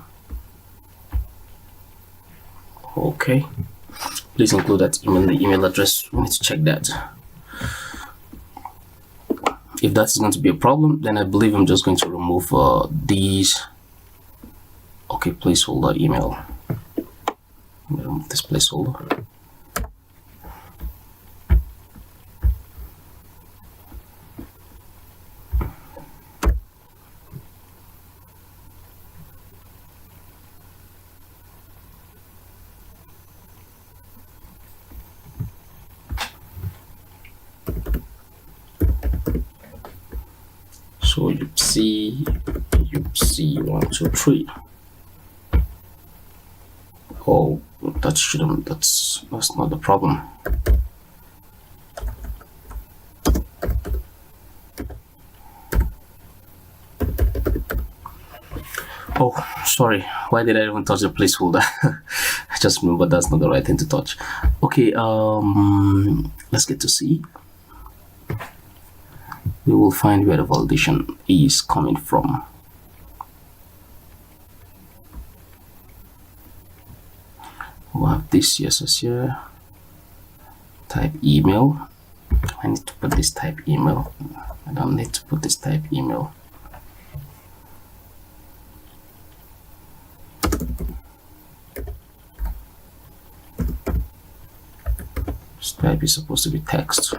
Okay, please include that email, the email address. We need to check that. If that is going to be a problem, then I believe I'm just going to remove these. Okay, placeholder email. Remove this placeholder. So UPC 123. Oh, that shouldn't, that's not the problem. Oh, sorry, why did I even touch the placeholder? I just remember that's not the right thing to touch. Okay, let's get to C. We will find where the validation is coming from. We'll have this CSS here. Type email. I need to put this type email. I don't need to put this type email. This type is supposed to be text.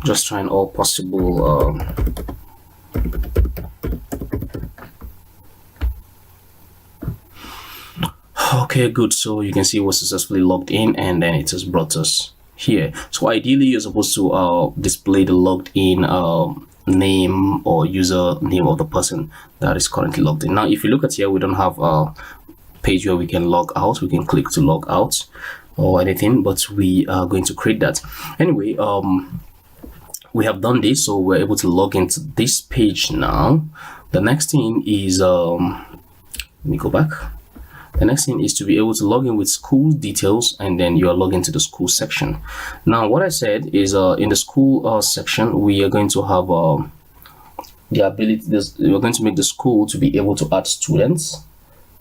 Just trying all possible okay, good. So you can see we're successfully logged in, and then it has brought us here. So ideally you're supposed to display the logged in name or user name of the person that is currently logged in. Now if you look at here, we don't have a page where we can log out. We can click to log out or anything, but we are going to create that anyway. We have done this, so we're able to log into this page now. The next thing is let me go back. The next thing is to be able to log in with school details, and then you are logged into the school section. Now what I said is in the school section, we are going to have the ability, we're going to make the school to be able to add students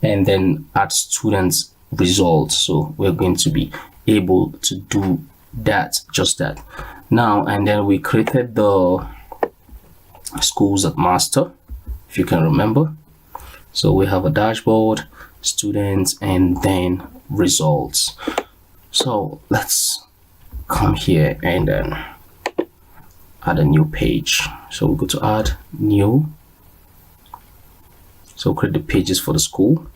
and then add students results. So we're going to be able to do that, just that. Now, and then we created the schools at master, if you can remember. So we have a dashboard, students, and then results. So let's come here and then add a new page. So we go to add new. So create the pages for the school.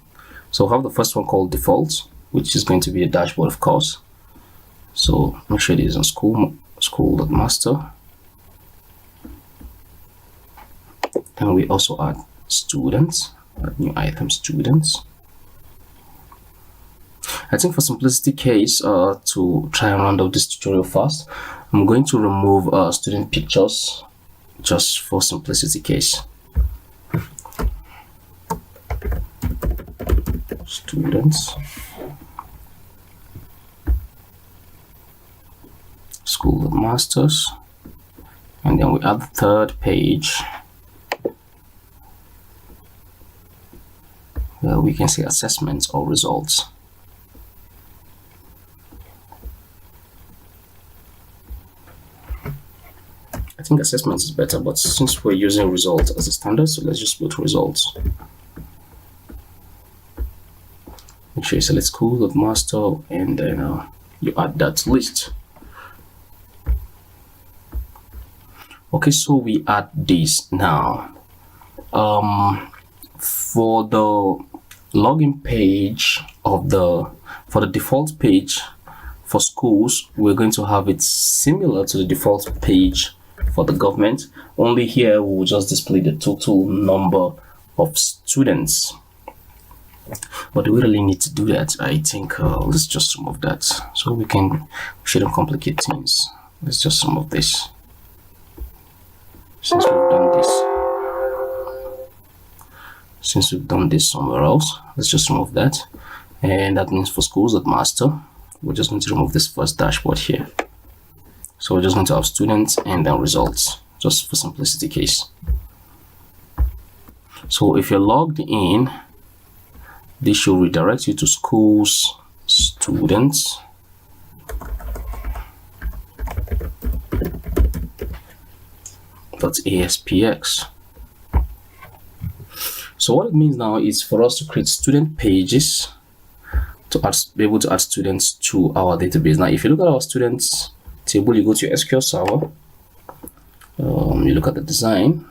So have the first one called default, which is going to be a dashboard, of course. So make sure it is on school.master. And we also add students, add new item students. I think for simplicity case, to try and round up this tutorial fast, I'm going to remove student pictures just for simplicity case. Students, school masters, and then we add the third page where we can see assessments or results. I think assessments is better, but since we're using results as a standard, so let's just put results. Make sure you select school.master, and then you add that list. Okay, so we add this now. For the login page of for the default page for schools, we're going to have it similar to the default page for the government. Only here we will just display the total number of students. But do we really need to do that? I think let's just remove that, so we shouldn't complicate things. Let's just remove this. Since we've done this somewhere else, let's just remove that. And that means for schools at master, we're just going to remove this first dashboard here. So we're just going to have students and then results, just for simplicity case. So if you're logged in, this should redirect you to schools students. .aspx. So what it means now is for us to create student pages to be able to add students to our database. Now if you look at our students table, you go to your SQL server, you look at the design,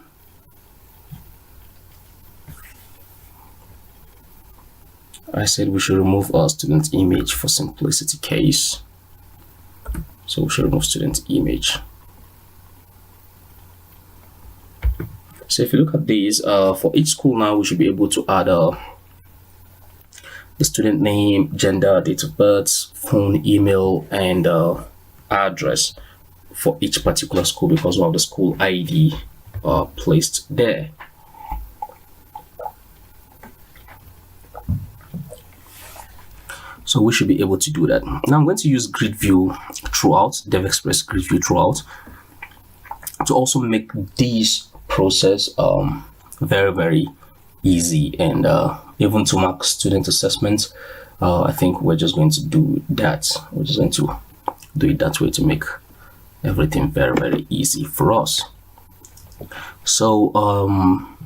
I said we should remove our student image for simplicity case. So we should remove student image. So if you look at these, for each school now, we should be able to add the student name, gender, date of birth, phone, email, and address for each particular school, because we have the school ID placed there. So we should be able to do that. Now I'm going to use grid view throughout, DevExpress grid view throughout, to also make this process very easy, and even to mark student assessment. I think we're just going to do that. We're just going to do it that way to make everything very easy for us. So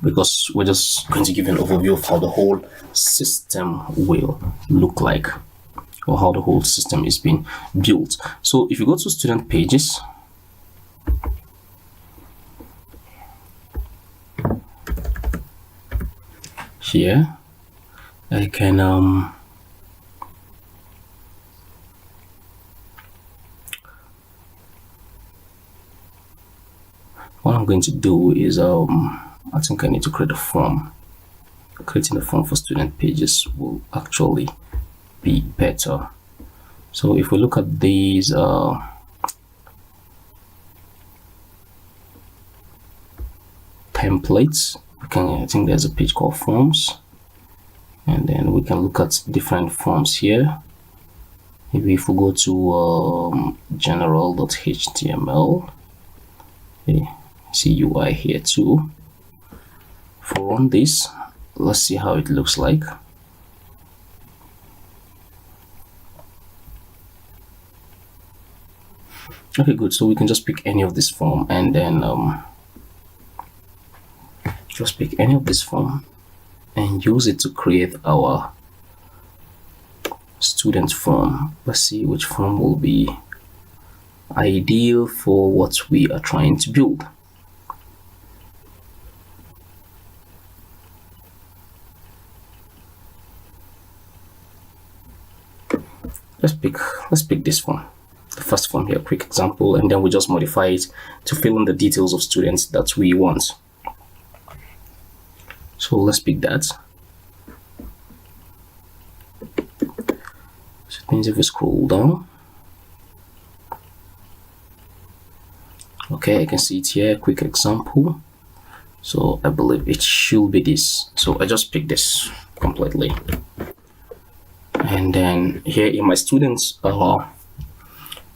because we're just going to give an overview of how the whole system will look like, or how the whole system is being built. So if you go to student pages, here I can what I'm going to do is I think I need to create a form. Creating a form for student pages will actually be better. So if we look at these templates, I think there's a page called forms, and then we can look at different forms here. Maybe if we go to general.html, okay, see UI here too. If we run this, let's see how it looks like. Okay, good. So we can just pick any of this form, and then just pick any of this form and use it to create our student form. Let's see which form will be ideal for what we are trying to build. Let's pick this form, the first form here, quick example, and then we just modify it to fill in the details of students that we want. So let's pick that. So it means if we scroll down, okay, I can see it here, quick example. So I believe it should be this. So I just picked this completely. And then here in my students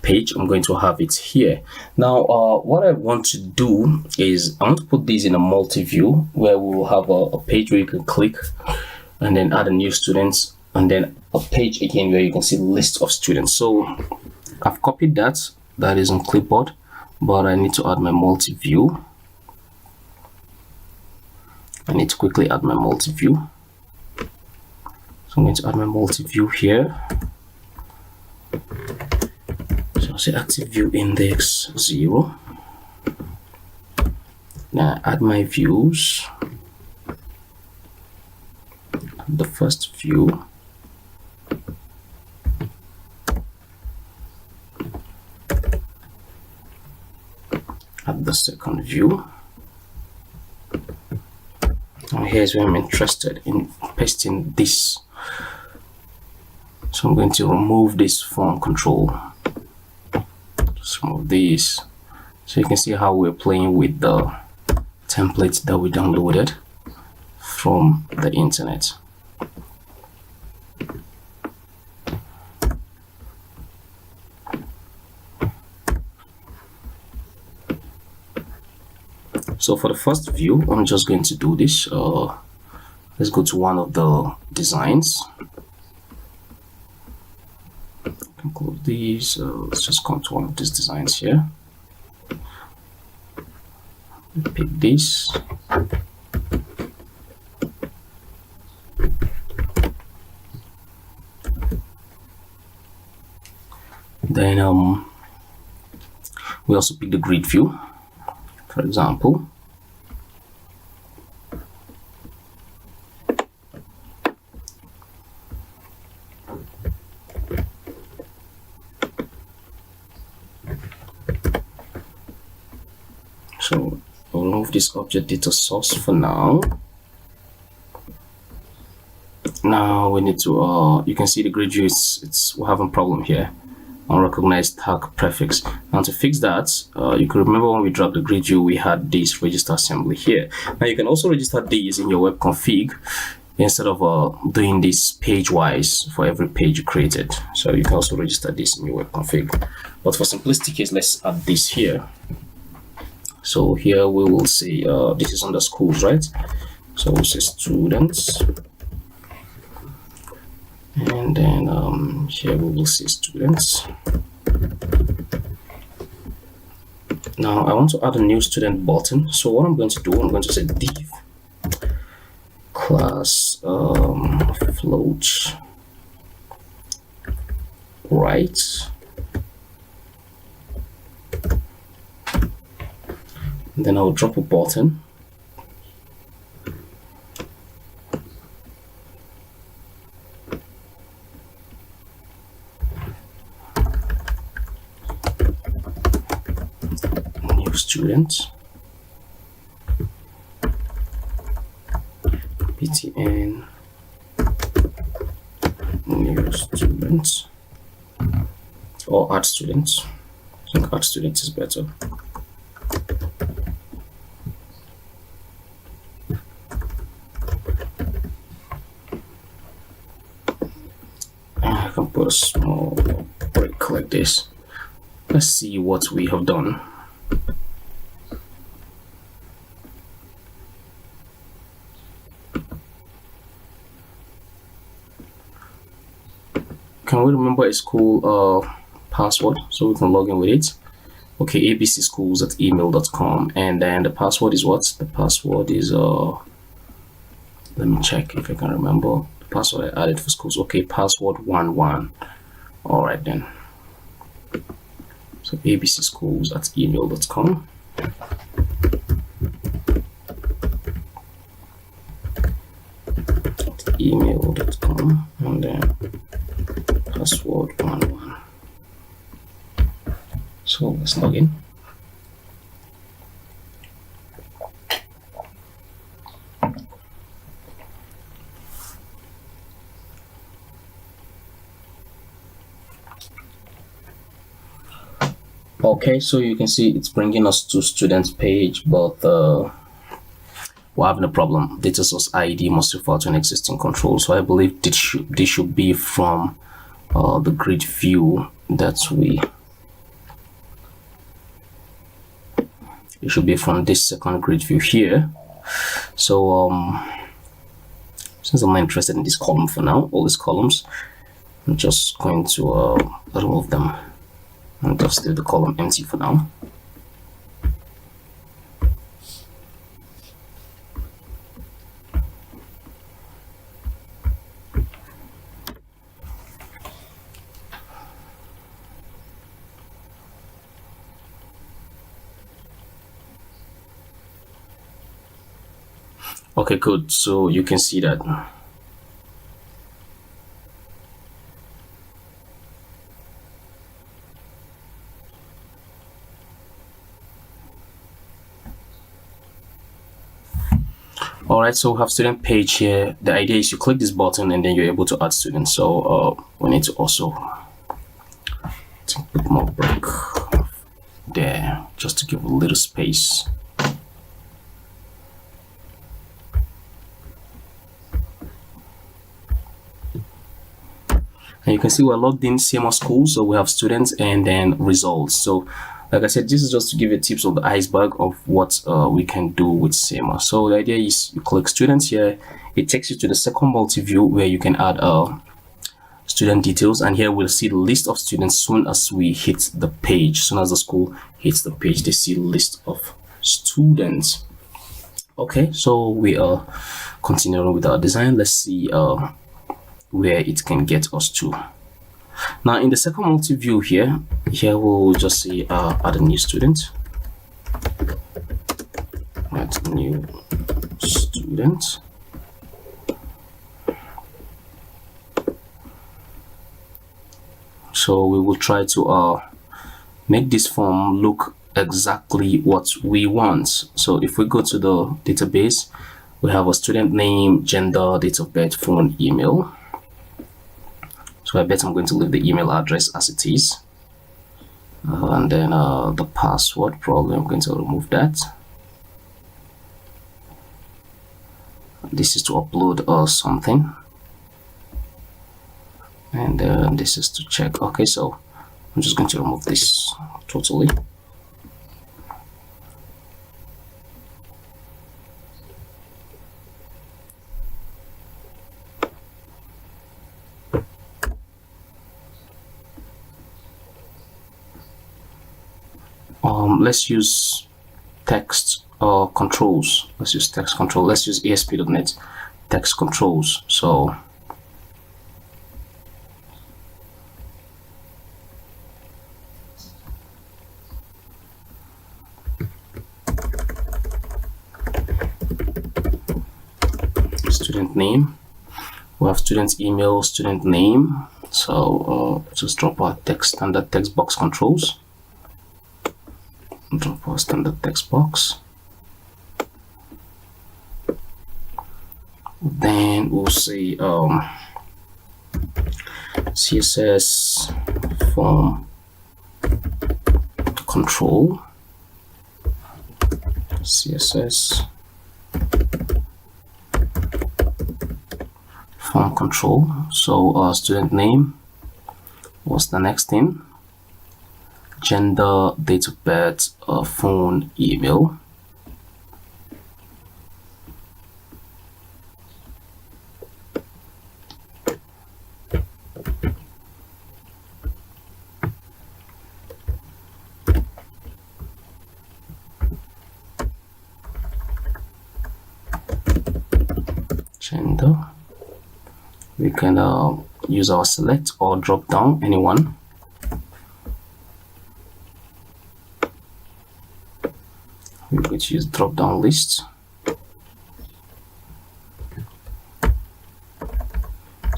page, I'm going to have it here. Now what I want to do is I want to put this in a multi-view, where we will have a page where you can click and then add a new student, and then a page again where you can see the list of students. So I've copied that is on clipboard, but I need to add my multi-view. I need to quickly add my multi-view. So I'm going to add my multi-view here. So I'll say active view index 0. Now add my views. Add the first view. Add the second view. Now here's where I'm interested in pasting this. So I'm going to remove this form control. Just remove this. So you can see how we're playing with the templates that we downloaded from the internet. So for the first view, I'm just going to do this. Let's go to one of the designs. Include these. Let's just come to one of these designs here. Pick this. Then we also pick the grid view, for example. remove this object data source for now. Now we need to you can see the grid view we're having a problem here. Unrecognized tag prefix. Now to fix that, you can remember when we dragged the grid view, we had this register assembly here. Now you can also register these in your web config instead of doing this page wise for every page you created. So you can also register this in your web config, but for simplicity case, let's add this here. So here we will say this is under schools, right? So we'll say students, and then here we will say students. Now I want to add a new student button. So what I'm going to do, I'm going to say div class float right, and then I'll drop a button. New student, btn new student, or add students. I think add students is better. I can put a small break like this. Let's see what we have done. Can we remember a school password so we can log in with it? Okay, abcschools@email.com, and then the password is what? The password is let me check if I can remember the password I added for schools. Okay, password 11. All right then. So abcschools@email.com. email.com, and then password 11. So let's log in. Okay, so you can see it's bringing us to students page, but we're having a problem. Data source ID must refer to an existing control. So I believe this should be from the grid view that it should be from this second grid view here. So since I'm not interested in this column for now, all these columns, I'm just going to remove them and just leave the column empty for now. Okay, good. So you can see that. All right, so we have student page here. The idea is you click this button and then you're able to add students. So we need to also put more break there just to give a little space. And you can see we're logged in CMO school, so we have students and then results. So like I said, this is just to give you tips of the iceberg of what we can do with CMO. So the idea is you click students here, it takes you to the second multi-view where you can add student details, and here we'll see the list of students soon as we hit the page. Soon as the school hits the page, they see the list of students. Okay, so we are continuing with our design. Let's see where it can get us to. Now in the second multi-view here we'll just say add a new student. Add new student. So we will try to make this form look exactly what we want. So if we go to the database, we have a student name, gender, date of birth, phone, email. So I bet I'm going to leave the email address as it is. And then the password, probably I'm going to remove that. This is to upload something. And then this is to check. Okay, so I'm just going to remove this totally. Let's use text controls. Let's use text control. Let's use ASP.NET text controls. So student name, we have student email, student name. So just drop our text standard text box controls. Drop our standard text box. Then we'll say CSS form control, CSS form control. So student name, what's the next thing? Gender, date of birth, phone, email. Gender. We can use our select or drop down, anyone. We're going to use drop down list. So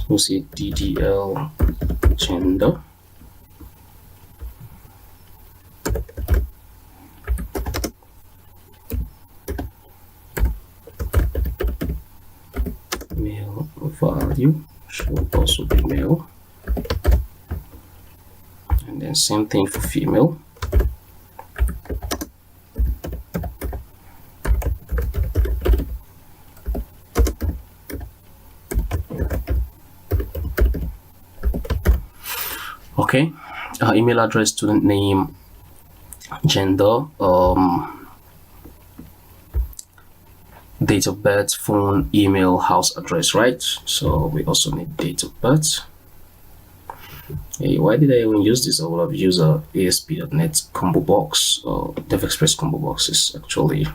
we'll say DDL gender. Male value should also be male. And then same thing for female. Okay, email address, student name, gender, date of birth, phone, email, house address, right? So we also need date of birth. Hey, why did I even use this? I would have used a ASP.NET combo box. DevExpress combo box is actually,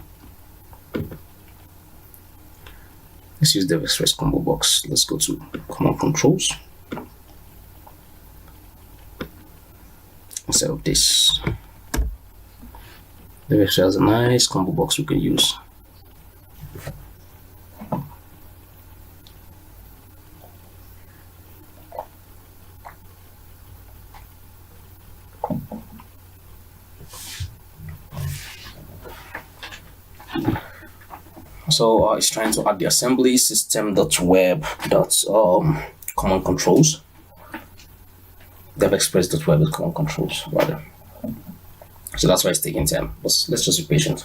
let's use DevExpress combo box. Let's go to command controls. Instead of this, DevExpress has a nice combo box we can use. So it's trying to add the assembly system.web.command controls. DevExpress.web.command controls rather. So that's why it's taking time. Let's just be patient.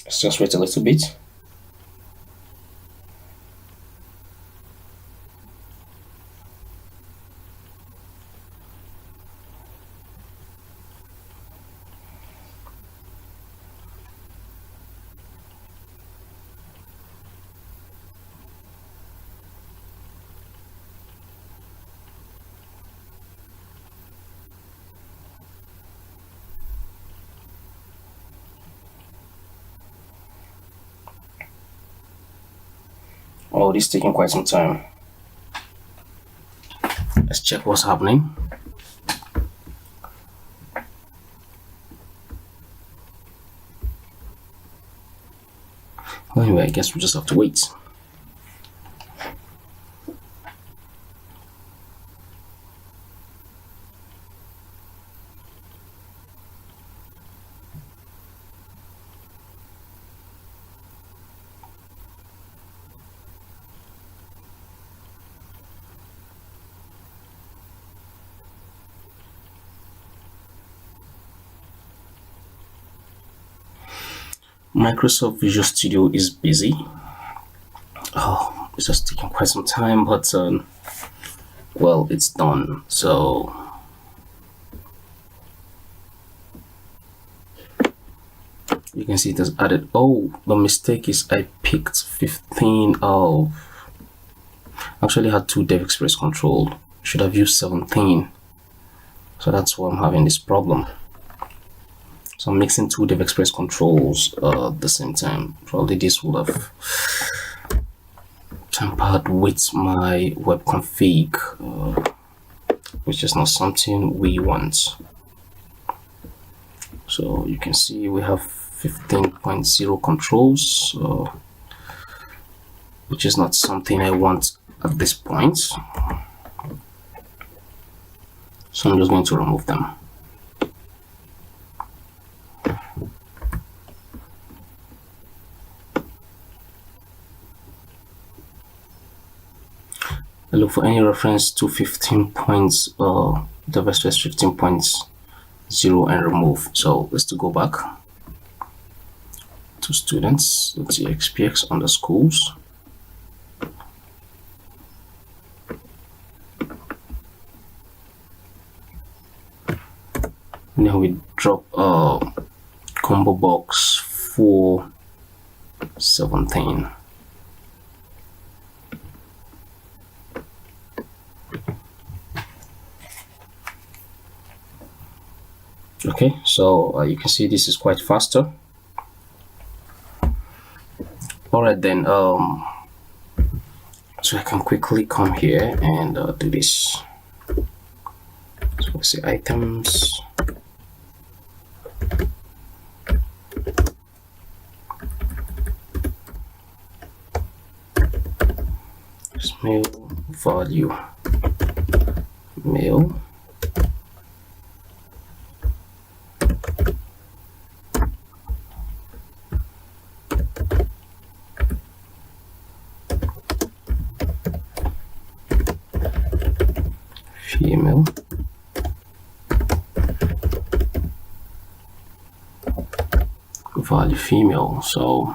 Let's just wait a little bit. Oh, this is taking quite some time. Let's check what's happening. Well, anyway, I guess we just have to wait. Microsoft Visual Studio is busy. Oh, it's just taking quite some time, but well, it's done. So you can see it has added. Oh, the mistake is I picked 15 of. Actually had 2 dev express control. Should have used 17. So that's why I'm having this problem. So I'm mixing 2 dev express controls at the same time. Probably this would have tampered with my web config, which is not something we want. So you can see we have 15.0 controls, which is not something I want at this point. So I'm just going to remove them. I look for any reference to 15 points, the versus 15.0 and remove. So let's go back to students. Let's see xpx underscores. Now we drop combo box 417. Okay, so you can see this is quite faster. All right then, so I can quickly come here and do this. So let's say items. Mail value mail. Female. Value female. So,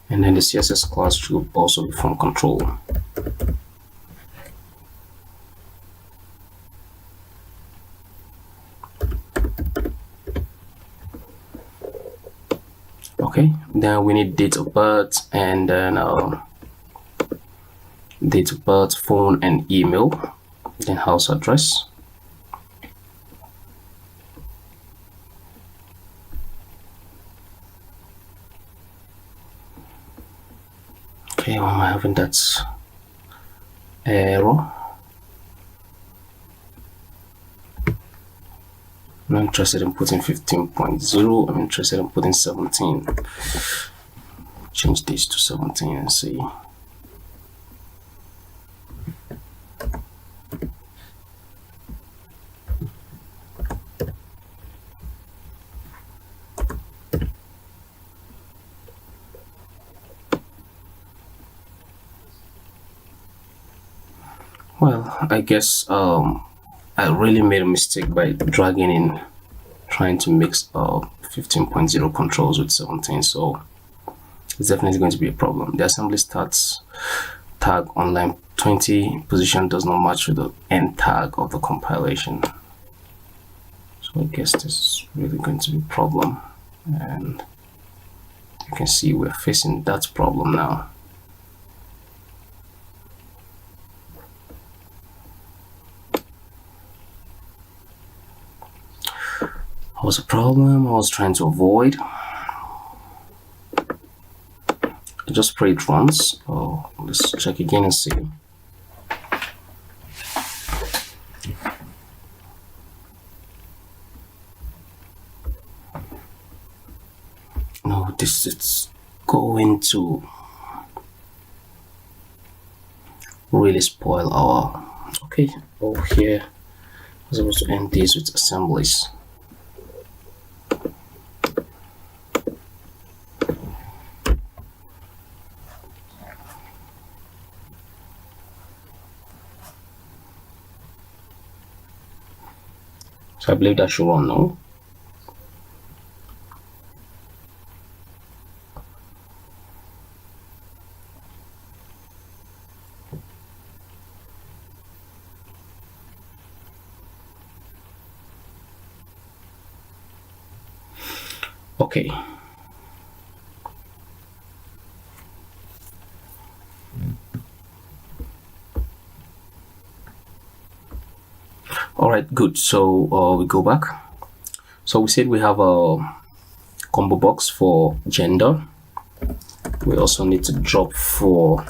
and then the CSS class should also be from control. Okay, then we need date of birth and then date of birth, phone and email, then house address. Okay, why am I having that error? I'm not interested in putting 15.0. I'm interested in putting 17. Change this to 17 and see. Well, I guess I really made a mistake by dragging in, trying to mix 15.0 controls with 17. So it's definitely going to be a problem. The assembly starts tag on line 20 position does not match with the end tag of the compilation. So I guess this is really going to be a problem. And you can see we're facing that problem now. What was a problem I was trying to avoid? just pray it runs. Let's check again and see. No, this is going to really spoil our okay. Oh, here I was supposed to end this with assemblies. So I believe that should run now. Okay. All right, good. So we go back. So we said we have a combo box for gender. We also need to drop for,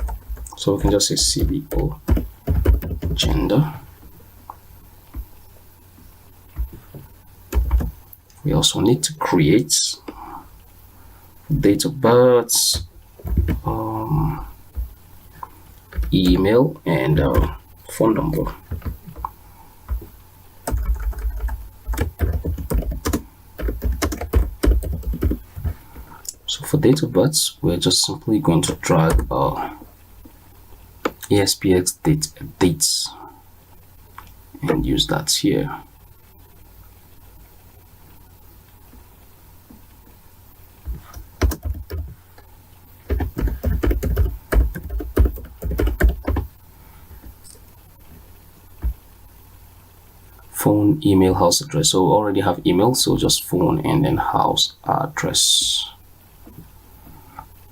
so we can just say CBO gender. We also need to create date of birth, email, and phone number. So for date of birth, we're just simply going to drag ASPX dates and use that here. Phone, email, house address. So we already have email, so just phone and then house address.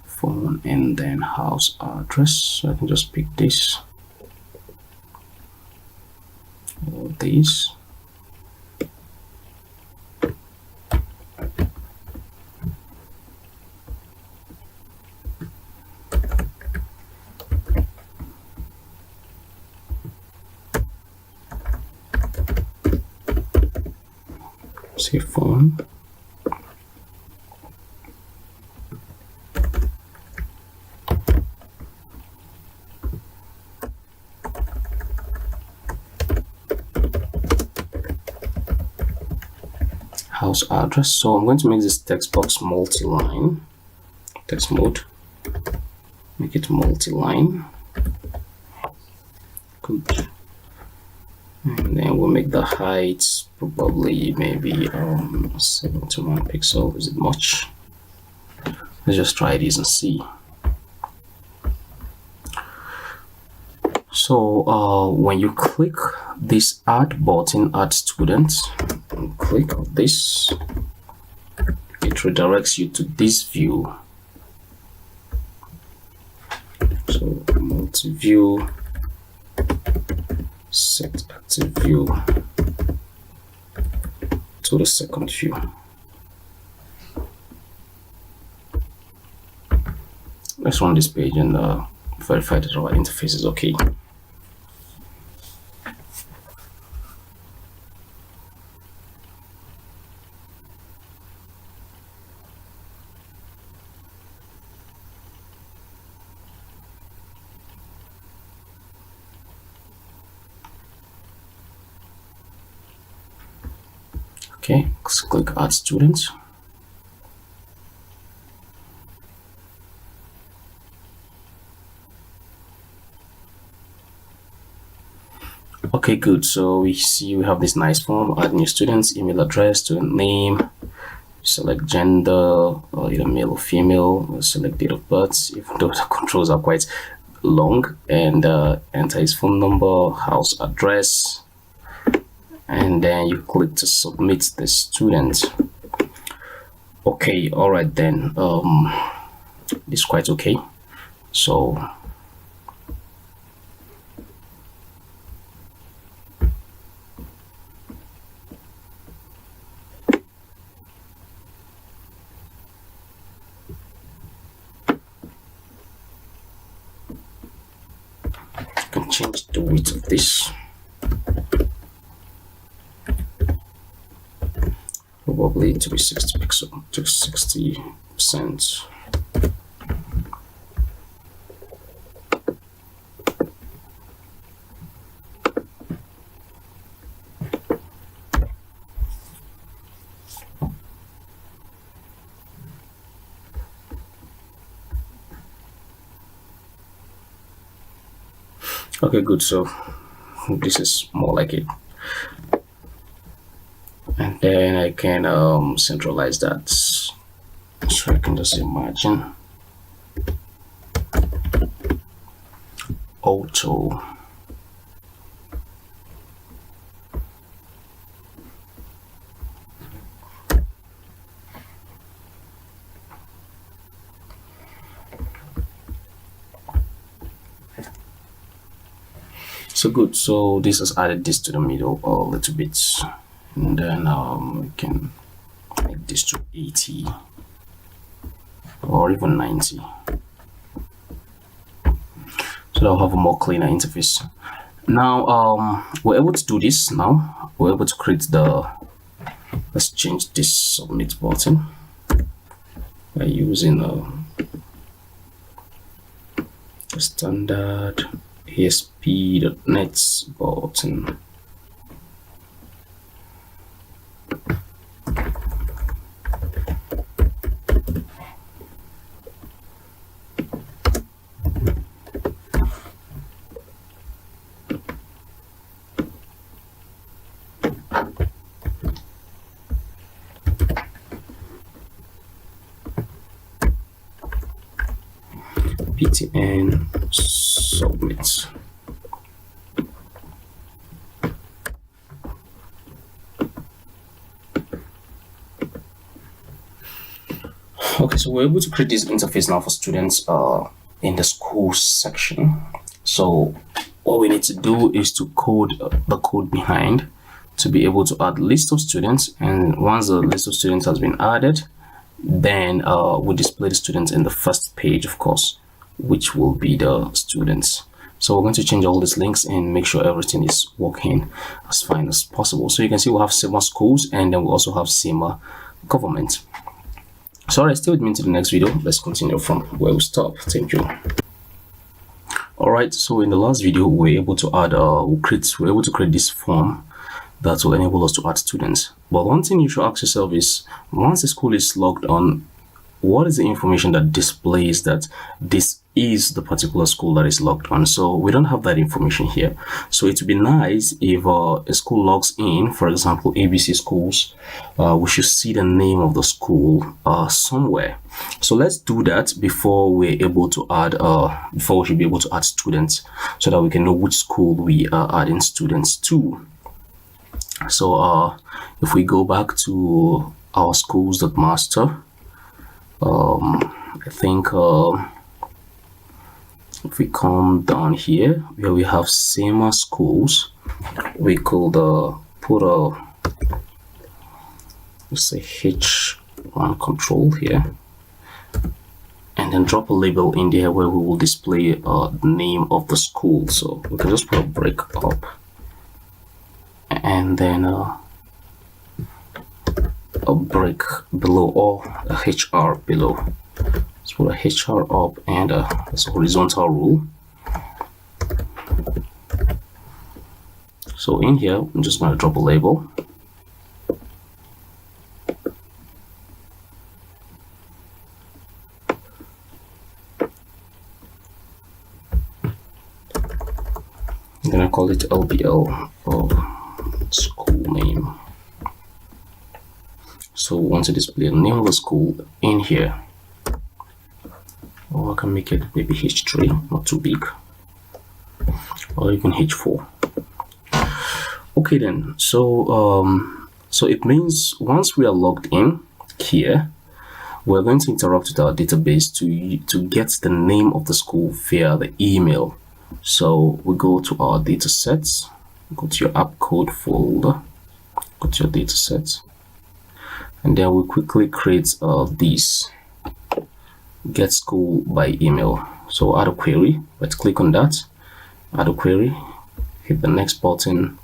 Phone and then house address. So I can just pick this or this. Say phone. House address. So I'm going to make this text box multi-line. Text mode. Make it multi-line. Good. And then we'll make the height probably maybe 71 pixel. Is it much? Let's just try this and see. So when you click this add button, add student, and click on this, it redirects you to this view. So multi-view, set active view to the second view. Let's run this page and verify that our interface is okay. Okay, let's click add students. Okay, good. So we see we have this nice form, add new students, email address, student name, select gender, either male or female, select date of birth, even though the controls are quite long, and enter his phone number, house address, and then you click to submit the student. Okay, all right then. This is quite okay. So change the width of this. Probably to be 60 pixel to 60%. Okay, good. So this is more like it, and then I can centralize that, so I can just say margin auto. So good. So this has added this to the middle a little bit, and then we can make this to 80 or even 90, so that will have a more cleaner interface. Now we're able to do this. Now we're able to create the, let's change this submit button by using a standard ASP.NET button. PTN submit. Okay, so we're able to create this interface now for students in the school section. So what we need to do is to code the code behind to be able to add list of students, and once the list of students has been added, then we display the students in the first page, of course, which will be the students. So we're going to change all these links and make sure everything is working as fine as possible. So you can see we'll have SEMA schools, and then we also have SEMA government. So alright, stay with me to the next video. Let's continue from where we stop. Thank you. Alright, so in the last video we were able to add we're able to create this form that will enable us to add students. But one thing you should ask yourself is, once the school is logged on, what is the information that displays that this is the particular school that is logged on? So we don't have that information here. So it would be nice if a school logs in, for example ABC schools, we should see the name of the school somewhere. So let's do that before we're able to add before we should be able to add students, so that we can know which school we are adding students to. So if we go back to our schools.master, I think if we come down here where we have SEMA schools, we could put let's say H1 control here, and then drop a label in there where we will display the name of the school. So we can just put a break up, and then a break below, or a HR below. Let's put a HR up, and that's a horizontal rule. So in here, I'm just going to drop a label. I'm going to call it LBL of school name. So we want to display the name of the school in here, or I can make it maybe H3, not too big, or even H4. Okay then, so so it means once we are logged in here, we're going to interact with our database to get the name of the school via the email. So we go to our data sets, go to your app code folder, go to your data sets, and then we quickly create this get school by email. So add a query. Let's click on that, add a query, hit the next button,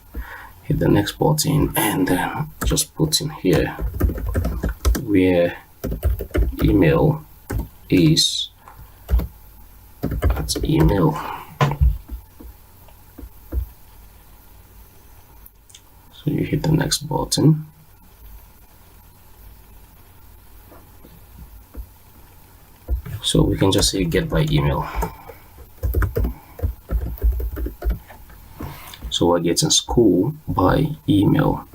and then just put in here where email is at email. So you hit the next button. So we can just say get by email. So we're getting school by email.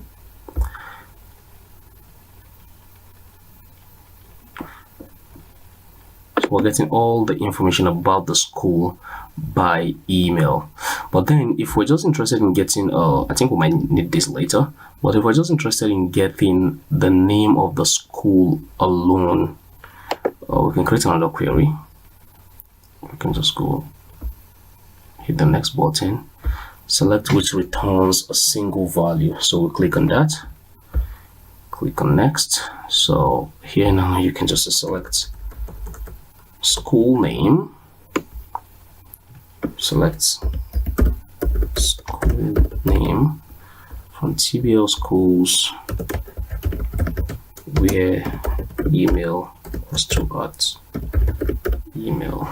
So we're getting all the information about the school by email. But then if we're just interested in getting, I think we might need this later, but if we're just interested in getting the name of the school alone, we can create another query. We can just go hit the next button, select which returns a single value. So we click on that, click on next. So here now you can just select school name, select school name from TBL schools where email was to at email.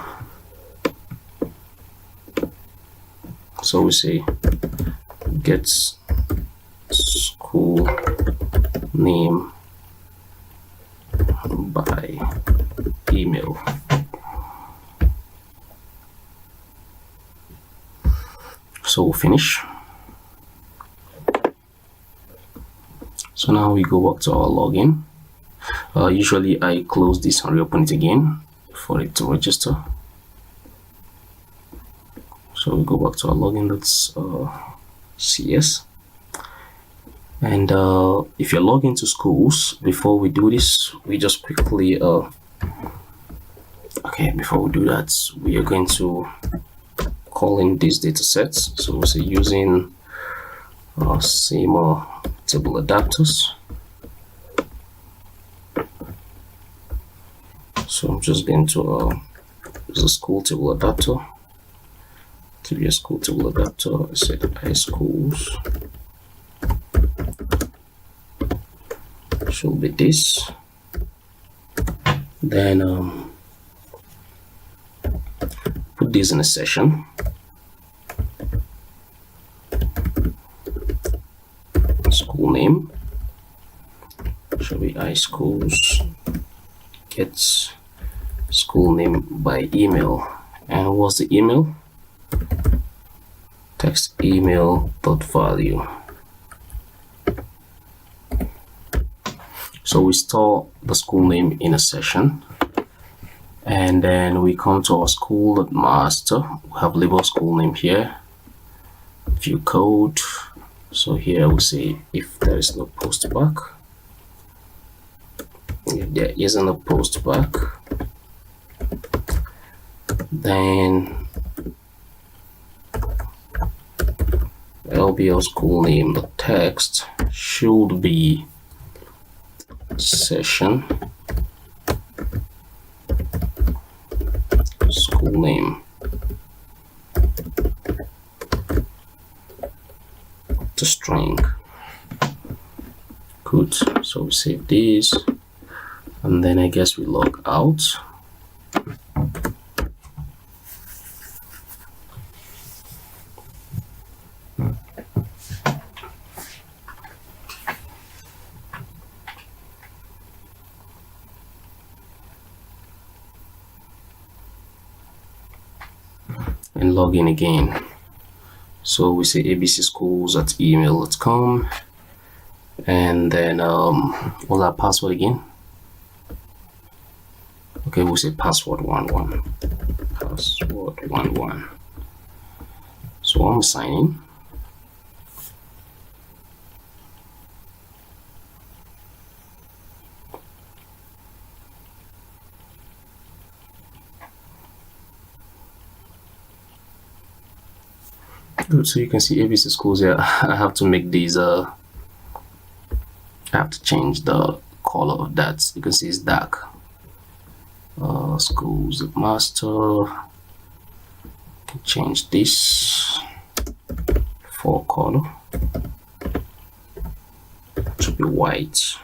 So we say get school name by email. So we'll finish. So now we go back to our login. Usually I close this and reopen it again for it to register. So we go back to our login.cs. And if you're logged into schools, before we do this, we just quickly before we do that, we are going to call in these data sets. So we'll say using same table adapters. So I'm just going to use a school table adapter. To be a school table adapter, I said iSchools should be this. Then put this in a session. School name should be iSchools get school name by email. And what's the email? Text email dot value. So we store the school name in a session, and then we come to our school.master. We have label school name here, view code. So here we say if there is no post back, if there isn't a post back, then LBL school name, the text should be session school name to string. Good. So we save this, and then I guess we log out. And log in again. So we say abcschools@email.com, and then what's our password again? Okay, we'll say password 11. Password 11. So I'm signing. Good, so you can see ABC schools here. I have to make these I have to change the color of that. You can see it's dark. Schools master, change this for color to be white.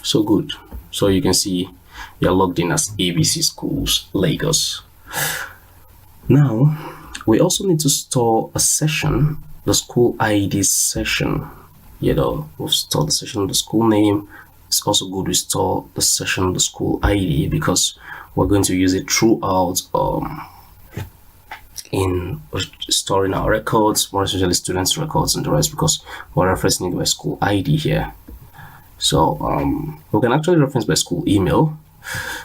So good. So you can see you're logged in as ABC Schools Lagos. Now we also need to store a session, the school ID session. We've stored the session, the school name. It's also good we store the session, the school ID, because we're going to use it throughout in storing our records, more especially students' records and the rest, because we're referencing it by school ID here. So we can actually reference by school email,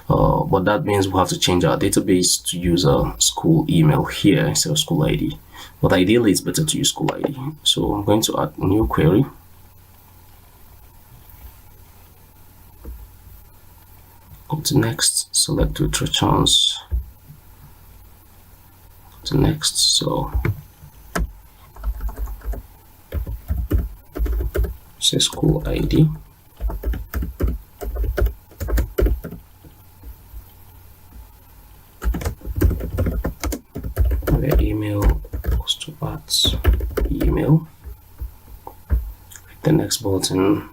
but that means we have to change our database to use a school email here instead of school ID. But ideally, it's better to use school ID. So I'm going to add a new query. Go to next, select with returns. Go to next. So say school ID. Where email goes to @email. Click the next button.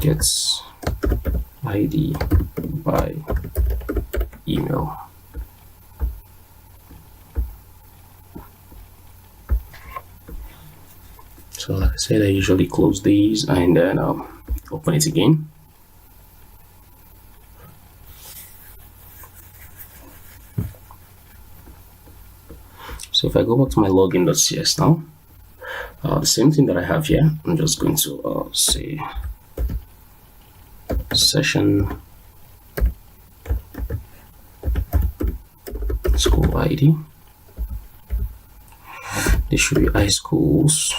Gets ID by email. So like I said, I usually close these and then open it again. So if I go back to my login.cs now, the same thing that I have here, I'm just going to say session school ID. This should be iSchools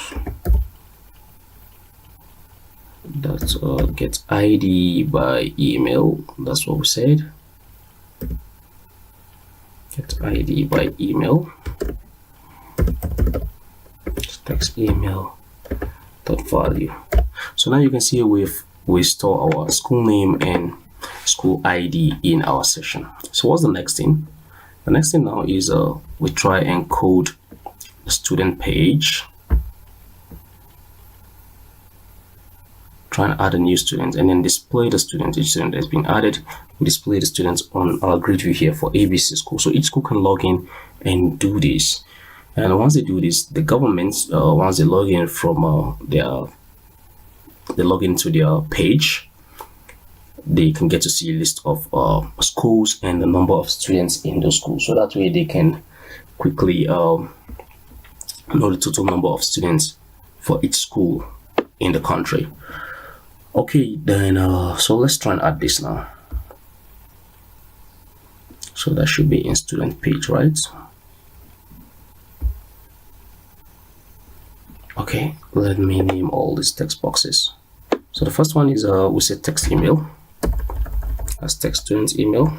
that get ID by email. That's what we said. Get ID by email. Text email dot value. So now you can see we store our school name and school ID in our session. So what's the next thing? The next thing now is we try and code the student page. Try and add a new student and then display the student. Each student that's been added, we display the students on our grid view here for ABC school. So each school can log in and do this. And once they do this, the government, once they log in from they log into their page, they can get to see a list of schools and the number of students in those schools. So that way they can quickly know the total number of students for each school in the country. Okay, then so let's try and add this now. So that should be in student page, right? Okay, let me name all these text boxes. So the first one is we say text email. As text student email.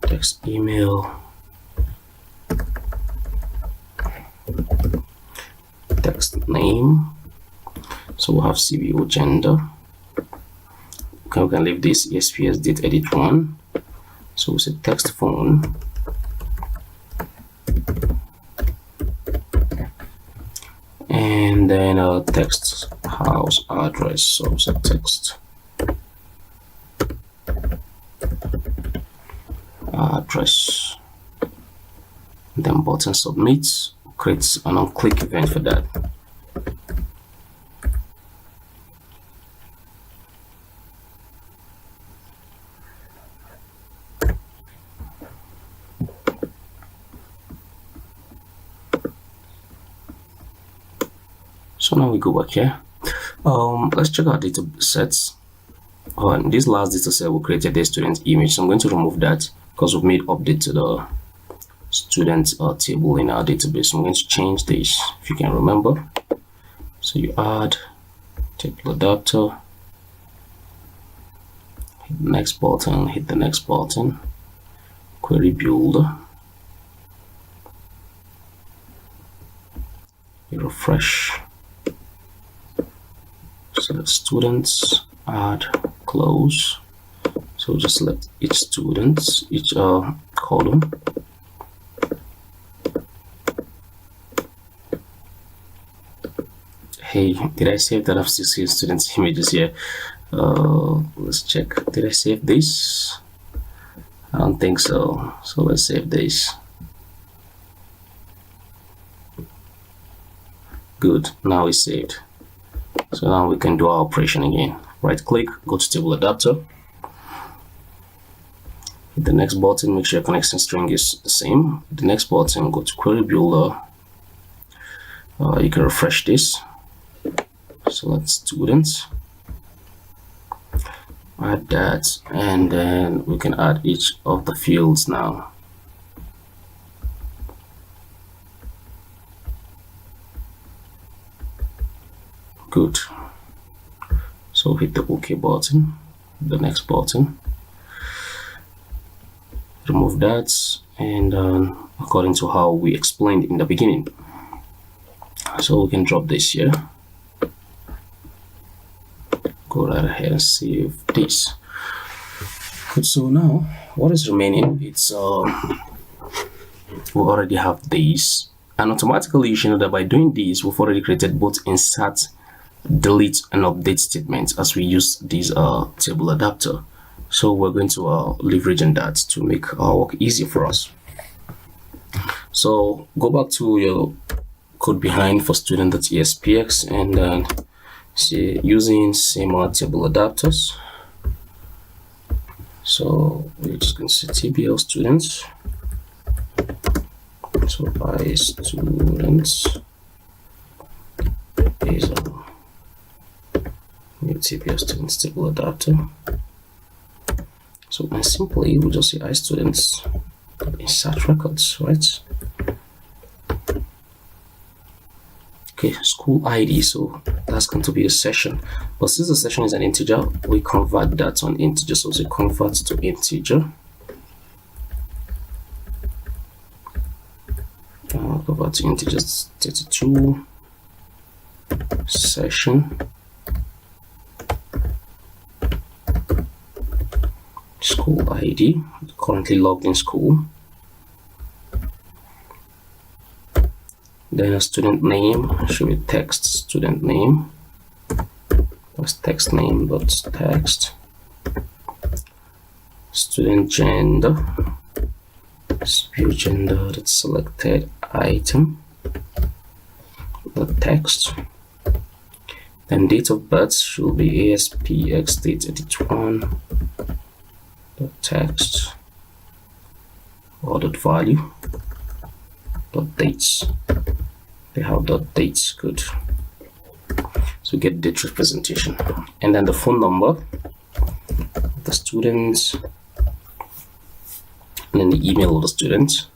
Text email. Text name. So we'll have CBO gender. Okay, we can leave this ESPS date edit 1. So we say text phone. And then text house address. So we say text address. Then button submit. Creates an on-click event for that. So now we go back here. Let's check our data sets. In this last data set, we created a student image. So I'm going to remove that because we've made update to the student table in our database. So I'm going to change this, if you can remember. So you add table adapter, hit the next button, query builder. You refresh, select students, add, close. So just select each student, each column. Hey, did I save that? I've still seen students images here. Let's check. Did I save this? I don't think so. So let's save this. Good. Now it's saved. So now we can do our operation again. Right click, go to table adapter. Hit the next button, make sure your connection string is the same. The next button, go to query builder. You can refresh this. Select students. Add that, and then we can add each of the fields now. Good. So hit the OK button, the next button, remove that, and according to how we explained in the beginning. So we can drop this here. Go right ahead and save this. Good. So now what is remaining? It's we already have these, and automatically you should know that by doing this, we've already created both insert, delete, and update statements as we use this table adapter. So we're going to leverage on that to make our work easier for us. So go back to your code behind for student.espx, and then see using same table adapters. So we're just going to say tbl students. So by students is new tbl students table adapter. So and simply we'll just say I students insert records, right? Okay, school ID, so that's going to be the session, but since the session is an integer, we convert that to an integer. So we convert to integer, convert to integers 32 session school ID, currently logged in school. Then a student name should be text student name. That's text name dot text. Student gender, view gender that's selected item. The text. Then date of birth should be ASPX date edit 1. The text or dot value dot dates. They have dot dates. Good. So get date representation, and then the phone number of the students, and then the email of the students.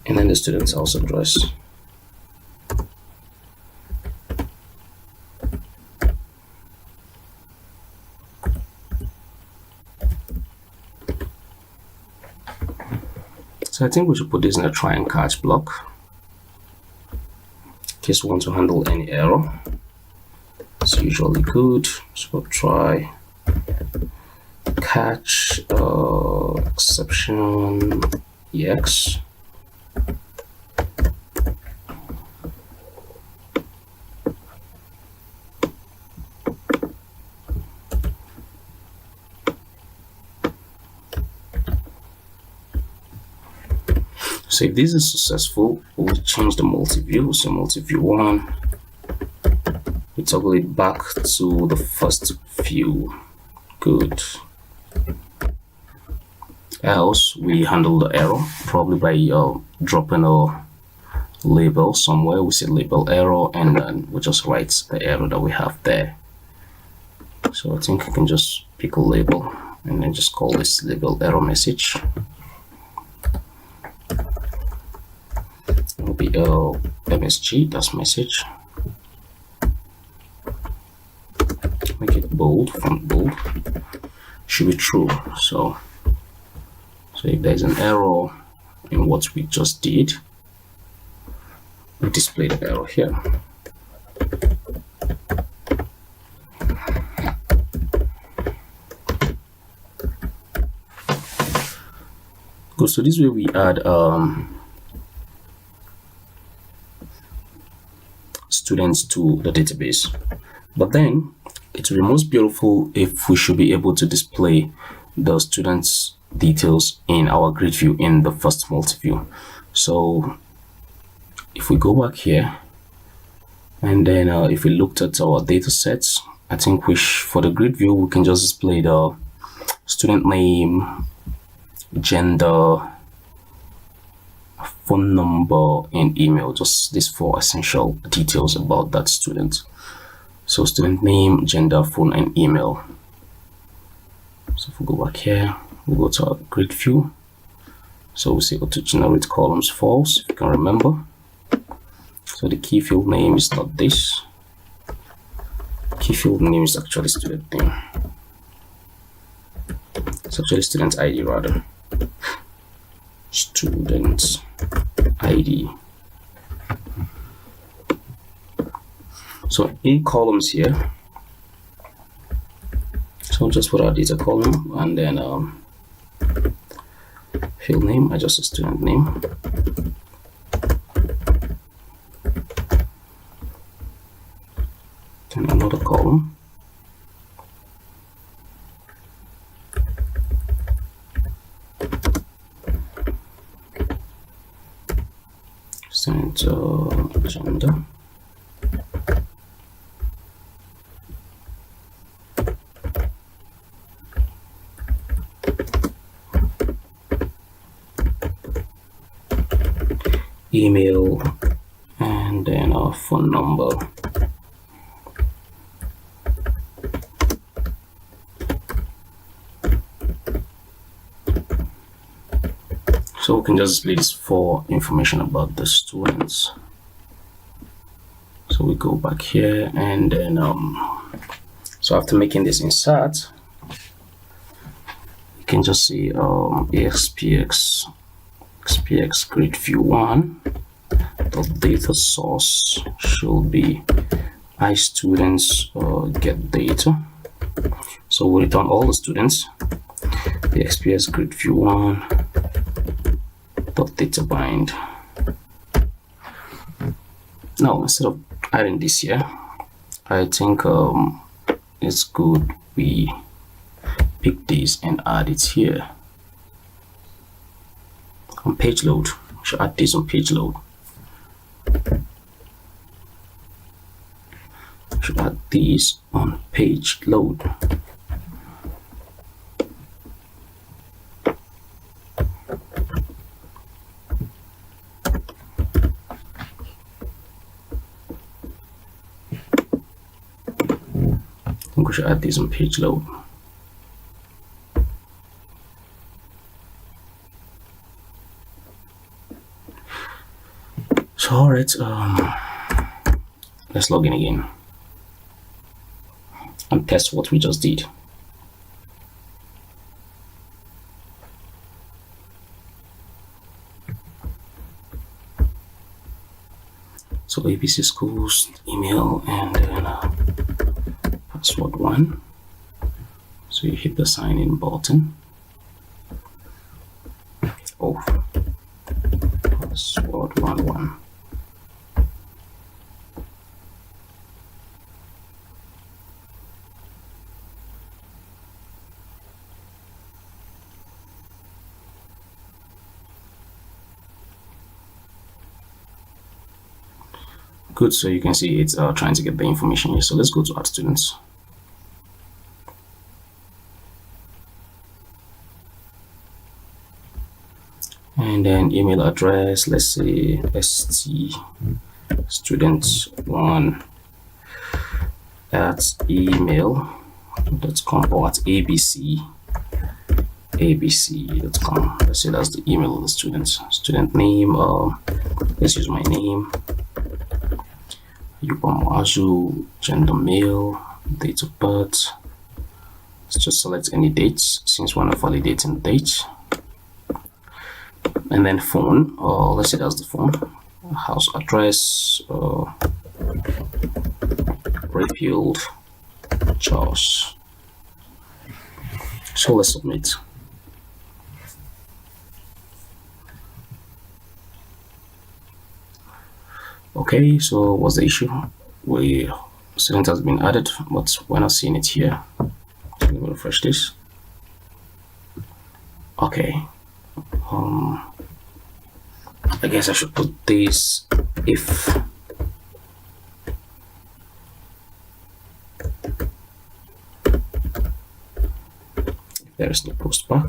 And then the student's house address. So I think we should put this in a try and catch block in case we want to handle any error. It's usually good. So try catch exception ex. So if this is successful, we'll change the multi-view. So multi-view 1, we toggle it back to the first view. Good. Else we handle the error probably by dropping a label somewhere. We say label error, and then we just write the error that we have there. So I think I can just pick a label and then just call this label error message. Will be MSG, that's message. Make it bold, should be true. So if there's an error in what we just did, we display the error here. Good. So this way we add students to the database, but then it will be most beautiful if we should be able to display the students details in our grid view in the first multi-view. So if we go back here and then if we looked at our data sets, I think for the grid view we can just display the student name, gender, phone number, and email, just these 4 essential details about that student. So student name, gender, phone, and email. So if we go back here, we go to our grid view. So we say auto generate columns false, if you can remember. So the key field name is not this. Key field name is actually student name. It's actually student ID rather. Student ID. So in columns here, so just put our data column and then field name, adjust the student name. Then another column. Student gender. Email, and then our phone number. So we can just display this for information about the students. So we go back here and then so after making this insert, you can just see AXPX grid view 1. The data source should be iStudents get data. So we return all the students. The XPS grid view 1 dot data bind. Now instead of adding this here, I think it's good we pick this and add it here on page load. We should add this on page load. We should add these on page load. I think we should add these on page load. So all right, let's log in again and test what we just did. So ABC schools, email, and then password 1. So you hit the sign in button. Oh, password 1. Good, so you can see it's trying to get the information here. So let's go to add students. And then email address, let's say student1 at email.com or at abc.com. Let's say that's the email of the students. Student name, let's use my name. Yubamoazu, gender male, date of birth, Let's just select any dates since we're not validating the date. And then phone, let's say that's the phone. House address, repealed Charles. So let's submit. Okay, so what's the issue? Student has been added, but we're not seeing it here. Let me refresh this. Okay. I guess I should put this if there is no post back.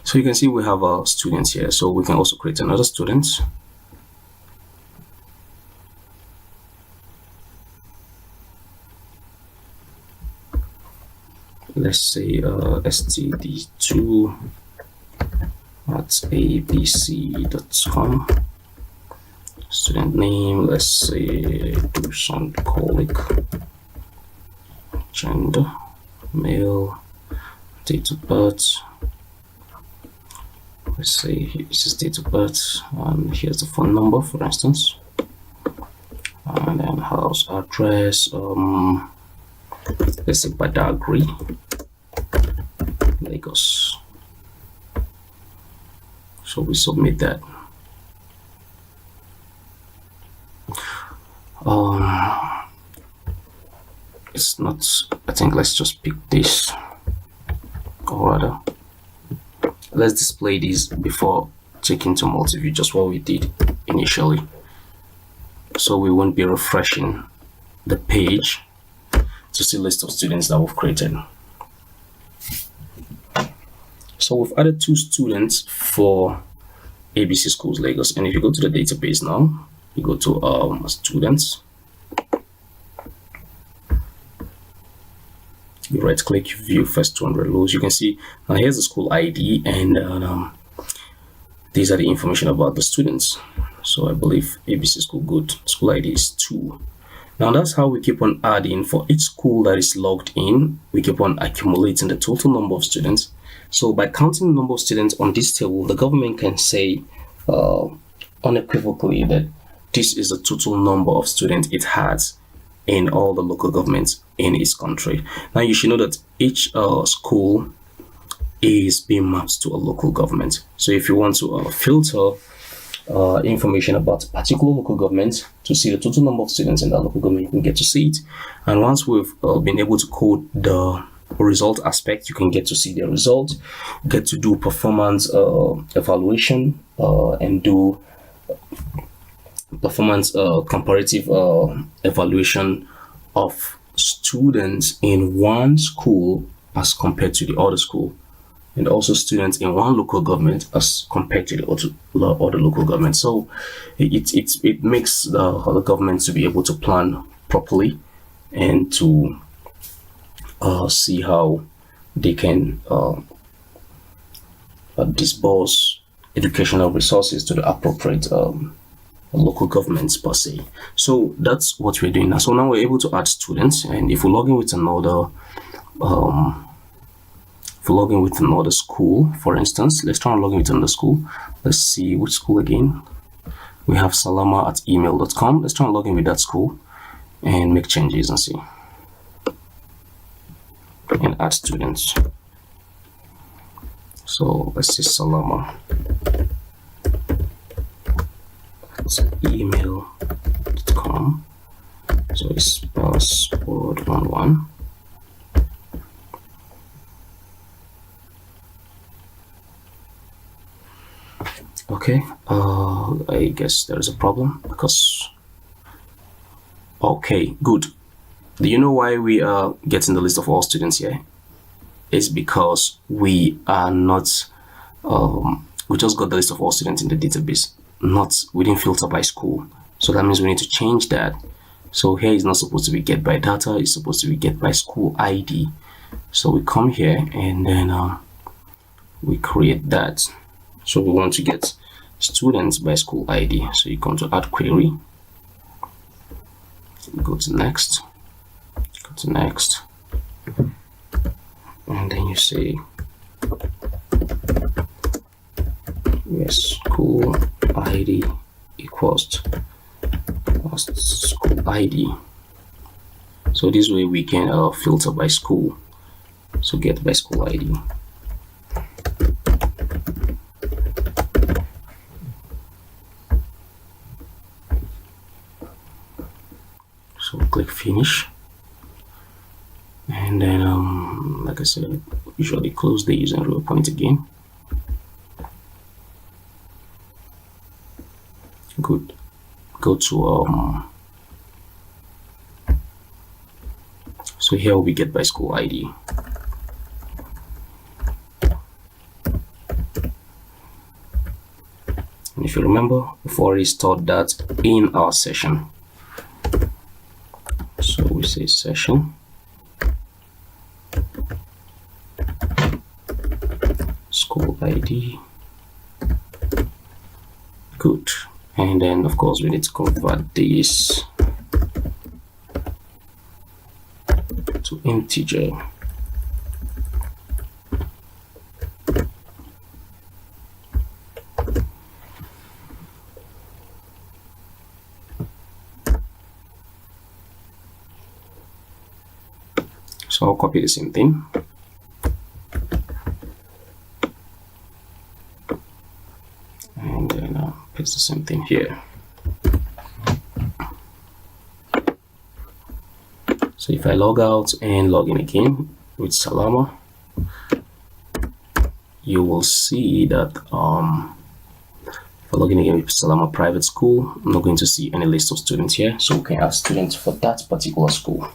So you can see we have our students here, so we can also create another student. Let's say std2 at abc.com. Student name, let's say do some colleague, gender, male, date of birth. Let's say this is date of birth, and here's the phone number, for instance, and then house address. Let's say Badagry, Lagos. So we submit that. It's not, I think let's just pick this, or rather let's display this before taking to multi-view, just what we did initially, so we won't be refreshing the page to see list of students that we've created. So we've added 2 students for ABC Schools Lagos, and if you go to the database now, you go to students, you right click, view first 200 rows. You can see now here's the school ID, and these are the information about the students. So I believe ABC School Good school ID is 2. Now that's how we keep on adding. For each school that is logged in, we keep on accumulating the total number of students. So by counting the number of students on this table, the government can say unequivocally that this is the total number of students it has in all the local governments in its country. Now you should know that each school is being mapped to a local government. So if you want to filter information about a particular local government to see the total number of students in that local government, you can get to see it. And once we've been able to code the result aspect, you can get to see the result, get to do performance evaluation, and do performance comparative evaluation of students in one school as compared to the other school, and also students in one local government as compared to the other local government. So it makes the government to be able to plan properly and to see how they can disburse educational resources to the appropriate local governments per se. So that's what we're doing now. So now we're able to add students, and if we log in with another school, for instance, let's try and log in with another school. Let's see which school again. We have salama@email.com. Let's try and log in with that school and make changes and see, and add students. So let's say salama@email.com. So it's password 11. Okay, I guess there is a problem because, okay, good. Do you know why we are getting the list of all students here? It's because we are not, we just got the list of all students in the database, we didn't filter by school. So that means we need to change that. So here is not supposed to be get by data, it's supposed to be get by school ID. So we come here and then we create that. So we want to get students by school ID. So you come to add query, go to next, and then you say yes, school ID equals school ID. So this way we can filter by school. So get by school ID. So click finish, and then like I said, usually close these and reopen it again. Good. Go to so here we get by school ID. And if you remember, we've already stored that in our session. So we say session school ID. Good. And then of course we need to convert this to integer. So I'll copy the same thing. And then paste the same thing here. So if I log out and log in again with Salama, you will see that if I log in again with Salama Private School, I'm not going to see any list of students here. So we can add students for that particular school.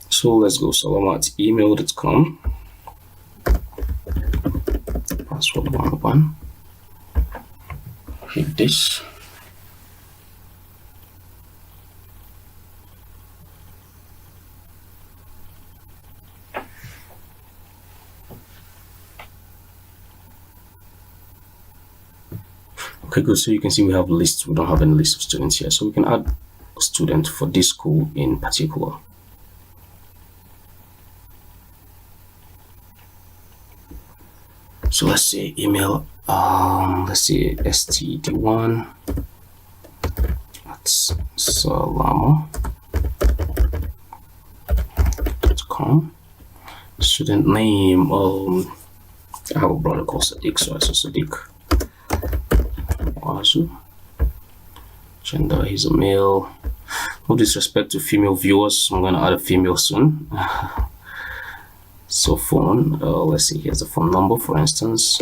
So let's go salama@email.com, password 11, hit this. Okay, good. So you can see we have lists. We don't have any list of students here, so we can add a student for this school in particular. So let's say email, let's say std1@salama.com. Student name, I have a brother called Sadiq, so I say Sadiq. Gender, he's a male. No disrespect to female viewers, I'm gonna add a female soon. So phone, let's see, here's the phone number for instance,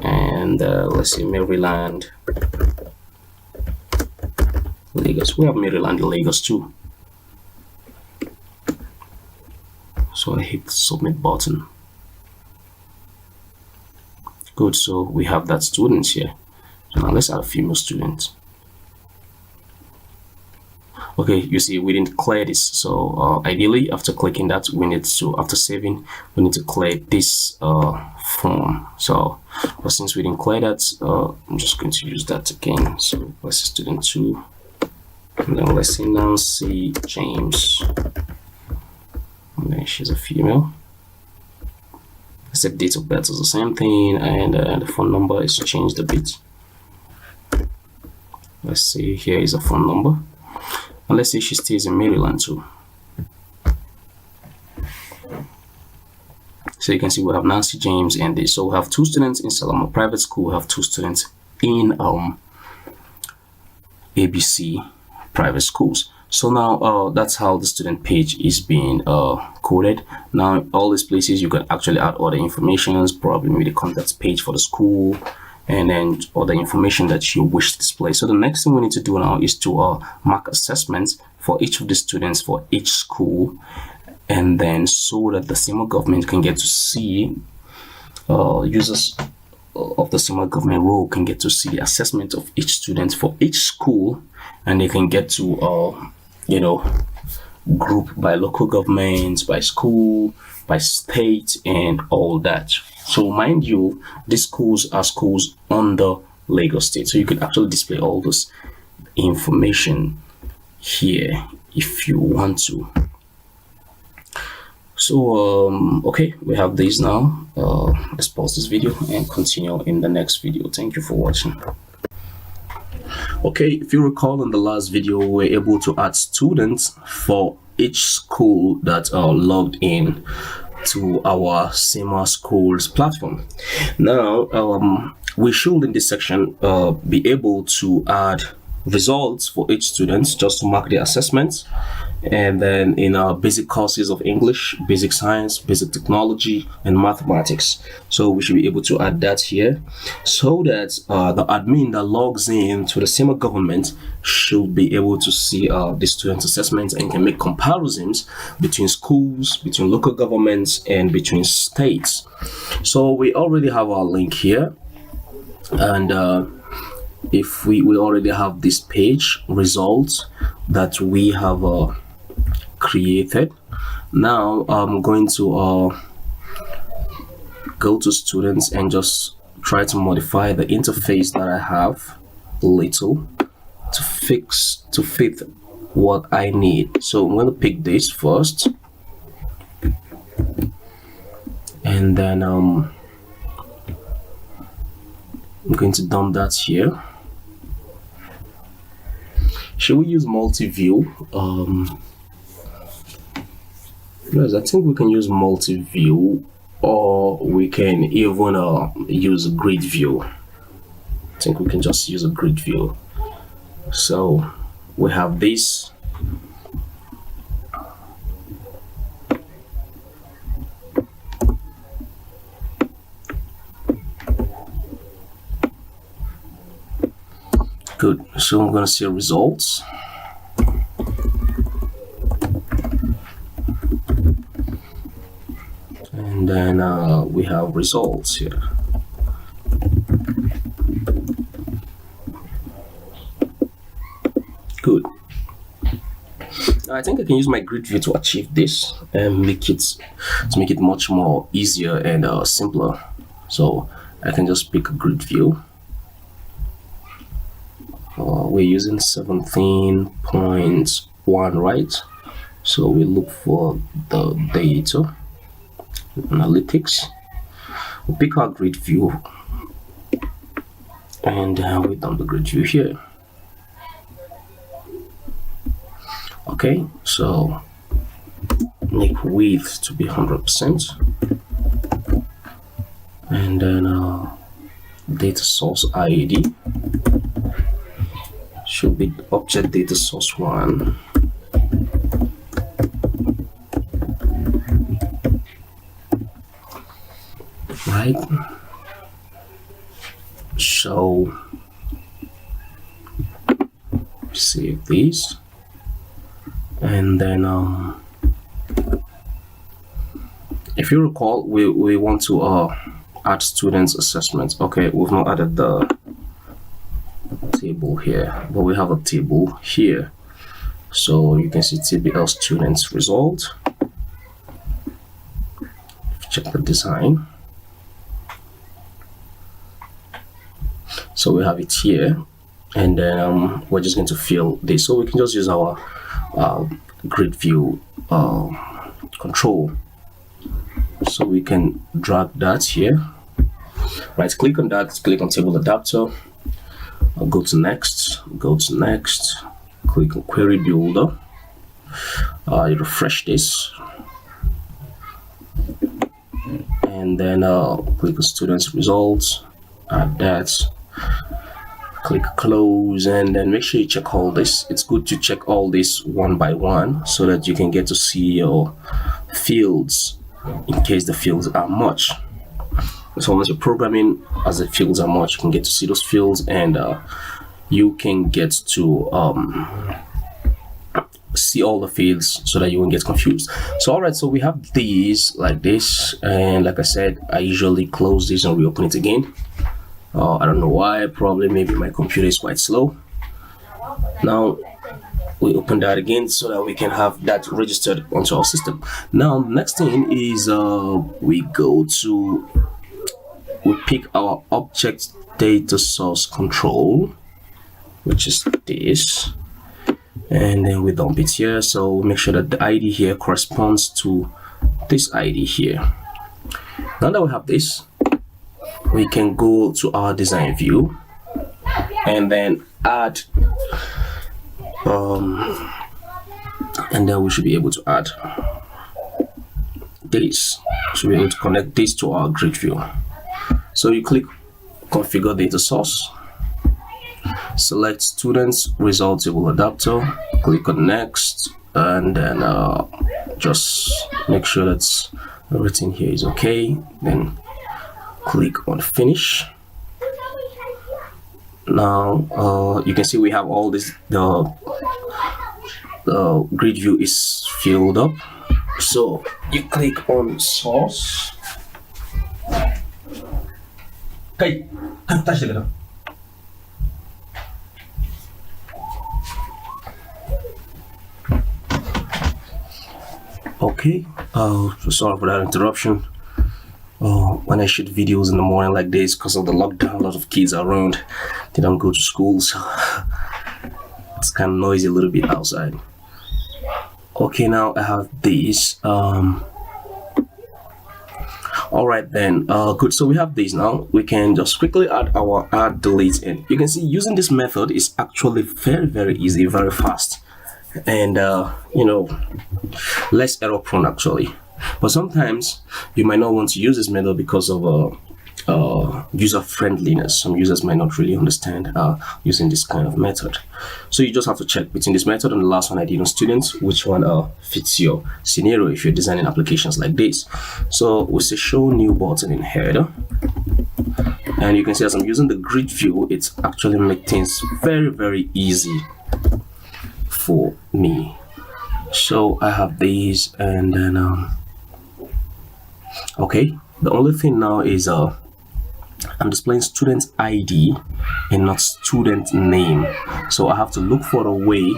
and let's say Maryland, Lagos. We have Maryland and Lagos too. So I hit the submit button. Good, so we have that student here. So now let's add a female student. Okay, you see we didn't clear this, so ideally after clicking that we need to, after saving, we need to clear this form. So but since we didn't clear that, I'm just going to use that again. So let's say student 2, and then let's say Nancy James, and then she's a female. I said date of birth is the same thing, and the phone number is changed a bit. Let's see, here is a phone number. And let's say she stays in Maryland too. So you can see we have Nancy James and this. So we have 2 students in Salama Private School. We have 2 students in ABC Private Schools. So now that's how the student page is being coded. Now all these places you can actually add other informations, probably maybe the contact page for the school, and then other information that you wish to display. So the next thing we need to do now is to mark assessments for each of the students for each school, and then so that the SEMA government can get to see, users of the SEMA government role can get to see the assessment of each student for each school, and they can get to group by local governments, by school, by state, and all that. So mind you, these schools are schools under Lagos State. So you could actually display all this information here if you want to. So okay, we have this now. Let's pause this video and continue in the next video. Thank you for watching. Okay, if you recall, in the last video we were able to add students for each school that are logged in to our SEMA Schools platform. Now we should in this section be able to add results for each student just to mark their assessments, and then in our basic courses of English, basic science, basic technology, and mathematics. So we should be able to add that here so that the admin that logs in to the SEMA government should be able to see the students' assessments and can make comparisons between schools, between local governments, and between states. So we already have our link here, and if we already have this page results that we have created. Now I'm going to go to students and just try to modify the interface that I have a little to fit what I need. So I'm going to pick this first, and then I'm going to dump that here. Should we use multi-view? Yes, I think we can use multi-view, or we can even use a grid view. I think we can just use a grid view. So we have this. Good. So I'm going to see results. And then we have results here. Good. I think I can use my grid view to achieve this and make it much more easier and simpler. So I can just pick a grid view. We're using 17.1, right? So we look for the data analytics. We pick our grid view, and we dump the grid view here. Okay, so make width to be 100%, and then data source ID should be object data source 1. Right, so save these, and then if you recall, we want to add students assessments. Okay, we've not added the table here, but we have a table here, so you can see TBL students result. Check the design. So we have it here, and then we're just going to fill this. So we can just use our grid view control. So we can drag that here. Right click on that, click on table adapter, go to next, click on query builder. You refresh this, and then click on students results, add that, click close, and then make sure you check all this. It's good to check all this one by one so that you can get to see your fields in case the fields are much. So once you're programming as the fields are much, you can get to see those fields, and you can get to see all the fields so that you won't get confused. So all right, so we have these like this, and like I said, I usually close this and reopen it again. I don't know why, probably maybe my computer is quite slow. Now we open that again so that we can have that registered onto our system. Now next thing is we pick our object data source control, which is this, and then we dump it here. So make sure that the ID here corresponds to this ID here. Now that we have this, we can go to our design view and then add and then we should be able to add this. Should be able to connect this to our grid view. So you click configure data source, select students result table adapter, click on next, and then just make sure that everything here is okay, then click on finish. Now you can see we have all this, the grid view is filled up. So you click on source. Okay, sorry for that interruption. When I shoot videos in the morning like this, because of the lockdown, a lot of kids are around, they don't go to school, so it's kind of noisy a little bit outside. Okay, now I have this. All right then, good. So we have this now. We can just quickly add our add delete, and you can see using this method is actually very easy, very fast, and you know, less error prone actually. But sometimes you might not want to use this method because of user friendliness. Some users might not really understand using this kind of method. So you just have to check between this method and the last one I did on students, which one fits your scenario if you're designing applications like this. So we say show new button in header. And you can see as I'm using the grid view, it's actually make things very easy for me. So I have these, and then okay, the only thing now is I'm displaying student ID and not student name, so I have to look for a way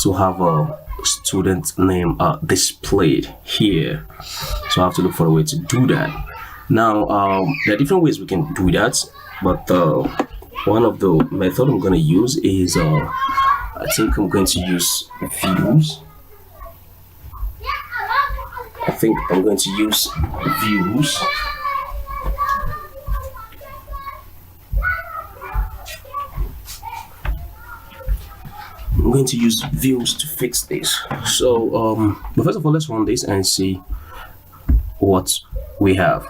to have a student name displayed here. So I have to look for a way to do that. Now there are different ways we can do that, but one of the method I'm going to use is I think I'm going to use views. I'm going to use views. I'm going to use views to fix this. So but first of all, let's run this and see what we have.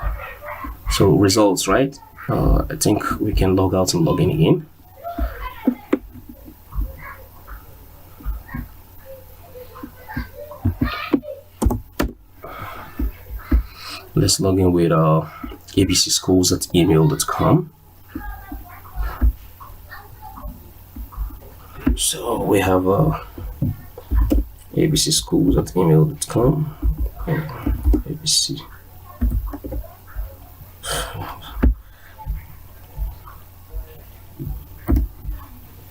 So results, right? I think we can log out and log in again. Let's log in with abcschools@email.com. So we have abcschools@email.com.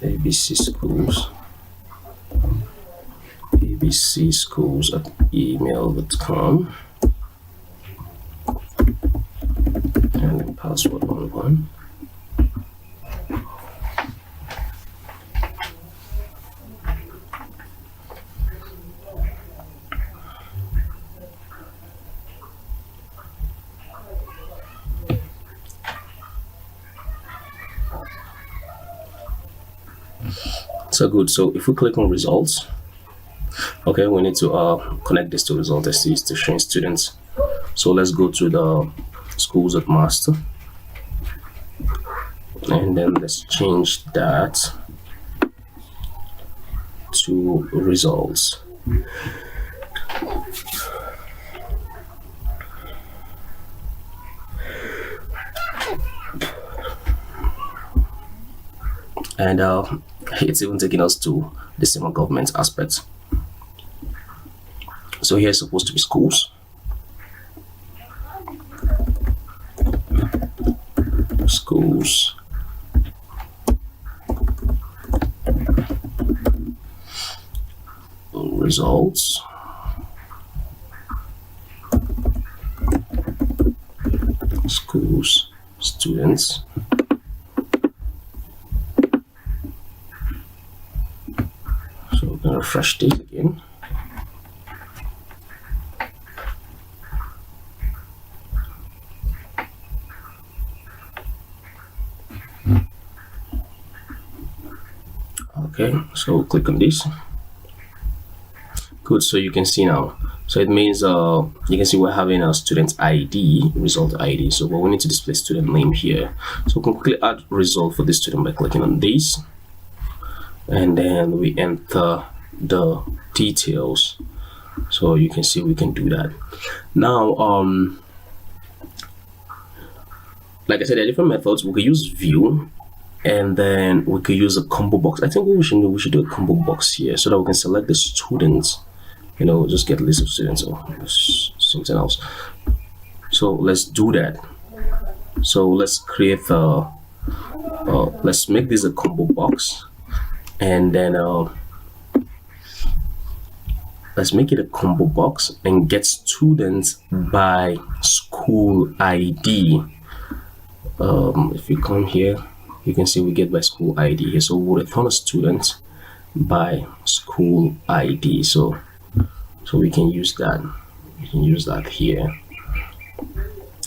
abcschools@email.com, and then password 11. So good. So if we click on results, okay, we need to connect this to result SC to showing students. So let's go to the schools.master, and then let's change that to results. And it's even taking us to the same government aspect. So here is supposed to be schools. Schools. results, schools, students. So we're going to refresh this again. Okay, so click on this. Good, so you can see now. So it means you can see we're having a student ID, result ID. So we need to display student name here. So we can quickly add result for this student by clicking on this, and then we enter the details. So you can see we can do that. Now, like I said, there are different methods. We could use view, and then we could use a combo box. I think what we should do, we should do a combo box here so that we can select the students. You know, just get a list of students or something else. So let's do that. So let's create let's make this a combo box, and then let's make it a combo box and get students by school ID. If you come here, you can see we get by school ID here. So we'll return a student by school ID. So we can use that. We can use that here,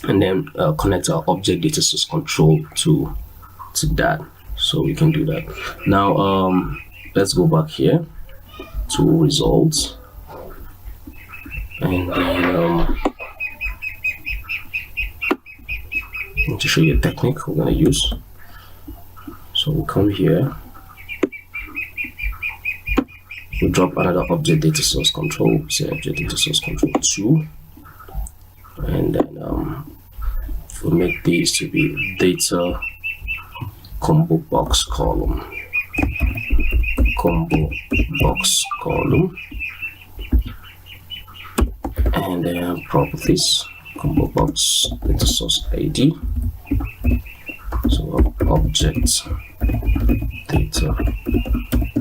and then connect our object data source control to that. So we can do that. Now let's go back here to results, and then to show you a technique we're going to use. So we'll come here, we'll drop another object data source control, say object data source control 2, and then we'll make these to be data combo box column, and then properties, combo box data source ID. So object data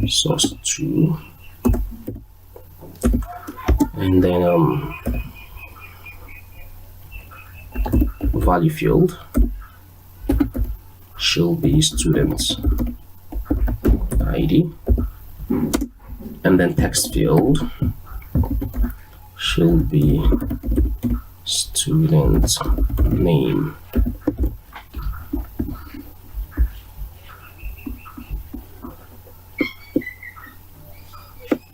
source 2, and then value field should be student ID, and then text field should be student name.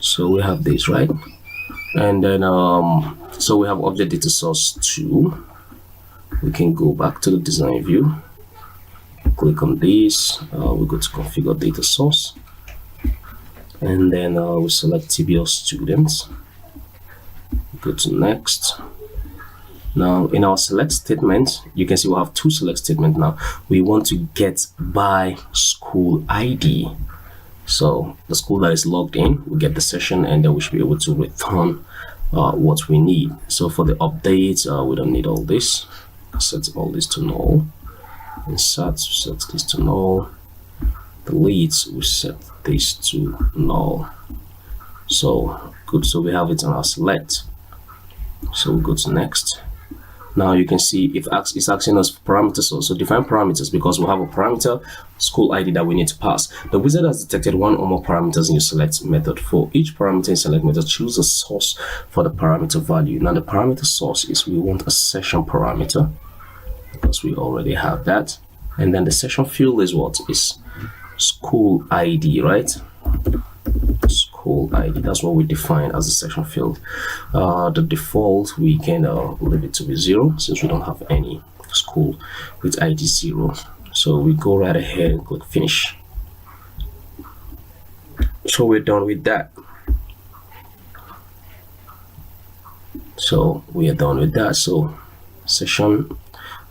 So we have this, right? And then so we have object data source 2. We can go back to the design view, click on this, we go to configure data source, and then we select TBL students, go to next. Now in our select statement, you can see we have two select statements. Now we want to get by school ID. So the school that is logged in, we get the session, and then we should be able to return what we need. So for the updates, we don't need all this. Set all this to null. Insert, set this to null. Delete, we set this to null. So good. So we have it on our select. So we go to next. Now you can see it's asking us for parameters. So define parameters, because we have a parameter school ID that we need to pass. The wizard has detected one or more parameters in your select method. For each parameter in select method, choose a source for the parameter value. Now the parameter source is, we want a session parameter because we already have that. And then the session field is what? Is school ID, right? School ID, that's what we define as a session field. The default, we can leave it to be 0 since we don't have any school with ID 0. So we go right ahead and click finish. So we're done with that. So we are done with that. So session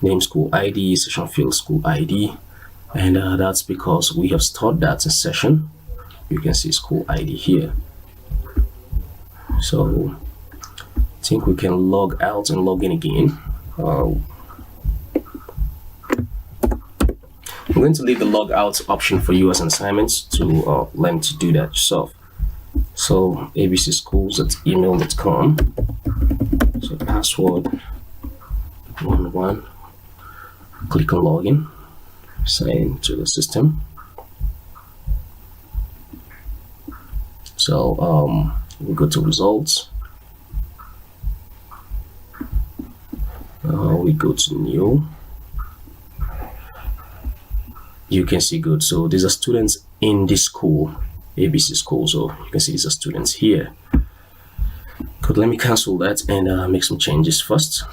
name school ID, session field school ID, and that's because we have stored that in session. You can see school ID here. So I think we can log out and log in again. I'm going to leave the log out option for you as an assignment to learn to do that yourself. So abcschools@email.com. So password 11. Click on login, sign to the system. So we go to results. We go to new. You can see good. So these are students in this school, ABC school. So you can see these are students here. Good. Let me cancel that and make some changes first.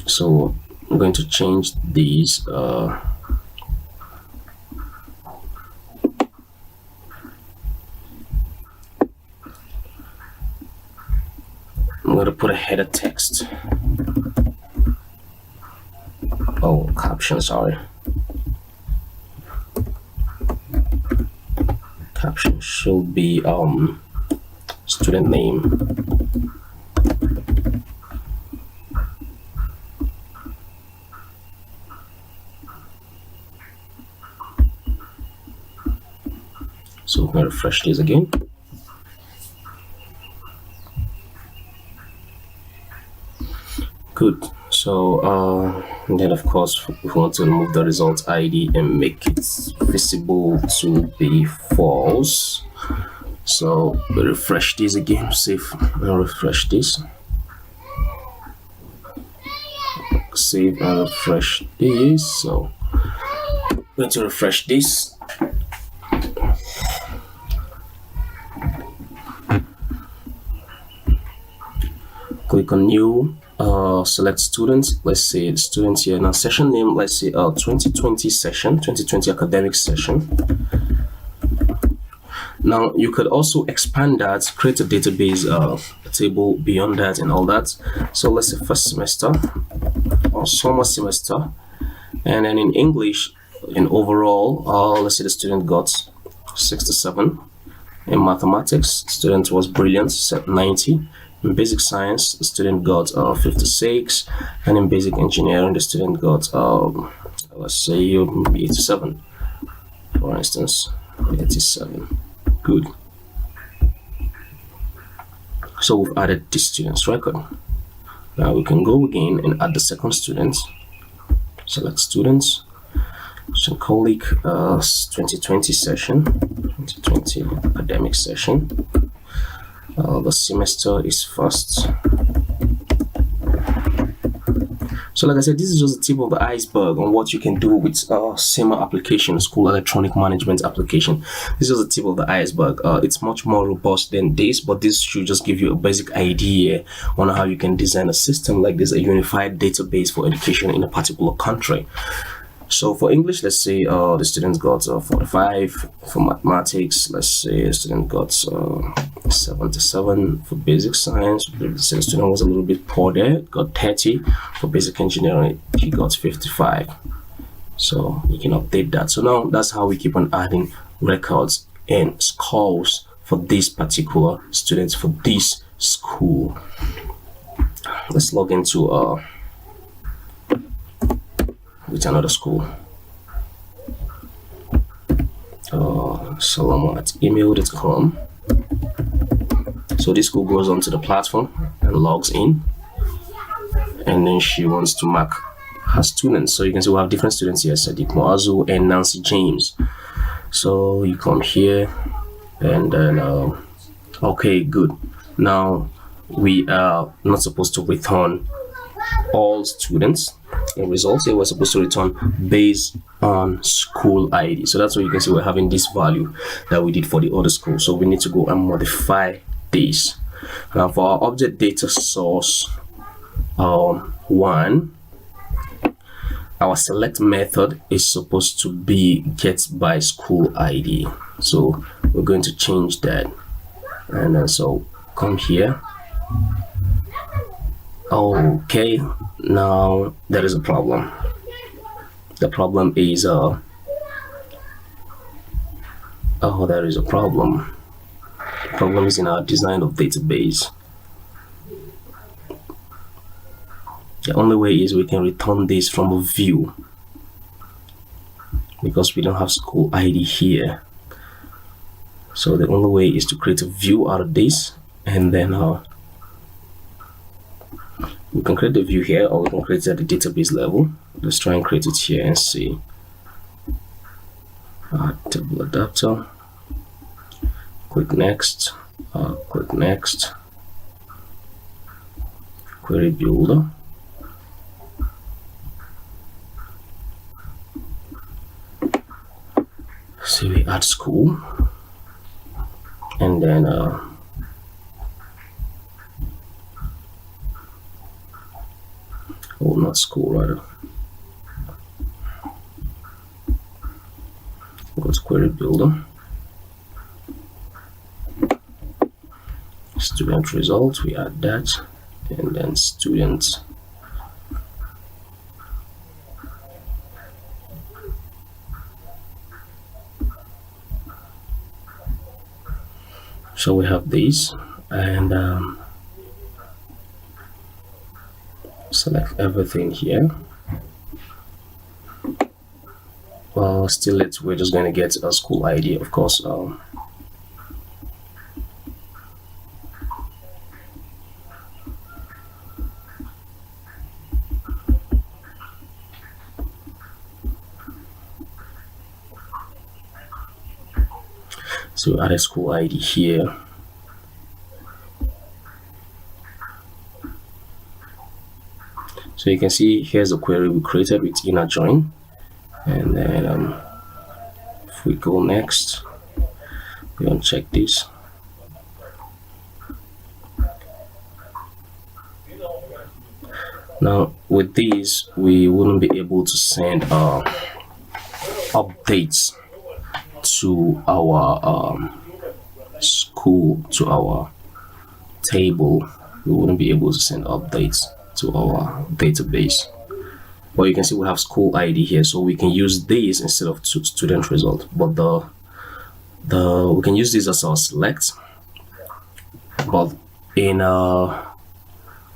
So I'm going to change these. I'm going to put a header text. Oh, caption, sorry. Caption should be student name. So we're going to refresh this again. Good. So and then of course we want to remove the result ID and make it visible to be false. So we refresh this again, save and refresh this. Save and refresh this. So I'm going to refresh this. Click on new, select students. Let's say the students here. Now session name, let's say 2020 session, 2020 academic session. Now you could also expand that, create a database, a table beyond that and all that. So let's say first semester or summer semester, and then in English, in overall, let's say the student got 67. In mathematics, student was brilliant, set 90. In basic science, the student got 56, and in basic engineering, the student got let's say 87, for instance, 87. Good. So we've added this student's record. Now we can go again and add the second student. Select students. So colleague 2020 session, 2020 academic session. The semester is first. So like I said, this is just the tip of the iceberg on what you can do with SEMA application, school electronic management application. This is the tip of the iceberg. It's much more robust than this, but this should just give you a basic idea on how you can design a system like this, a unified database for education in a particular country. So for English, let's say the student got 45. For mathematics, let's say the student got 77. For basic science, the student was a little bit poor there, got 30. For basic engineering, he got 55. So you can update that. So now that's how we keep on adding records and scores for this particular students for this school. Let's log into with another school. Salama@email.com. So this school goes onto the platform and logs in, and then she wants to mark her students. So you can see we have different students here, Sadiq Moazu and Nancy James. So you come here and then okay, good. Now we are not supposed to return all students in results. They were supposed to return based on school ID. So that's why you can see we're having this value that we did for the other school. So we need to go and modify this. Now for our object data source 1, our select method is supposed to be get by school ID. So we're going to change that, and then so come here. Okay, now there is a problem. The problem is there is a problem. The problem is in our design of database. The only way is we can return this from a view, because we don't have school ID here. So the only way is to create a view out of this, and then we can create the view here, or we can create it at the database level. Let's try and create it here and see. Table adapter, click next, click next, query builder. So we add school, and then oh, not school, rather. Go to query builder, student results, we add that, and then students. So we have these, and select everything here. Well, still we're just going to get a school ID, of course. So add a school ID here. So you can see here's the query we created with inner join, and then if we go next, we uncheck this. Now with these, we wouldn't be able to send updates to our school, to our table. We wouldn't be able to send updates to our database. But you can see we have school ID here, so we can use these instead of student result. But we can use this as our select. But in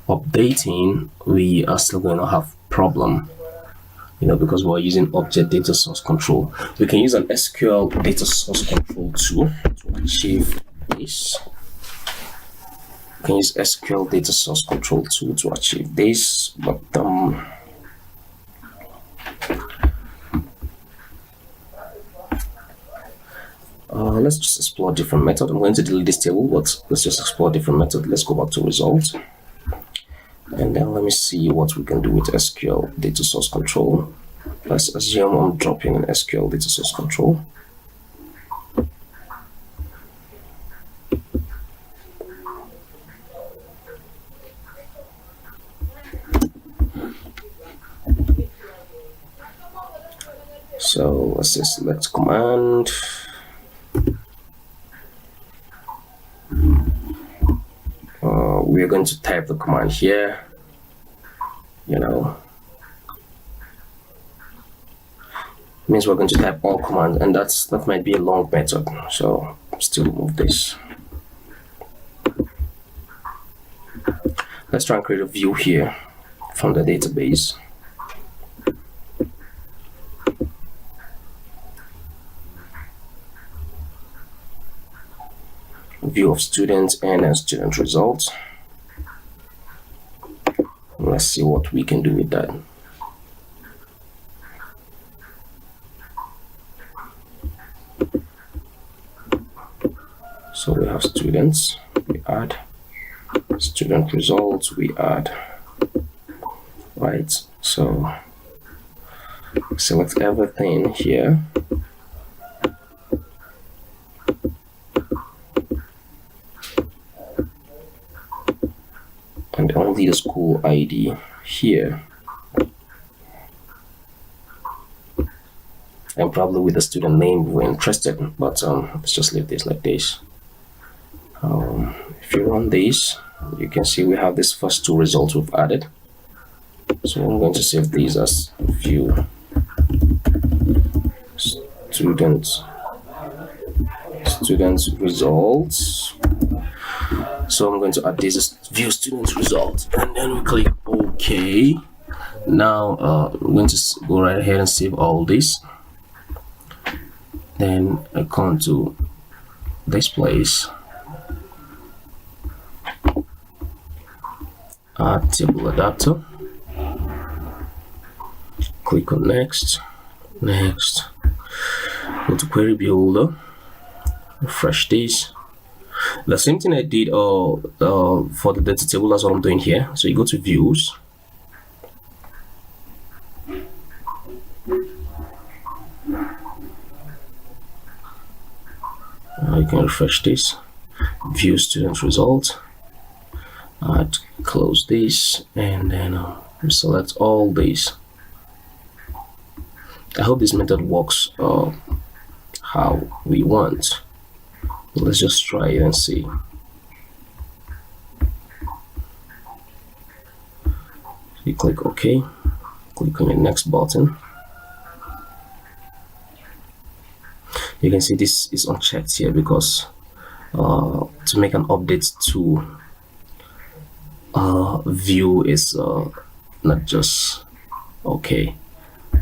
updating, we are still going to have problem, because we're using object data source control. We can use an SQL data source control tool to achieve this. We can use SQL data source control tool to achieve this, but let's just explore different method. I'm going to delete this table, but let's just explore different method. Let's go back to results, and then let me see what we can do with SQL data source control. Let's assume I'm dropping an SQL data source control. So let's just select command. We are going to type the command here. Means we're going to type all commands, and that might be a long method. So still remove this. Let's try and create a view here from the database. View of students and student results. Let's see what we can do with that. So we have students, we add student results, we add, right? So select everything here. And only the school ID here, and probably with the student name we're interested, but let's just leave this like this. If you run this, you can see we have these first two results we've added. So I'm going to save these as view student results. So I'm going to add this as view student results, and then we click OK. Now I'm going to go right ahead and save all this. Then I come to this place, add table adapter, click on next, go to query builder, refresh this. The same thing I did for the data table, that's what I'm doing here. So you go to views, you can refresh this, view student result, close this, and then select all these. I hope this method works how we want. Let's just try it and see. You click OK, click on your next button. You can see this is unchecked here because to make an update to view is not just okay.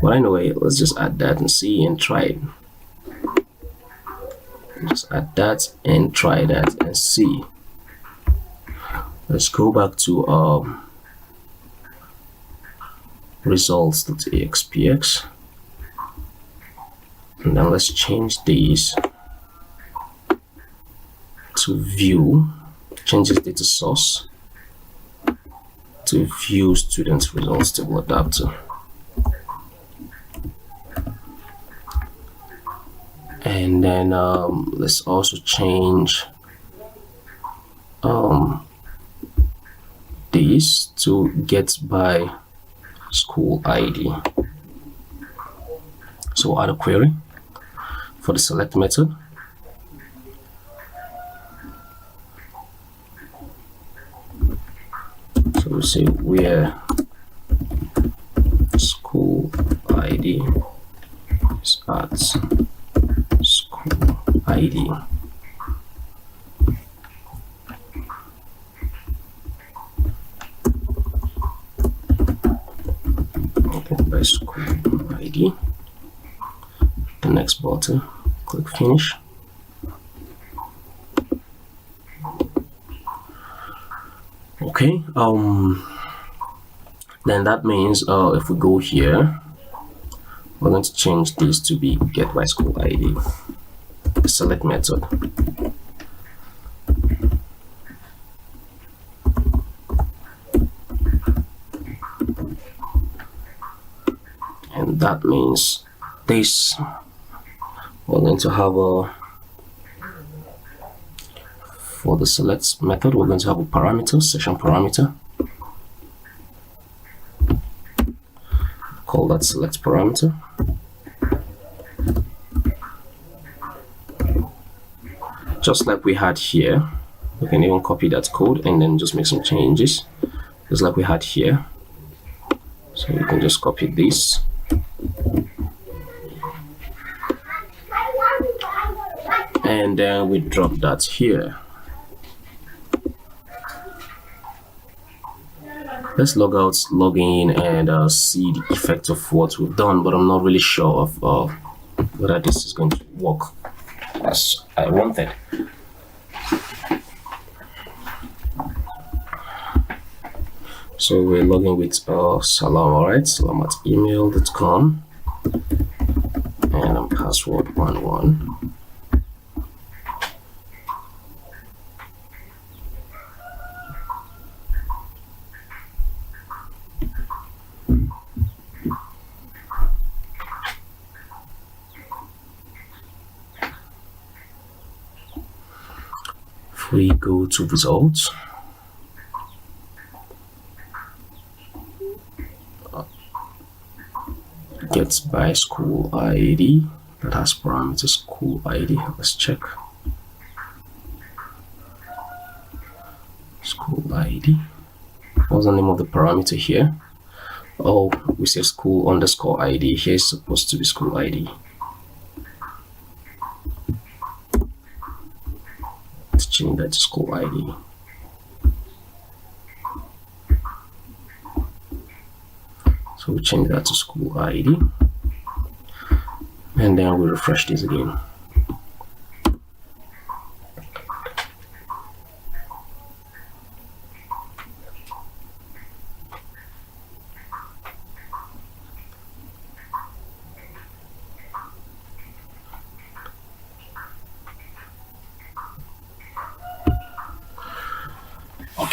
But anyway, let's just add that and see and try it. Just add that and try that and see. Let's go back to results.axpx, and then let's change these to view, change this data source to view student results table adapter. And then let's also change this to get by school ID. So add a query for the select method. So we say where school ID is at school ID. Okay, by school ID. The next button, click finish. Okay, then that means if we go here, we're going to change this to be get by school ID, the select method. And that means this, we're going to have a, for the select method, we're going to have a parameter, session parameter. Call that select parameter. Just like we had here, we can even copy that code and then just make some changes, just like we had here. So you can just copy this. And then we drop that here. Let's log out, log in, and see the effect of what we've done, but I'm not really sure of whether this is going to work as I wanted. So we're logging with Salam, alright, salam@email.com, and password 11. If we go to results, gets by school ID, that has parameter school ID. Let's check school ID. What's the name of the parameter here? Oh, we say school underscore ID. Here is supposed to be school ID. Let's change that to school ID. So we change that to school ID, and then we refresh this again.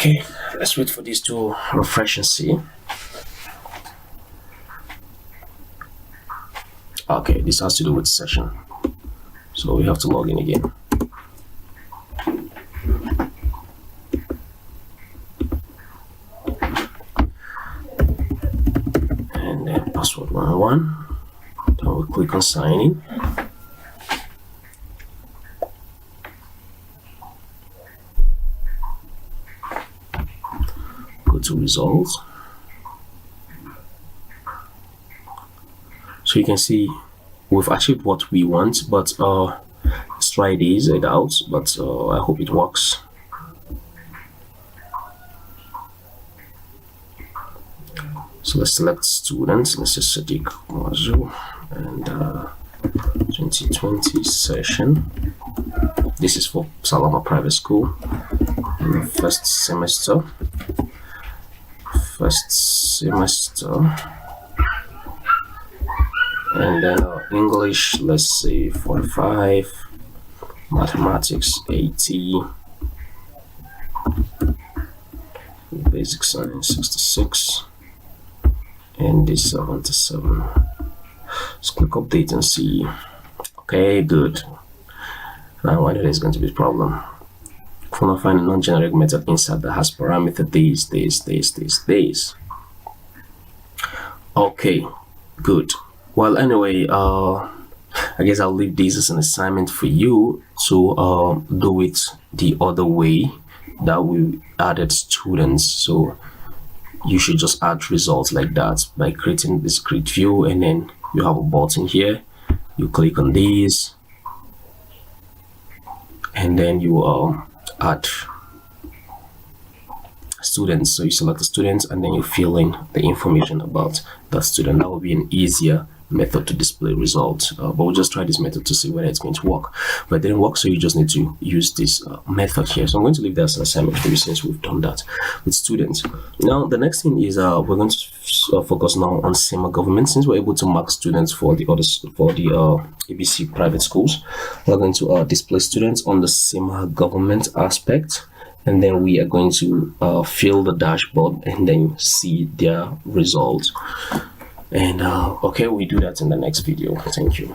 Okay, let's wait for this to refresh and see. Okay, this has to do with session, so we have to log in again. And then password 101. Then we'll click on sign in. Go to results. So you can see we've achieved what we want, but let's try this out, but I hope it works. So let's select students. Let's just Sadiq Mazu and 2020 session. This is for Salama Private School in the first semester. And then English, let's say 45, mathematics 80, basic science 66, and this 77. Let's click update and see. Okay, good. Now I know there's going to be a problem. If we want to find a non-generic method inside that has parameter this. Okay, good. Well, anyway, I guess I'll leave this as an assignment for you to do it the other way that we added students. So you should just add results like that by creating this grid view, and then you have a button here. You click on this, and then you add students. So you select the students, and then you fill in the information about that student. That will be an easier method to display results, but we'll just try this method to see whether it's going to work. But it didn't work, so you just need to use this method here. So I'm going to leave that as an assignment for you since we've done that with students. Now the next thing is we're going to focus now on SEMA government. Since we're able to mark students for the ABC private schools, we're going to display students on the SEMA government aspect, and then we are going to fill the dashboard and then see their results. And okay, we do that in the next video. Thank you.